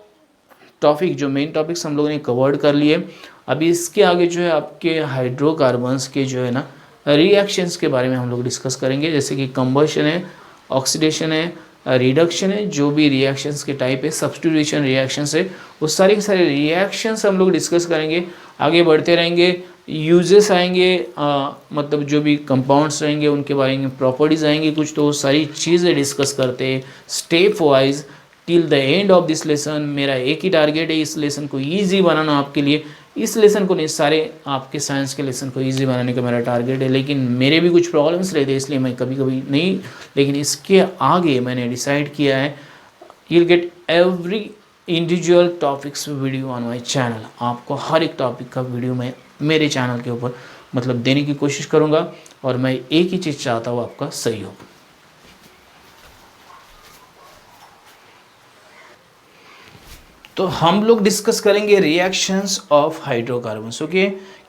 टॉपिक, जो मेन टॉपिक्स हम लोगों ने कवर्ड कर लिए। अभी इसके आगे जो है आपके हाइड्रोकार्बन्स के जो है ना रिएक्शंस के बारे में हम लोग डिस्कस करेंगे, जैसे कि कंबशन है, ऑक्सीडेशन है, रिडक्शन है, जो भी रिएक्शंस के टाइप है, सब्स्टिट्यूशन रिएक्शंस है, वो सारे के सारे रिएक्शंस हम लोग डिस्कस करेंगे। आगे बढ़ते रहेंगे, यूजेस आएंगे, मतलब जो भी कंपाउंड्स रहेंगे उनके बारे में प्रॉपर्टीज़ आएंगी कुछ, तो वो सारी चीज़ें डिस्कस करते हैं step wise. Till the end of this lesson. मेरा एक ही टारगेट है, इस लेसन को ईजी बनाना आपके लिए। इस लेसन को नहीं, सारे आपके साइंस के लेसन को ईजी बनाने का मेरा टारगेट है। लेकिन मेरे भी कुछ प्रॉब्लम्स रहते हैं, इसलिए मैं कभी कभी नहीं, लेकिन इसके आगे मैंने डिसाइड किया है you'll get every individual topics video on my channel. आपको हर एक टॉपिक का वीडियो मैं मेरे चैनल के ऊपर मतलब देने की कोशिश करूँगा, और मैं एक ही चीज़ चाहता हूँ, आपका सहयोग। तो हम लोग डिस्कस करेंगे reactions of hydrocarbons. Okay,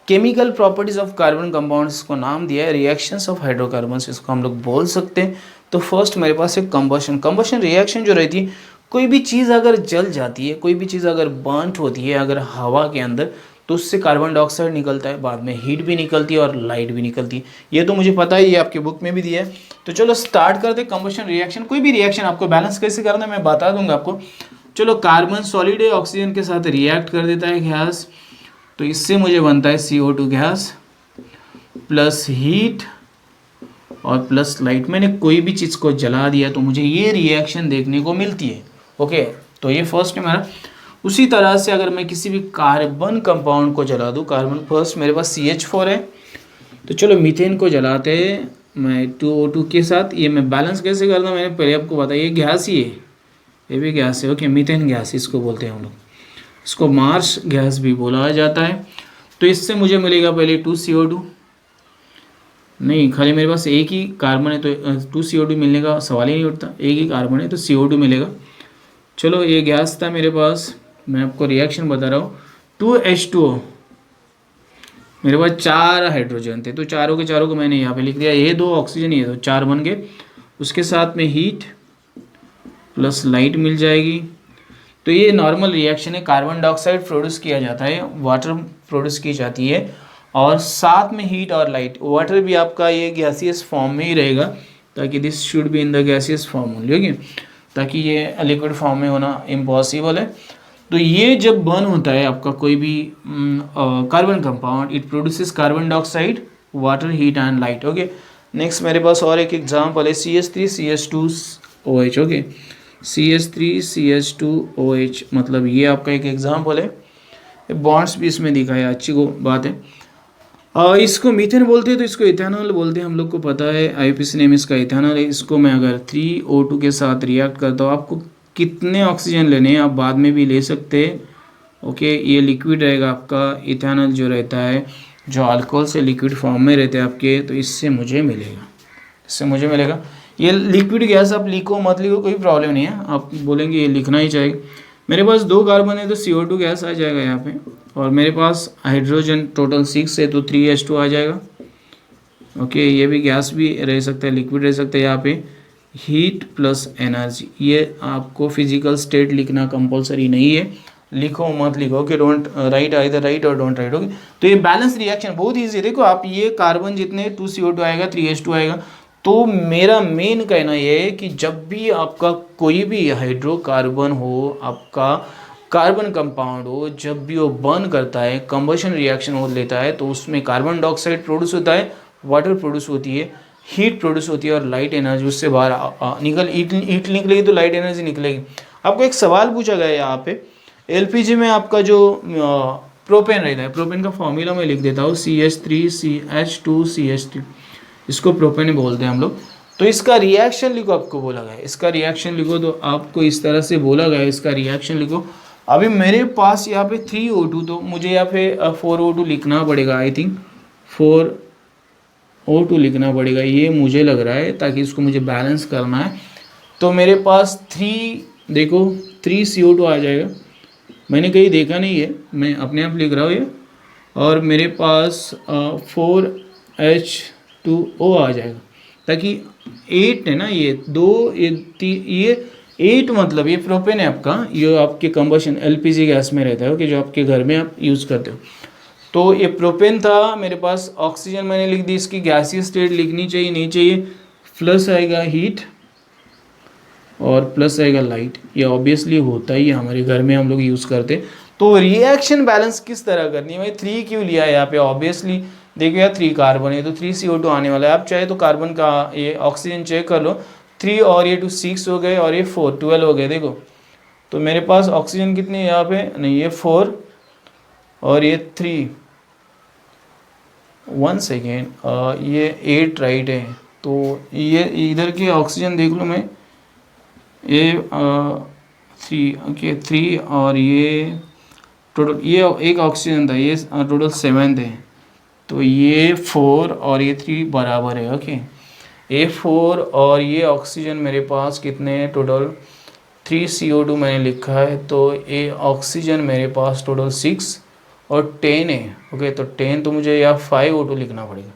chemical properties of carbon compounds को नाम दिया है रिएक्शंस ऑफ हाइड्रोकार्बन्स, इसको हम लोग बोल सकते हैं। तो फर्स्ट मेरे पास है कंबशन रिएक्शन जो रहती है, कोई भी चीज़ अगर जल जाती है, कोई भी चीज़ अगर बर्नट होती है अगर हवा के अंदर, तो उससे कार्बन डाइऑक्साइड निकलता है, बाद में हीट भी निकलती है और लाइट भी निकलती है। ये तो मुझे पता है, ये आपके बुक में भी दिया है। तो चलो स्टार्ट करते कंबशन रिएक्शन। कोई भी रिएक्शन आपको बैलेंस कैसे करना है मैं बता दूंगा आपको। चलो, कार्बन सॉलिड है, ऑक्सीजन के साथ रिएक्ट कर देता है गैस, तो इससे मुझे बनता है CO2 गैस प्लस हीट और प्लस लाइट। मैंने कोई भी चीज़ को जला दिया तो मुझे ये रिएक्शन देखने को मिलती है। ओके, तो ये फर्स्ट है मेरा। उसी तरह से अगर मैं किसी भी कार्बन कंपाउंड को जला दूँ, कार्बन फर्स्ट मेरे पास CH4 है, तो चलो मीथेन को जलाते हैं मैं 2O2 के साथ। ये मैं बैलेंस कैसे करता, मैंने पहले आपको बताया, ये गैस ही है, ये भी गैस है। ओके, मीथेन गैस इसको बोलते हैं हम लोग, इसको मार्स गैस भी बोला जाता है। तो इससे मुझे मिलेगा पहले 2CO2, नहीं खाली मेरे पास एक ही कार्बन है तो 2CO2 मिलने का सवाल ही नहीं उठता, एक ही कार्बन है तो CO2 मिलेगा। चलो, ये गैस था मेरे पास, मैं आपको रिएक्शन बता रहा हूँ। 2H2O, मेरे पास 4 हाइड्रोजन थे, तो चारों के चारों को मैंने यहाँ पे लिख दिया, ये 2 ऑक्सीजन, ये 2, 4 बन गए। उसके साथ में हीट प्लस लाइट मिल जाएगी। तो ये नॉर्मल रिएक्शन है, कार्बन डाइऑक्साइड प्रोड्यूस किया जाता है, वाटर प्रोड्यूस की जाती है, और साथ में हीट और लाइट। वाटर भी आपका ये गैसियस फॉर्म में ही रहेगा, ताकि this should be in the gaseous form only. Okay, ताकि ये लिक्विड फॉर्म में होना इम्पॉसिबल है। तो ये जब बर्न होता है आपका कोई भी carbon compound, it produces carbon dioxide, water, heat and light. Okay, next मेरे पास और एक एग्जाम्पल है CH3CH2OH। ओके, CH3CH2OH, मतलब ये आपका एक एग्जाम्पल है। बॉन्ड्स भी इसमें दिखाया, अच्छी बात है। इसको मीथेन बोलते हैं, तो इसको इथेनॉल बोलते हैं, हम लोग को पता है, IUPAC नेम इसका इथेनॉल है। इसको मैं अगर 3O2 के साथ रिएक्ट करता हूँ, आपको कितने ऑक्सीजन लेने हैं आप बाद में भी ले सकते हैं। ओके, ये लिक्विड रहेगा आपका, इथेनॉल जो रहता है, जो अल्कोहल से लिक्विड फॉर्म में रहते हैं आपके, तो इससे मुझे मिलेगा। ये लिक्विड गैस आप लिखो मत लिखो कोई प्रॉब्लम नहीं है, आप बोलेंगे ये लिखना ही चाहिए। मेरे पास 2 कार्बन है तो CO2 गैस आ जाएगा यहाँ पे, और मेरे पास हाइड्रोजन टोटल 6 है तो 3H2 आ जाएगा। ओके, ये भी गैस भी रह सकता है, लिक्विड रह सकता है। यहाँ पे हीट प्लस एनर्जी, ये आपको फिजिकल स्टेट लिखना कंपलसरी नहीं है, लिखो मत लिखो कि डोंट राइट, आइदर राइट और डोंट राइट। ओके, तो ये बैलेंस रिएक्शन बहुत ईजी है। देखो आप, ये कार्बन जितने 2CO2 आएगा, 3H2 आएगा। तो मेरा मेन कहना ये है कि जब भी आपका कोई भी हाइड्रोकार्बन हो, आपका कार्बन कंपाउंड हो, जब भी वो बर्न करता है, कंबशन रिएक्शन हो लेता है, तो उसमें कार्बन डाइऑक्साइड प्रोड्यूस होता है, वाटर प्रोड्यूस होती है, हीट प्रोड्यूस होती है, और लाइट एनर्जी उससे बाहर हीट निकलेगी तो लाइट एनर्जी निकलेगी। आपको एक सवाल पूछा गया है यहाँ पे, LPG में आपका जो प्रोपेन रहता है, प्रोपेन का फॉर्मूला मैं लिख देता हूँ, CH3CH2CH3, इसको प्रोपेन बोलते हैं हम लोग। तो इसका रिएक्शन लिखो, आपको बोला गया है इसका रिएक्शन लिखो, तो आपको इस तरह से बोला गया है इसका रिएक्शन लिखो। अभी मेरे पास यहाँ पे 3O2, तो मुझे यहाँ पे 4O2 लिखना पड़ेगा, आई थिंक 4O2 लिखना पड़ेगा, ये मुझे लग रहा है, ताकि इसको मुझे बैलेंस करना है। तो मेरे पास 3CO2 आ जाएगा, मैंने कहीं देखा नहीं है, मैं अपने आप लिख रहा हूँ ये, और मेरे पास 4H2O आ जाएगा, ताकि 8 है ना, ये 2 ये 8 मतलब ये प्रोपेन है आपका, ये आपके कंबशन LPG गैस में रहता है, ओके, जो आपके घर में आप यूज़ करते हो। तो ये प्रोपेन था मेरे पास, ऑक्सीजन मैंने लिख दी, इसकी गैसीय स्टेट लिखनी चाहिए नहीं चाहिए, प्लस आएगा हीट और प्लस आएगा लाइट, ये ऑब्वियसली होता ही है, हमारे घर में हम लोग यूज़ करते। तो रिएक्शन बैलेंस किस तरह करनी है, भाई 3 क्यों लिया है यहाँ पे, ऑब्वियसली देखो यार 3 कार्बन है तो 3CO2 आने वाला है। आप चाहे तो कार्बन का ये ऑक्सीजन चेक कर लो, 3 और ये 2 6 हो गए, और ये 4 12 हो गए। देखो तो मेरे पास ऑक्सीजन कितनी है यहाँ पे, नहीं ये 4 और ये 3, 1 सेकेंड, ये 8 राइट है। तो ये इधर की ऑक्सीजन देख लो मैं, ये 3, ओके 3 और ये टोटल, ये एक ऑक्सीजन था, ये टोटल 7 थे। तो ये 4 और ये 3 बराबर है, ओके। ये 4 और ये ऑक्सीजन मेरे पास कितने हैं टोटल, 3 CO2 मैंने लिखा है, तो ये ऑक्सीजन मेरे पास टोटल 6 और 10 है, ओके। तो 10 तो मुझे यहाँ 5 O2 लिखना पड़ेगा,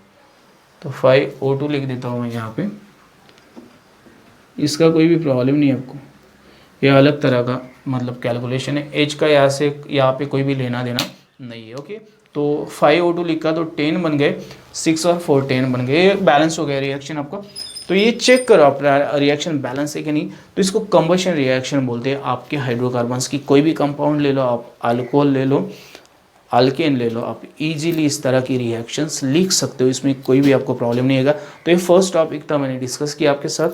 तो 5 O2 लिख देता हूँ मैं यहाँ पे। इसका कोई भी प्रॉब्लम नहीं है आपको, ये अलग तरह का मतलब कैलकुलेशन है, एच का यहाँ से यहाँ पे कोई भी लेना देना नहीं है, ओके। तो 5 O2 लिखा तो 10 बन गए, 6 और 4 10 बन गए, ये बैलेंस हो गया रिएक्शन आपका। तो ये चेक करो आप रिएक्शन बैलेंस है कि नहीं। तो इसको कंबशन रिएक्शन बोलते हैं। आपके हाइड्रोकार्बन्स की कोई भी कंपाउंड ले लो, आप अल्कोहल ले लो, अल्केन ले लो, आप इजीली इस तरह की रिएक्शंस लिख सकते हो, इसमें कोई भी आपको प्रॉब्लम नहीं आएगा। तो ये फर्स्ट टॉपिक था, मैंने डिस्कस किया आपके साथ।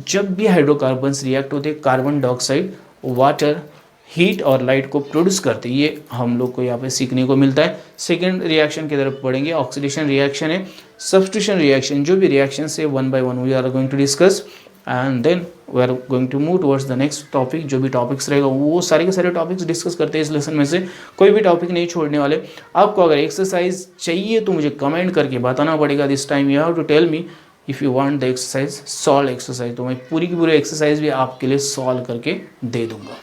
जब भी हाइड्रोकार्बन्स रिएक्ट होते हैं, कार्बन डाइऑक्साइड, वाटर, हीट और लाइट को प्रोड्यूस करते हैं, ये हम लोग को यहाँ पे सीखने को मिलता है। सेकेंड रिएक्शन की तरफ पढ़ेंगे, ऑक्सीडेशन रिएक्शन है, सब्स्टिट्यूशन रिएक्शन, जो भी रिएक्शन है 1 by 1 we are going to discuss and then we are going to move towards the next topic. जो भी टॉपिक्स रहेगा वो सारे के सारे टॉपिक्स डिस्कस करते हैं इस लेसन में से, कोई भी टॉपिक नहीं छोड़ने वाले। आपको अगर एक्सरसाइज चाहिए तो मुझे कमेंट करके बताना पड़ेगा। This time you have to tell me if you want the exercise, solve exercise. तो मैं पूरी की पूरी एक्सरसाइज भी आपके लिए सॉल्व करके दे दूंगा।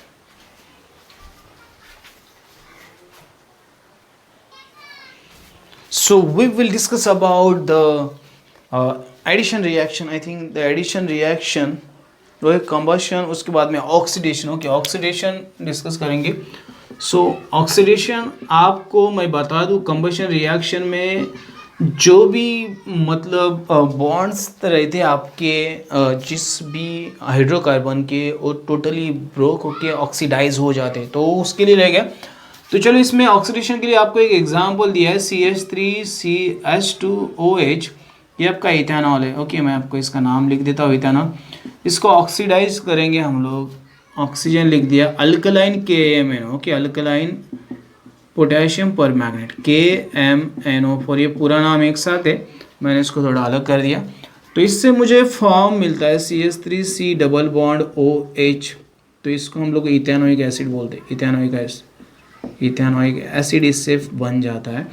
So we will discuss about the addition reaction. I think the addition reaction जो है combustion, उसके बाद में oxidation, ओके oxidation डिस्कस करेंगे। So oxidation आपको मैं बता दूँ, combustion reaction में जो भी मतलब बॉन्ड्स रहते हैं आपके जिस भी हाइड्रोकार्बन के, वो टोटली ब्रोक होके ऑक्सीडाइज हो जाते हैं, तो उसके लिए रह गया। तो चलो इसमें ऑक्सीडेशन के लिए आपको एक एग्जांपल दिया है, CH3CH2OH, ये आपका इथेनॉल है, ओके। मैं आपको इसका नाम लिख देता हूँ, इथेनॉल। इसको ऑक्सीडाइज करेंगे हम लोग, ऑक्सीजन लिख दिया, alkaline KMNO, okay, alkaline potassium पर मैग्नेट, KMNO4, ये पूरा नाम एक साथ है, मैंने इसको थोड़ा अलग कर दिया। तो इससे मुझे फॉर्म मिलता है CH3C डबल बॉन्ड OH, तो इसको हम लोग इथेनोइक एसिड बोलते हैं, इथेनोइक एसिड इससे बन जाता है।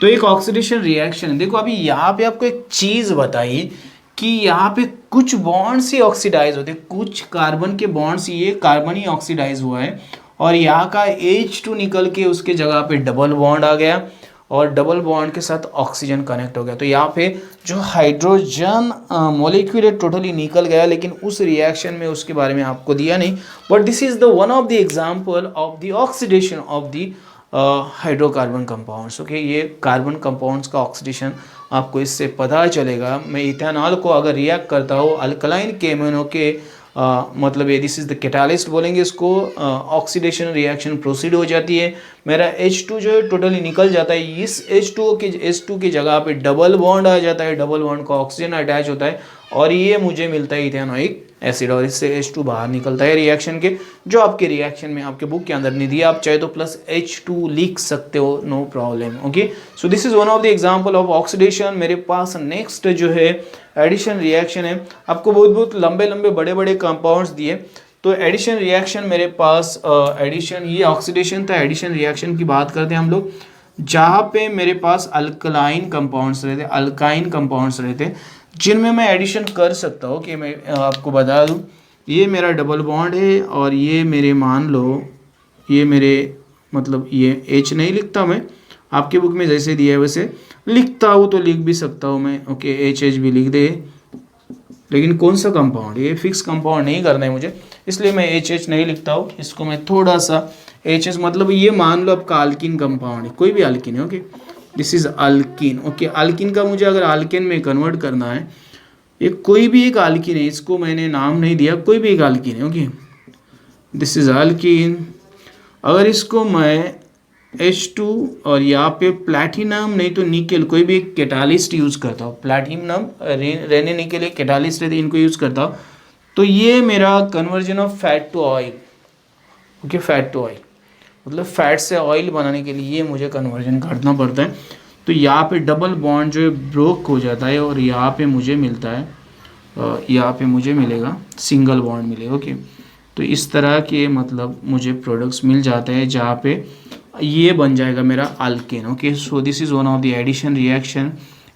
तो एक ऑक्सीडेशन रिएक्शन है। देखो अभी यहाँ पे आपको एक चीज़ बताई कि यहाँ पे कुछ बॉन्ड्स ही ऑक्सीडाइज होते हैं, कुछ कार्बन के बॉन्ड्स, ये कार्बन ही ऑक्सीडाइज हुआ है और यहाँ का H2 निकल के उसके जगह पे डबल बॉन्ड आ गया और डबल बॉन्ड के साथ ऑक्सीजन कनेक्ट हो गया। तो यहाँ पे जो हाइड्रोजन मॉलिक्यूल टोटली निकल गया, लेकिन उस रिएक्शन में उसके बारे में आपको दिया नहीं। But this is the one of the example of the oxidation of the hydrocarbon compounds, okay. ये कार्बन कंपाउंड्स का ऑक्सीडेशन आपको इससे पता चलेगा। मैं इथेनॉल को अगर रिएक्ट करता हूँ अल्कलाइन KMNO के मतलब ये दिस इज द कैटालिस्ट बोलेंगे इसको, ऑक्सीडेशन रिएक्शन प्रोसीड हो जाती है, मेरा H2 जो है टोटली निकल जाता है, इस H2 की जगह पे डबल बॉन्ड आ जाता है, डबल बॉन्ड का ऑक्सीजन अटैच होता है और ये मुझे मिलता है इथेनोइक एसिड, और इससे H2 बाहर निकलता है रिएक्शन के, जो आपके रिएक्शन में आपके बुक के अंदर नहीं दिया। आप चाहे तो प्लस H2 लिख सकते हो, no problem, okay. So this is one of the example of oxidation. मेरे पास नेक्स्ट जो है एडिशन रिएक्शन है। आपको बहुत लंबे लंबे बड़े बड़े कंपाउंड्स दिए। तो एडिशन रिएक्शन मेरे पास एडिशन, ये ऑक्सीडेशन था, एडिशन रिएक्शन की बात करते हैं हम लोग, जहाँ पे मेरे पास अल्कलाइन कंपाउंड्स रहते, अल्काइन कंपाउंड्स रहते, जिनमें मैं एडिशन कर सकता हूँ। कि मैं आपको बता दूँ, ये मेरा डबल बॉन्ड है और ये मेरे मान लो ये मेरे मतलब ये H नहीं लिखता मैं, आपके बुक में जैसे दिया है वैसे लिखता हूँ, तो लिख भी सकता हूँ मैं, ओके। HH भी लिख दे, लेकिन कौन सा कंपाउंड, ये फिक्स कंपाउंड नहीं करना है मुझे, इसलिए मैं HH नहीं लिखता हूँ। इसको मैं थोड़ा सा HS मतलब ये मान लो आपका अल्किन कंपाउंड है, कोई भी अल्किन है, okay. This is alkene, okay. Alkene का मुझे अगर अल्केन में कन्वर्ट करना है, ये कोई भी एक अल्किन है, इसको मैंने नाम नहीं दिया, कोई भी एक अल्किन है, ओके। This is alkene. अगर इसको मैं H2 और यहाँ पे प्लैटिनम नहीं तो निकेल, कोई भी एक कैटालिस्ट यूज़ करता हूँ, प्लैटिनम रहने के लिए कैटालिस्ट रहते, इनको यूज़ करता हूँ, तो ये मेरा conversion of fat to oil, okay, fat to oil, मतलब फैट से ऑयल बनाने के लिए मुझे कन्वर्जन करना पड़ता है। तो यहाँ पे डबल बॉन्ड जो है ब्रोक हो जाता है और यहाँ पे मुझे मिलता है, यहाँ पे मुझे मिलेगा सिंगल बॉन्ड मिलेगा। ओके, तो इस तरह के मतलब मुझे प्रोडक्ट्स मिल जाते हैं जहाँ पे ये बन जाएगा मेरा alkane. Okay, so this is one of the addition reaction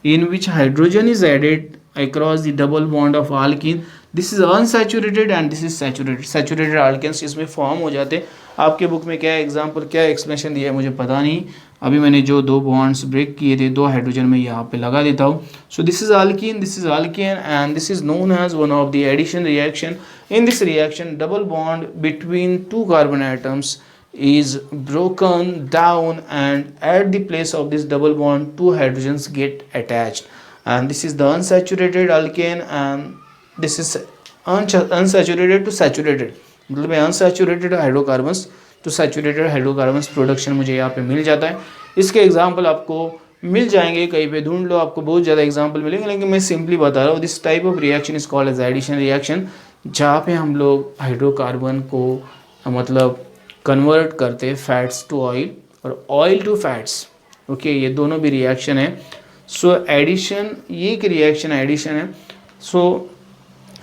in which hydrogen is added across the double bond of alkene. This is unsaturated and this is saturated. Saturated alkanes इसमें form हो जाते हैं। आपके book में क्या example, क्या explanation दिया है मुझे पता नहीं। अभी मैंने जो 2 बॉन्ड्स ब्रेक किए थे, 2 हाइड्रोजन में यहाँ पे लगा देता हूँ। So this is alkene, this is alkane and this is known as one of the addition reaction. In this reaction double bond between 2 carbon atoms is broken down and at the place of this double bond 2 hydrogens get attached, and this is the unsaturated alkane and this is unsaturated to saturated, मतलब unsaturated hydrocarbons to saturated hydrocarbons production मुझे यहाँ पे मिल जाता है। इसके example आपको मिल जाएंगे, कहीं पे ढूंढ लो, आपको बहुत ज़्यादा एग्जाम्पल मिलेंगे, लेकिन मैं सिंपली बता रहा हूँ। This type of reaction is called as addition reaction, जहाँ पे हम लोग हाइड्रोकार्बन को मतलब कन्वर्ट करते हैं फैट्स टू ऑयल और ऑयल टू फैट्स। ओके, ये दोनों भी रिएक्शन है। सो एडिशन, ये एक रिएक्शन एडिशन है। So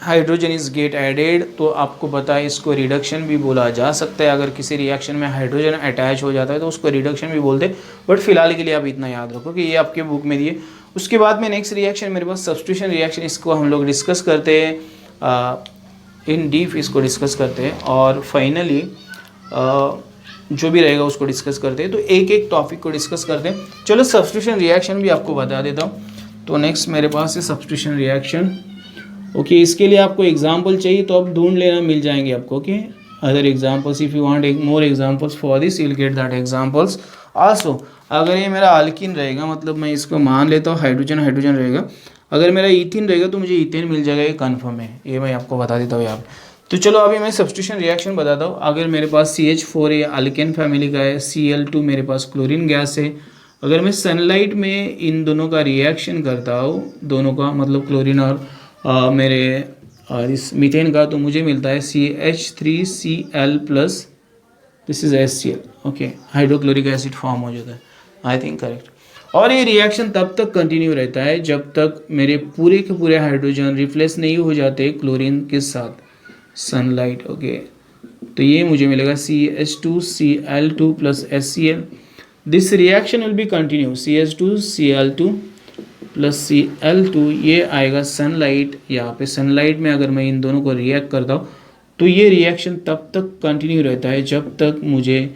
hydrogen is get added, तो आपको पता है इसको रिडक्शन भी बोला जा सकता है। अगर किसी रिएक्शन में हाइड्रोजन अटैच हो जाता है तो उसको रिडक्शन भी बोलते हैं, बट फिलहाल के लिए आप इतना याद रखो कि ये आपके बुक में दिए। उसके बाद में नेक्स्ट रिएक्शन मेरे पास सब्स्टिट्यूशन रिएक्शन, इसको हम लोग डिस्कस करते हैं इन डीप, इसको डिस्कस करते हैं और फाइनली जो भी रहेगा उसको डिस्कस करते हैं। तो एक एक टॉपिक को डिस्कस करते हैं। चलो सब्स्टिट्यूशन रिएक्शन भी आपको बता देता हूँ। तो नेक्स्ट मेरे पास है सब्स्टिट्यूशन रिएक्शन। ओके, इसके लिए आपको एग्जांपल चाहिए तो आप ढूंढ लेना, मिल जाएंगे आपको। Okay, other examples, if you want more examples for this you will get that examples also. अगर ये मेरा अल्कीन रहेगा, मतलब मैं इसको मान लेता हूँ हाइड्रोजन हाइड्रोजन रहेगा। अगर मेरा ईथीन रहेगा तो मुझे ईथेन मिल जाएगा, ये कन्फर्म है, ये मैं आपको बता देता हूँ यहाँ पे। तो चलो अभी मैं सब्स्टिट्यूशन रिएक्शन बताता हूँ। अगर मेरे पास CH4 है, अल्केन फैमिली का है, Cl2 मेरे पास क्लोरीन गैस है। अगर मैं सनलाइट में इन दोनों का रिएक्शन करता हूँ, दोनों का मतलब क्लोरीन और इस मीथेन का, तो मुझे मिलता है CH3Cl plus this is HCl। Okay, hydrochloric acid form हो जाता है, आई थिंक करेक्ट। और ये रिएक्शन तब तक कंटिन्यू रहता है जब तक मेरे पूरे के पूरे हाइड्रोजन रिप्लेस नहीं हो जाते क्लोरीन के साथ सनलाइट। ओके, तो ये मुझे मिलेगा CH2Cl2 plus HCl। This reaction will be continue, CH2Cl2 plus Cl2, ये आएगा सनलाइट। यहाँ पे सनलाइट में अगर मैं इन दोनों को रिएक्ट करता हूँ तो ये रिएक्शन तब तक कंटिन्यू रहता है जब तक मुझे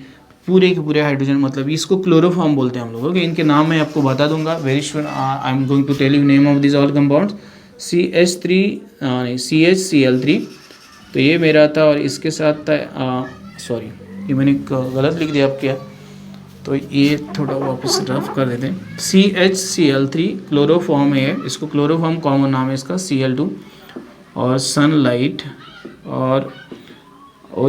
पूरे के पूरे हाइड्रोजन, मतलब इसको क्लोरोफॉर्म बोलते हैं हम लोग। ओके, इनके नाम मैं आपको बता दूंगा very soon. I am going to tell you name of this all compounds. CHCl3, तो ये मेरा था और इसके साथ था सॉरी, ये मैंने गलत लिख दिया अब क्या, तो ये थोड़ा वापस रफ कर देते हैं। CHCl3 क्लोरोफॉर्म है, इसको क्लोरोफॉर्म कॉमन नाम है इसका, Cl2 और सनलाइट और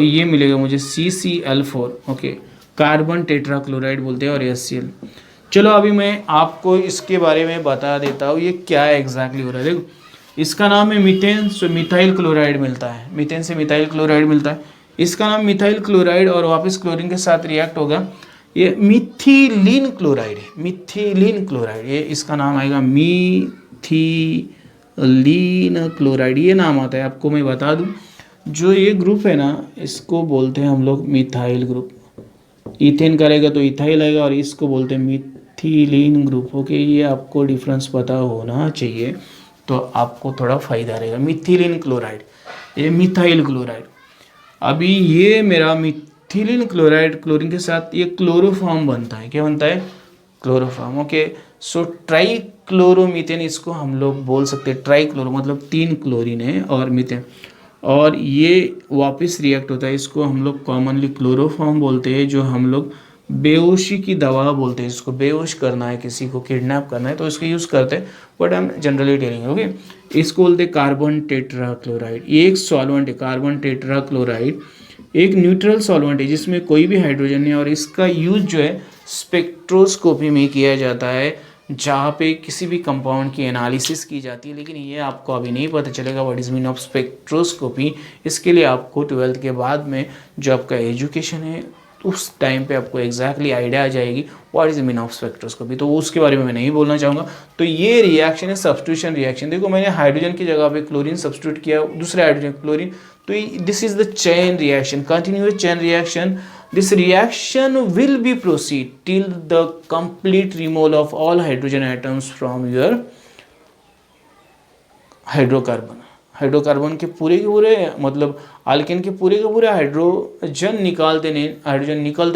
ये मिलेगा मुझे CCl4। ओके, कार्बन टेट्राक्लोराइड बोलते हैं और HCl। चलो अभी मैं आपको इसके बारे में बता देता हूँ ये क्या एग्जैक्टली हो रहा है। देखो, इसका नाम है मीथेन, सो मिथाइल क्लोराइड मिलता है, मीथेन से मिथाइल क्लोराइड मिलता है। इसका नाम मिथाइल क्लोराइड और वापस क्लोरीन के साथ रिएक्ट होगा, ये मिथिलीन क्लोराइड है, मिथिलीन क्लोराइड, ये इसका नाम आएगा मिथिलीन क्लोराइड, ये नाम आता है। आपको मैं बता दूं, जो ये ग्रुप है ना, इसको बोलते हैं हम लोग मिथाइल ग्रुप। इथेन करेगा तो इथाइल आएगा और इसको बोलते हैं मिथिलीन ग्रुप। ओके, ये आपको डिफरेंस पता होना चाहिए तो आपको थोड़ा फायदा रहेगा। मिथिलीन क्लोराइड, ये मिथाइल क्लोराइड। अभी ये मेरा मिथिलीन क्लोराइड क्लोरीन के साथ ये क्लोरोफॉर्म बनता है, क्या बनता है? Chloroform. Okay, so try chloromethane इसको हम लोग बोल सकते हैं। ट्राई क्लोरो मतलब 3 क्लोरीन है और मीथेन, और ये वापस रिएक्ट होता है, इसको हम लोग कॉमनली क्लोरोफॉर्म बोलते हैं, जो हम लोग बेहोशी की दवा बोलते हैं। इसको बेहोश करना है, किसी को किडनैप करना है तो इसको यूज़ करते हैं, but I am generally telling. Okay, इसको बोलते हैं कार्बन टेट्राक्लोराइड। ये एक सॉल्वेंट है, कार्बन टेट्राक्लोराइड एक न्यूट्रल सॉल्वेंट है जिसमें कोई भी हाइड्रोजन नहीं है, और इसका यूज जो है स्पेक्ट्रोस्कोपी में किया जाता है जहाँ पे किसी भी कंपाउंड की एनालिसिस की जाती है, लेकिन ये आपको अभी नहीं पता चलेगा what is mean of spectroscopy. इसके लिए आपको 12th के बाद में जो आपका एजुकेशन है उस टाइम पे आपको एग्जैक्टली आइडिया आ जाएगी what is mean of spectroscopy, तो उसके बारे में मैं नहीं बोलना चाहूँगा। तो ये रिएक्शन है सब्स्टिट्यूशन रिएक्शन। देखो मैंने हाइड्रोजन की जगह पे क्लोरीन सब्स्टिट्यूट किया, दूसरे हाइड्रोजन क्लोरीन, तो this is the chain reaction, continuous chain reaction. This reaction will be proceed till the complete removal of all hydrogen atoms from your hydrocarbon. Hydrocarbon के पूरे मतलब अल्केन के पूरे हाइड्रोजन निकालते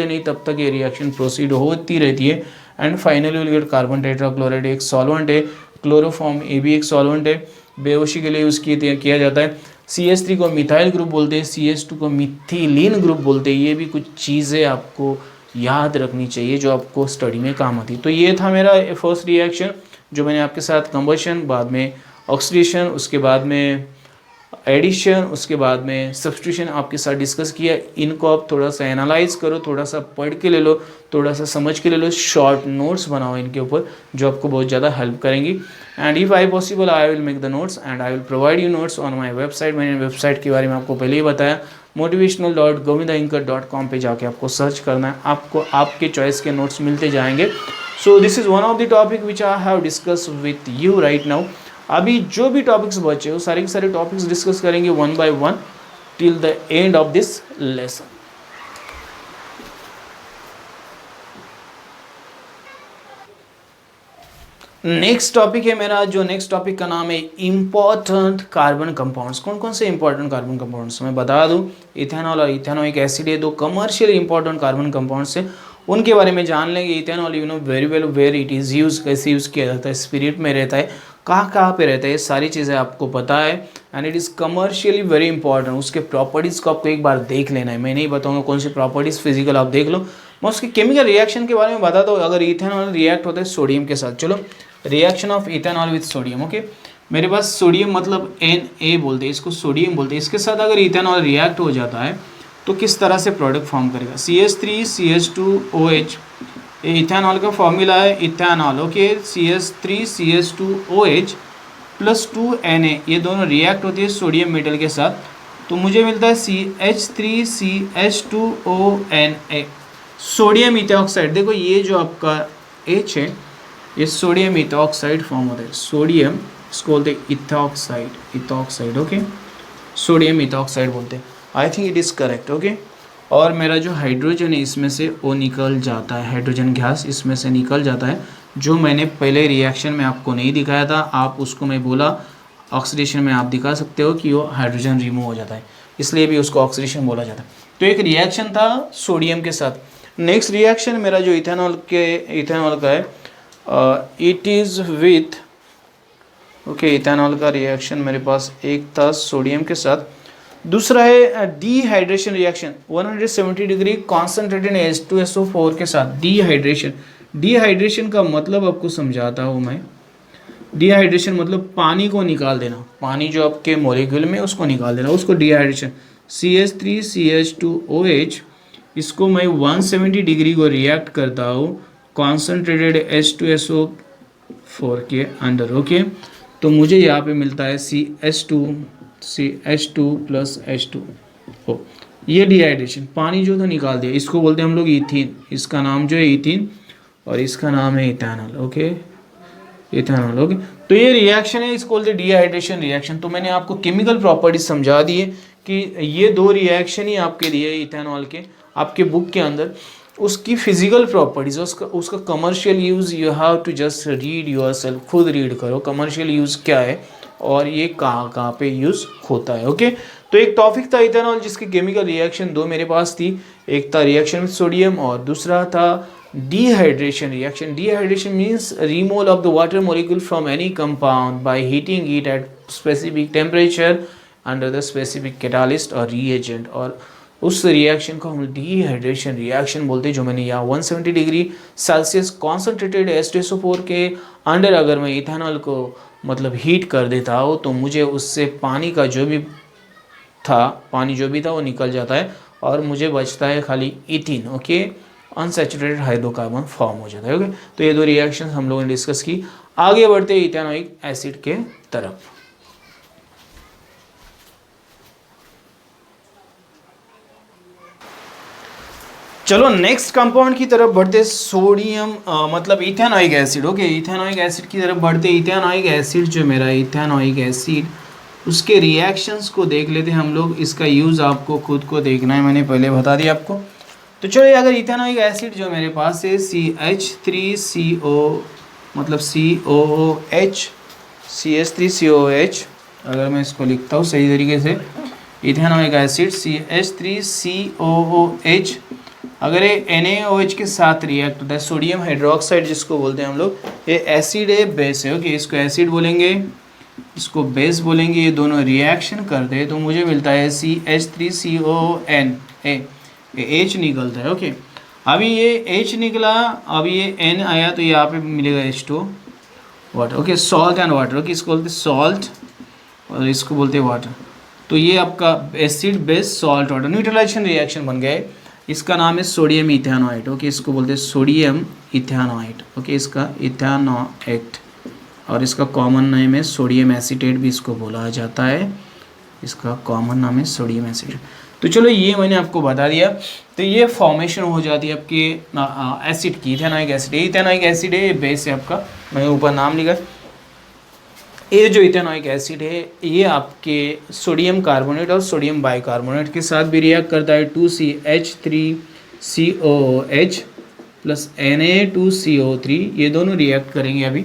नहीं तब तक ये रिएक्शन प्रोसीड होती रहती है। And finally will get carbon tetrachloride, एक सॉल्वेंट है, क्लोरोफॉर्म ये भी एक सॉल्वेंट है, बेहोशी के लिए यूज़ किया जाता है। CH3 को मिथाइल ग्रुप बोलते हैं, CH2 को मिथिलीन ग्रुप बोलते हैं। ये भी कुछ चीज़ें आपको याद रखनी चाहिए जो आपको स्टडी में काम आती है। तो ये था मेरा फर्स्ट रिएक्शन जो मैंने आपके साथ कंबशन, बाद में ऑक्सीडेशन, उसके बाद में एडिशन, उसके बाद में सब्स्टिट्यूशन आपके साथ डिस्कस किया। इनको आप थोड़ा सा एनालाइज करो, थोड़ा सा पढ़ के ले लो, थोड़ा सा समझ के ले लो, शॉर्ट नोट्स बनाओ इनके ऊपर जो आपको बहुत ज़्यादा हेल्प करेंगी। And if I possible I will make the notes and I will provide you notes on my website. मैंने वेबसाइट के बारे में आपको पहले ही बताया, motivational.govindainker.com पे जाके आपको सर्च करना है, आपको आपके चॉइस के नोट्स मिलते जाएंगे। So this is one of the topic which I have discuss with you right now. अभी जो भी टॉपिक्स बचे वो सारे के सारे टॉपिक्स डिस्कस करेंगे one by one till the end of this lesson. Next topic है मेरा, जो नेक्स्ट टॉपिक का नाम है इंपॉर्टेंट कार्बन कंपाउंड्स। कौन कौन से इंपॉर्टेंट कार्बन कंपाउंड्स मैं बता दूं, इथेनॉल और इथेनोइक एसिड है, दो कमर्शियल इंपॉर्टेंट कार्बन कंपाउंड्स है, उनके बारे में जान लेंगे। Ethanol you know very well where it is use, कैसे यूज़ किया जाता है, स्पिरिट में रहता है, कहाँ पे रहता है, ये सारी चीज़ें आपको पता है। And it is commercially very important. उसके प्रॉपर्टीज़ को आपको एक बार देख लेना है, मैं नहीं बताऊँगा कौन सी प्रॉपर्टीज़ फिजिकल आप देख लो, मैं उसके केमिकल रिएक्शन के बारे में बताता हूँ। अगर इथेनॉल रिएक्ट होता है सोडियम के साथ, चलो reaction of ethanol with sodium, okay मेरे पास सोडियम मतलब Na बोलते हैं इसको, सोडियम बोलते हैं, इसके साथ अगर इथेनॉल रिएक्ट हो जाता है तो किस तरह से प्रोडक्ट फॉर्म करेगा, CH3CH2OH, इथेनॉल का फॉर्मूला है ethanol, okay CH3CH2OH plus 2Na, ये दोनों रिएक्ट होती है सोडियम मेटल के साथ, तो मुझे मिलता है CH3CH2ONA, सोडियम इथॉक्साइड। देखो ये जो आपका H है ये सोडियम इथॉक्साइड फॉर्म होता है, सोडियम इसको बोलते हैं इथॉक्साइड, ओके सोडियम इथॉक्साइड बोलते हैं, I think it is correct, okay. और मेरा जो हाइड्रोजन है इसमें से वो निकल जाता है, हाइड्रोजन गैस इसमें से निकल जाता है, जो मैंने पहले रिएक्शन में आपको नहीं दिखाया था, आप उसको मैं बोला ऑक्सीडेशन में आप दिखा सकते हो कि वो हाइड्रोजन रिमूव हो जाता है, इसलिए भी उसको ऑक्सीडेशन बोला जाता है। तो एक रिएक्शन था सोडियम के साथ। नेक्स्ट रिएक्शन मेरा जो इथेनॉल का है, it is with, okay ethanol का रिएक्शन मेरे पास एक था सोडियम के साथ, दूसरा है dehydration reaction 170 degree concentrated H2SO4 के साथ डीहाइड्रेशन का मतलब आपको समझाता हूँ मैं। डीहाइड्रेशन मतलब पानी को निकाल देना, पानी जो आपके मॉलिक्यूल में उसको निकाल देना, उसको डीहाइड्रेशन। CH3CH2OH इसको मैं 170 डिग्री को रिएक्ट करता हूँ कॉन्सेंट्रेटेड H2SO4 के अंदर, ओके तो मुझे यहाँ पे मिलता है CH2 प्लस H2, हो ये डिहाइड्रेशन, पानी जो था निकाल दिया, इसको बोलते हैं हम लोग इथीन, इसका नाम जो है इथीन और इसका नाम है इथेनॉल, ओके इथेनॉल, ओके। तो ये रिएक्शन है, इसको बोलते हैं डिहाइड्रेशन रिएक्शन। तो मैंने आपको केमिकल प्रॉपर्टीज समझा दी है कि ये दो रिएक्शन ही आपके दिए इथेनॉल के आपके बुक के अंदर, उसकी फिजिकल प्रॉपर्टीज, उसका commercial use you have to just read yourself, खुद रीड करो कमर्शियल यूज़ क्या है और ये कहाँ पे यूज़ होता है, ओके। तो एक टॉपिक था इथेनॉल जिसकी केमिकल रिएक्शन दो मेरे पास थी, एक था रिएक्शन विद सोडियम और दूसरा था dehydration reaction. Dehydration means removal of the water molecule from any compound by heating it at specific temperature under the specific catalyst और रिएजेंट, और उस रिएक्शन को हम डिहाइड्रेशन रिएक्शन बोलते हैं। जो मैंने यहाँ 170 डिग्री सेल्सियस कॉन्सेंट्रेटेड H2SO4 के अंडर अगर मैं इथेनॉल को मतलब हीट कर देता हूँ तो मुझे उससे पानी जो भी था वो निकल जाता है और मुझे बचता है खाली ethene, okay. Unsaturated hydrocarbon form हो जाता है। ओके, तो ये दो रिएक्शन हम लोगों ने डिस्कस की। आगे बढ़ते इथेनॉइक एसिड के तरफ। चलो नेक्स्ट कंपाउंड की तरफ बढ़ते, सोडियम मतलब ethanoic acid. Okay, ethanoic acid की तरफ बढ़ते। इथेनॉइक एसिड जो मेरा इथेनॉइक एसिड, उसके रिएक्शंस को देख लेते हैं हम लोग। इसका यूज़ आपको खुद को देखना है, मैंने पहले बता दिया आपको। तो चलो, अगर इथेनॉइक एसिड जो मेरे पास है CH3CO मतलब COOH, CH3COOH, अगर मैं इसको लिखता हूँ सही तरीके से, इथेनॉइक एसिड CH3COOH, अगर ये NaOH के साथ रिएक्ट होता है, सोडियम हाइड्रोक्साइड जिसको बोलते हैं हम लोग, ये एसिड है बेस है। ओके, इसको एसिड बोलेंगे, इसको बेस बोलेंगे। ये दोनों रिएक्शन करते हैं तो मुझे मिलता है CH3CON, ये H निकलता है। ओके, अभी ये H निकला, अभी ये N आया तो यहाँ पे मिलेगा H2 water. Okay, salt and water. Okay, इसको बोलते हैं सॉल्ट और इसको बोलते हैं वाटर। तो ये आपका acid base salt water neutralization reaction बन गया है। इसका नाम है सोडियम इथेनॉइट। ओके, इसको बोलते हैं सोडियम इथेनॉइट। ओके, इसका इथेनॉइट, और इसका कॉमन नेम है सोडियम एसीटेट भी इसको बोला जाता है। इसका कॉमन नाम है सोडियम एसीटेट। तो चलो, ये मैंने आपको बता दिया। तो ये फॉर्मेशन हो जाती है आपके एसिड की, इथेनॉइक एसिड। इथेनॉइक एसिड है, बेस है आपका, मैंने ऊपर नाम लिखा। ये जो इथेनॉइक एसिड है ये आपके सोडियम कार्बोनेट और सोडियम बाइकार्बोनेट के साथ भी रिएक्ट करता है। 2CH3COOH प्लस Na2CO3, ये दोनों रिएक्ट करेंगे अभी।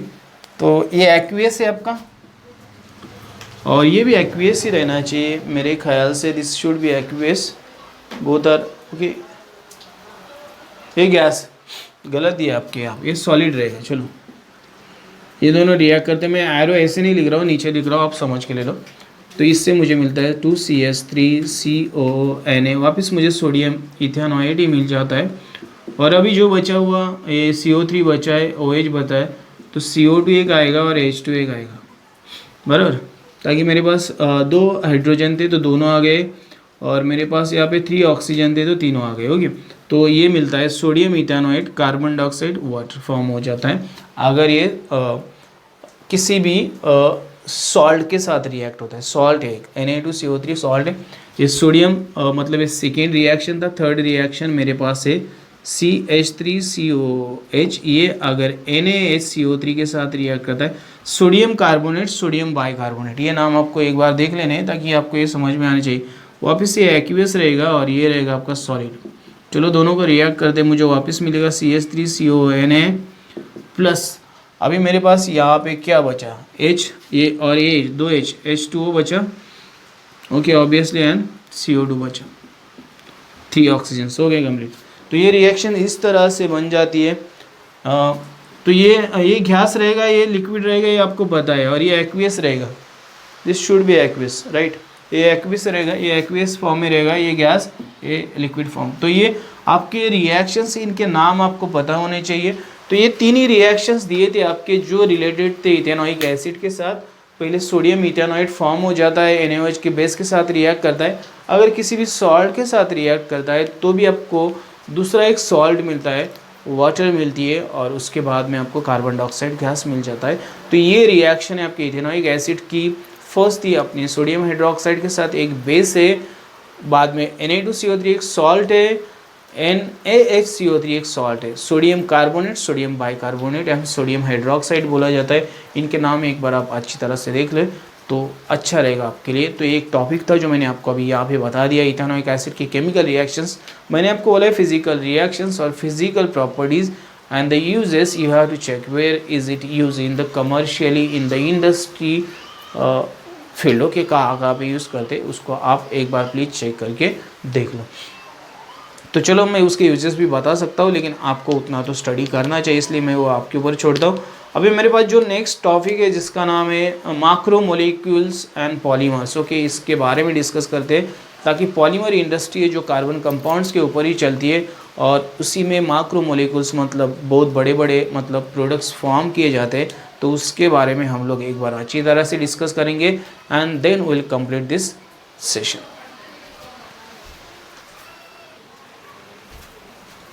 तो ये एक्वियस है आपका, और ये भी एक्वियस ही रहना चाहिए मेरे ख्याल से। This should be aqueous, both are. Okay, ये गैस गलत दिया आपके यहाँ, ये सॉलिड रहेगा। चलो, ये दोनों रिएक्ट करते, मैं एरो ऐसे नहीं लिख रहा हूँ, नीचे लिख रहा हूँ, आप समझ के ले लो। तो इससे मुझे मिलता है 2CH3CONA, वापस मुझे सोडियम इथेनॉइड ही मिल जाता है। और अभी जो बचा हुआ ये CO3 बचा है, OH बचा है, तो CO2 एक आएगा और H2 एक आएगा, बराबर। ताकि मेरे पास 2 हाइड्रोजन थे तो दोनों आ गए, और मेरे पास यहाँ पे 3 ऑक्सीजन थे तो तीनों आ गए। ओके, तो ये मिलता है sodium ethanoid, carbon dioxide water form हो जाता है अगर ये किसी भी सॉल्ट के साथ रिएक्ट होता है। सॉल्ट है, Na2CO3 सॉल्ट है। ये सोडियम मतलब ये सेकेंड रिएक्शन था। थर्ड रिएक्शन मेरे पास है CH3COH, ये अगर NaHCO3 के साथ रिएक्ट करता है, सोडियम कार्बोनेट सोडियम बाइकार्बोनेट। ये नाम आपको एक बार देख लेने हैं ताकि आपको ये समझ में आना चाहिए। वापस ये एक्वियस रहेगा और ये रहेगा आपका सॉलिड। चलो, दोनों को रिएक्ट करते मुझे वापस मिलेगा CH3CONA प्लस, अभी मेरे पास यहाँ पे क्या बचा, H, ये और ये 2H, H2O बचा। ओके, ऑब्वियसली, एंड CO2 बचा, 3 ऑक्सीजन हो गए कंप्लीट। तो ये रिएक्शन इस तरह से बन जाती है। तो ये गैस रहेगा, ये लिक्विड रहेगा, ये आपको पता है, और ये एक्वियस रहेगा। This should be aqueous, right. ये एक्वियस रहेगा, ये एक्वियस फॉर्म में रहेगा, ये गैस, ये लिक्विड फॉर्म। तो ये आपके रिएक्शंस, इनके नाम आपको पता होने चाहिए। तो ये 3 ही रिएक्शंस दिए थे आपके जो रिलेटेड थे इथेनॉइक एसिड के साथ। पहले सोडियम इथेनॉइड फॉर्म हो जाता है, NaOH के बेस के साथ रिएक्ट करता है। अगर किसी भी सॉल्ट के साथ रिएक्ट करता है तो भी आपको दूसरा एक सॉल्ट मिलता है, वाटर मिलती है, और उसके बाद में आपको कार्बन डाइऑक्साइड गैस मिल जाता है। तो ये रिएक्शन है आपके इथेनॉइक एसिड की। फर्स्ट थी अपनी सोडियम हाइड्रोक्साइड के साथ एक बेस है, बाद में Na2CO3 एक सॉल्ट है, NaHCO3 एक सॉल्ट है, sodium carbonate sodium bicarbonate and sodium hydroxide बोला जाता है। इनके नाम एक बार आप अच्छी तरह से देख लें तो अच्छा रहेगा आपके लिए। तो एक टॉपिक था जो मैंने आपको अभी यहाँ पे बता दिया, इथेनॉइक एसिड की केमिकल रिएक्शंस। मैंने आपको बोला है फिजिकल रिएक्शंस और physical properties and the uses you have to check where is it use in the commercially in the industry field. Okay, कहाँ पे यूज़ करते उसको आप एक बार प्लीज़ चेक करके देख लो। तो चलो, मैं उसके यूजेस भी बता सकता हूँ, लेकिन आपको उतना तो स्टडी करना चाहिए, इसलिए मैं वो आपके ऊपर छोड़ता हूँ। अभी मेरे पास जो नेक्स्ट टॉपिक है जिसका नाम है मैक्रोमोलेक्यूल्स एंड पॉलीमर्स। ओके, इसके बारे में डिस्कस करते हैं, ताकि पॉलीमर इंडस्ट्री है जो कार्बन कंपाउंड्स के ऊपर ही चलती है, और उसी में मैक्रोमोलेक्यूल्स मतलब बहुत बड़े बड़े मतलब प्रोडक्ट्स फॉर्म किए जाते हैं। तो उसके बारे में हम लोग एक बार अच्छी तरह से डिस्कस करेंगे and then will complete this session.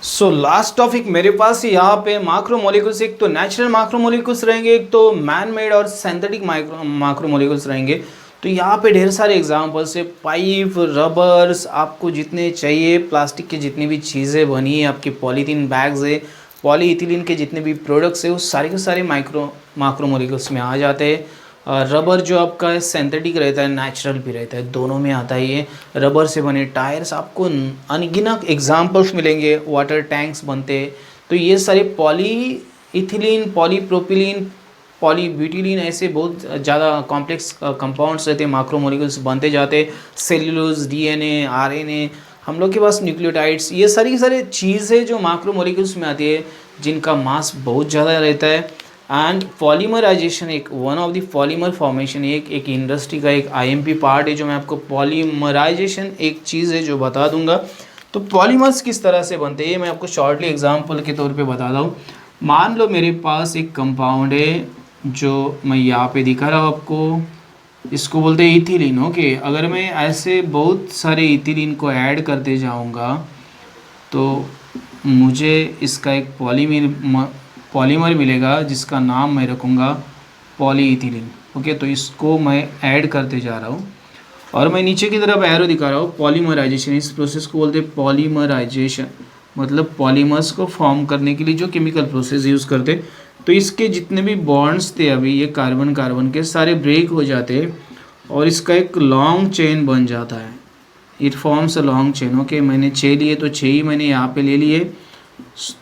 So last topic मेरे पास यहाँ पे माक्रोमोलिकुल्स, एक तो नेचुरल माक्रोमोलिकुल्स रहेंगे, एक तो मैन मेड और सिंथेटिक माक्रोमोलिकुल्स रहेंगे। तो यहाँ पे ढेर सारे एग्जांपल्स है, पाइप, रबर्स, आपको जितने चाहिए, प्लास्टिक की जितनी भी चीज़ें बनी है, आपके पॉलीथीन बैग्स है, पॉलीइथिलीन के जितने भी प्रोडक्ट्स है, वो सारे के सारे माक्रोमोलिकुल्स में आ जाते हैं। रबर जो आपका है सिंथेटिक रहता है, नेचुरल भी रहता है, दोनों में आता है ये। रबर से बने टायर्स आपको अनगिनत एग्जाम्पल्स मिलेंगे, वाटर टैंक्स बनते हैं। तो ये सारे पॉली इथिलीन, पॉलीप्रोपिलीन, पॉलीब्यूटिलीन, ऐसे बहुत ज़्यादा कॉम्प्लेक्स कंपाउंड्स रहते हैं, माक्रोमोलिकुल्स बनते जाते। सेल्यूलोज, डीएनए, आरएनए, हम लोग के पास न्यूक्लियोटाइड्स, ये सारी की सारी चीज़ें जो माक्रोमोलिकुल्स में आती है, जिनका मास बहुत ज़्यादा रहता है। एंड पॉलीमराइजेशन एक one of the polymer formation, एक इंडस्ट्री का एक आईएमपी पार्ट है, जो मैं आपको पॉलीमराइजेशन एक चीज़ है जो बता दूंगा। तो पॉलीमर्स किस तरह से बनते हैं ये मैं आपको शॉर्टली एग्जांपल के तौर पे बताता हूँ। मान लो मेरे पास एक कंपाउंड है जो मैं यहाँ पे दिखा रहा हूँ आपको, इसको बोलते हैं इथिलीन। ओके, अगर मैं ऐसे बहुत सारे इथिलीन को ऐड करते जाऊँगा तो मुझे इसका एक पॉलीमर मिलेगा, जिसका नाम मैं रखूँगा पॉलीइथिलीन। ओके, तो इसको मैं ऐड करते जा रहा हूँ और मैं नीचे की तरफ एरो दिखा रहा हूँ पॉलीमराइजेशन। इस प्रोसेस को बोलते हैं पॉलीमराइजेशन, मतलब पॉलीमर्स को फॉर्म करने के लिए जो केमिकल प्रोसेस यूज़ करते। तो इसके जितने भी बॉन्ड्स थे अभी ये कार्बन कार्बन के, सारे ब्रेक हो जाते और इसका एक लॉन्ग चेन बन जाता है। It forms a long chain. Okay, मैंने 6 लिए तो 6 ही मैंने यहाँ पे ले लिए।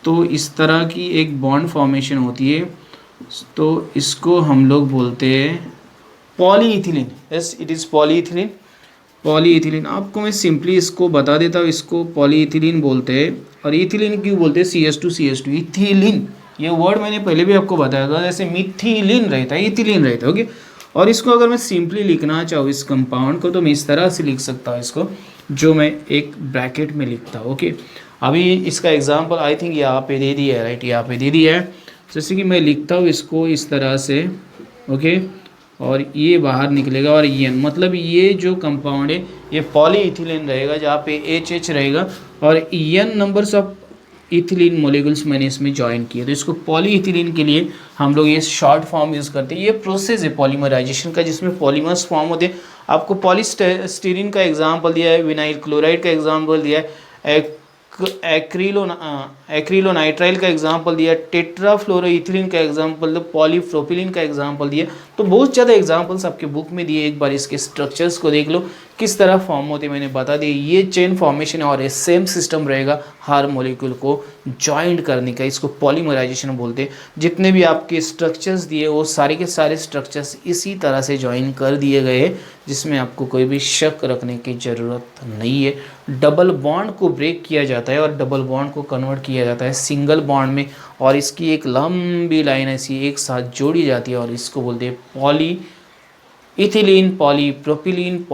तो इस तरह की एक बॉन्ड फॉर्मेशन होती है, तो इसको हम लोग बोलते हैं polyethylene. Yes, it is polyethylene. Polyethylene आपको मैं सिंपली इसको बता देता हूँ, इसको पॉलीइथिलीन बोलते हैं। और इथिलीन क्यों बोलते हैं? CH2 इथिलीन, ये वर्ड मैंने पहले भी आपको बताया था। जैसे मिथिलीन रहता है, इथिलीन रहता है। ओके, और इसको अगर मैं सिंपली लिखना चाहूँ इस कंपाउंड को, तो मैं इस तरह से लिख सकता हूँ इसको, जो मैं एक ब्रैकेट में लिखता हूँ। ओके, अभी इसका एग्जांपल आई थिंक यहाँ पे दे दिया है, राइट, यहाँ पे दे दिया है। जैसे कि मैं लिखता हूँ इसको इस तरह से। ओके, और ये बाहर निकलेगा और EN, मतलब ये जो कंपाउंड है ये पॉलीइथिलीन रहेगा, जहाँ पे HH रहेगा और EN numbers of ethylene molecules मैंने इसमें ज्वाइन किए। तो इसको पॉलीइथिलीन के लिए हम लोग ये शॉर्ट फॉर्म यूज़ करते हैं। ये प्रोसेस है पॉलीमराइजेशन का, जिसमें पॉलीमर्स फॉर्म होते हैं। आपको पॉलीस्टीरीन का एग्जाम्पल दिया है, विनाइल क्लोराइड का एग्जाम्पल दिया है, एक्रिलोनाइट्राइल का एग्जांपल दिया, टेट्राफ्लोरोइथिलीन का एग्जांपल, पॉलीप्रोपिलीन का एग्जांपल दिया। तो बहुत ज़्यादा एग्जांपल्स आपके बुक में दिए, एक बार इसके स्ट्रक्चर्स को देख लो किस तरह फॉर्म होते मैंने बता दिया। ये चेन फॉर्मेशन है और ये सेम सिस्टम रहेगा हर मॉलिक्यूल को जॉइंट करने का, इसको पॉलीमराइजेशन बोलते हैं। जितने भी आपके स्ट्रक्चर्स दिए वो सारे के सारे स्ट्रक्चर्स इसी तरह से ज्वाइन कर दिए गए, जिसमें आपको कोई भी शक रखने की ज़रूरत नहीं है। डबल बॉन्ड को ब्रेक किया जाता है और डबल बॉन्ड को कन्वर्ट किया जाता है सिंगल बॉन्ड में, और इसकी एक लंबी लाइन ऐसी एक साथ जोड़ी जाती है और इसको बोलते हैं पॉली इथिलीन, पॉलीप्रोपिलीन,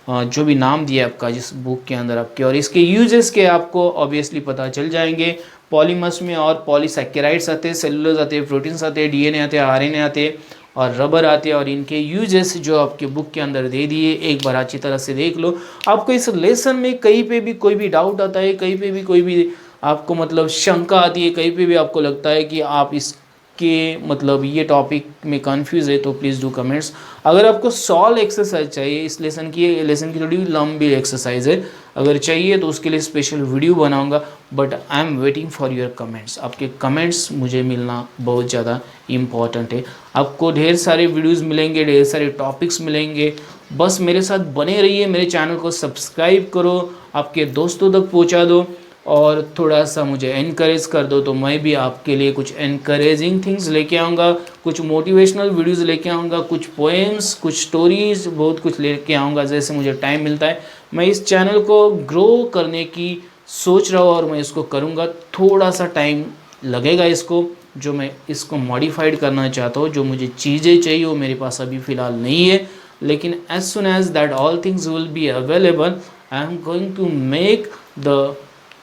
जो भी नाम दिया आपका जिस बुक के अंदर आपके। और इसके यूजेस के आपको ऑब्वियसली पता चल जाएंगे। पॉलीमर्स में और पॉलीसैकेराइड्स आते हैं, सेलुलोज आते हैं, प्रोटीन्स आते हैं, डीएनए आते हैं, आरएनए आते हैं और रबर आते हैं। और इनके यूजेस जो आपके बुक के अंदर दे दिए, एक बार अच्छी तरह से देख लो। आपको इस लेसन में कहीं पे भी कोई भी डाउट आता है, कहीं पे भी कोई भी आपको मतलब शंका आती है, कहीं पे भी आपको लगता है कि आप इसके मतलब ये टॉपिक में कंफ्यूज है, तो प्लीज़ डू कमेंट्स। अगर आपको सॉल्व एक्सरसाइज चाहिए इस लेसन की थोड़ी लंबी एक्सरसाइज है, अगर चाहिए तो उसके लिए स्पेशल वीडियो बनाऊंगा। But I am waiting for your comments. आपके कमेंट्स मुझे मिलना बहुत ज़्यादा इम्पॉर्टेंट है। आपको ढेर सारे वीडियोस मिलेंगे, ढेर सारे टॉपिक्स मिलेंगे, बस मेरे साथ बने रहिए। मेरे चैनल को सब्सक्राइब करो, आपके दोस्तों तक पहुंचा दो और थोड़ा सा मुझे एनकरेज कर दो, तो मैं भी आपके लिए कुछ एनकरेजिंग थिंग्स लेके आऊँगा, कुछ मोटिवेशनल वीडियोस लेके आऊँगा, कुछ पोएम्स, कुछ स्टोरीज, बहुत कुछ लेके आऊँगा जैसे मुझे टाइम मिलता है। मैं इस चैनल को ग्रो करने की सोच रहा हूँ और मैं इसको करूँगा। थोड़ा सा टाइम लगेगा इसको, जो मैं इसको मॉडिफाइड करना चाहता हूँ। जो मुझे चीज़ें चाहिए वो मेरे पास अभी फ़िलहाल नहीं है, लेकिन as soon as that all things will be available, I am going to make the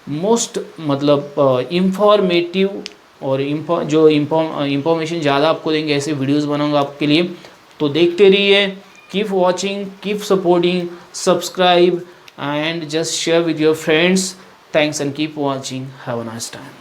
most मतलब इंफॉर्मेटिव और जो इंफॉर्मेशन ज़्यादा आपको देंगे ऐसे वीडियोस बनाऊंगा आपके लिए। तो देखते रहिए, keep watching, keep supporting, subscribe and just share with your friends. Thanks and keep watching. Have a nice time.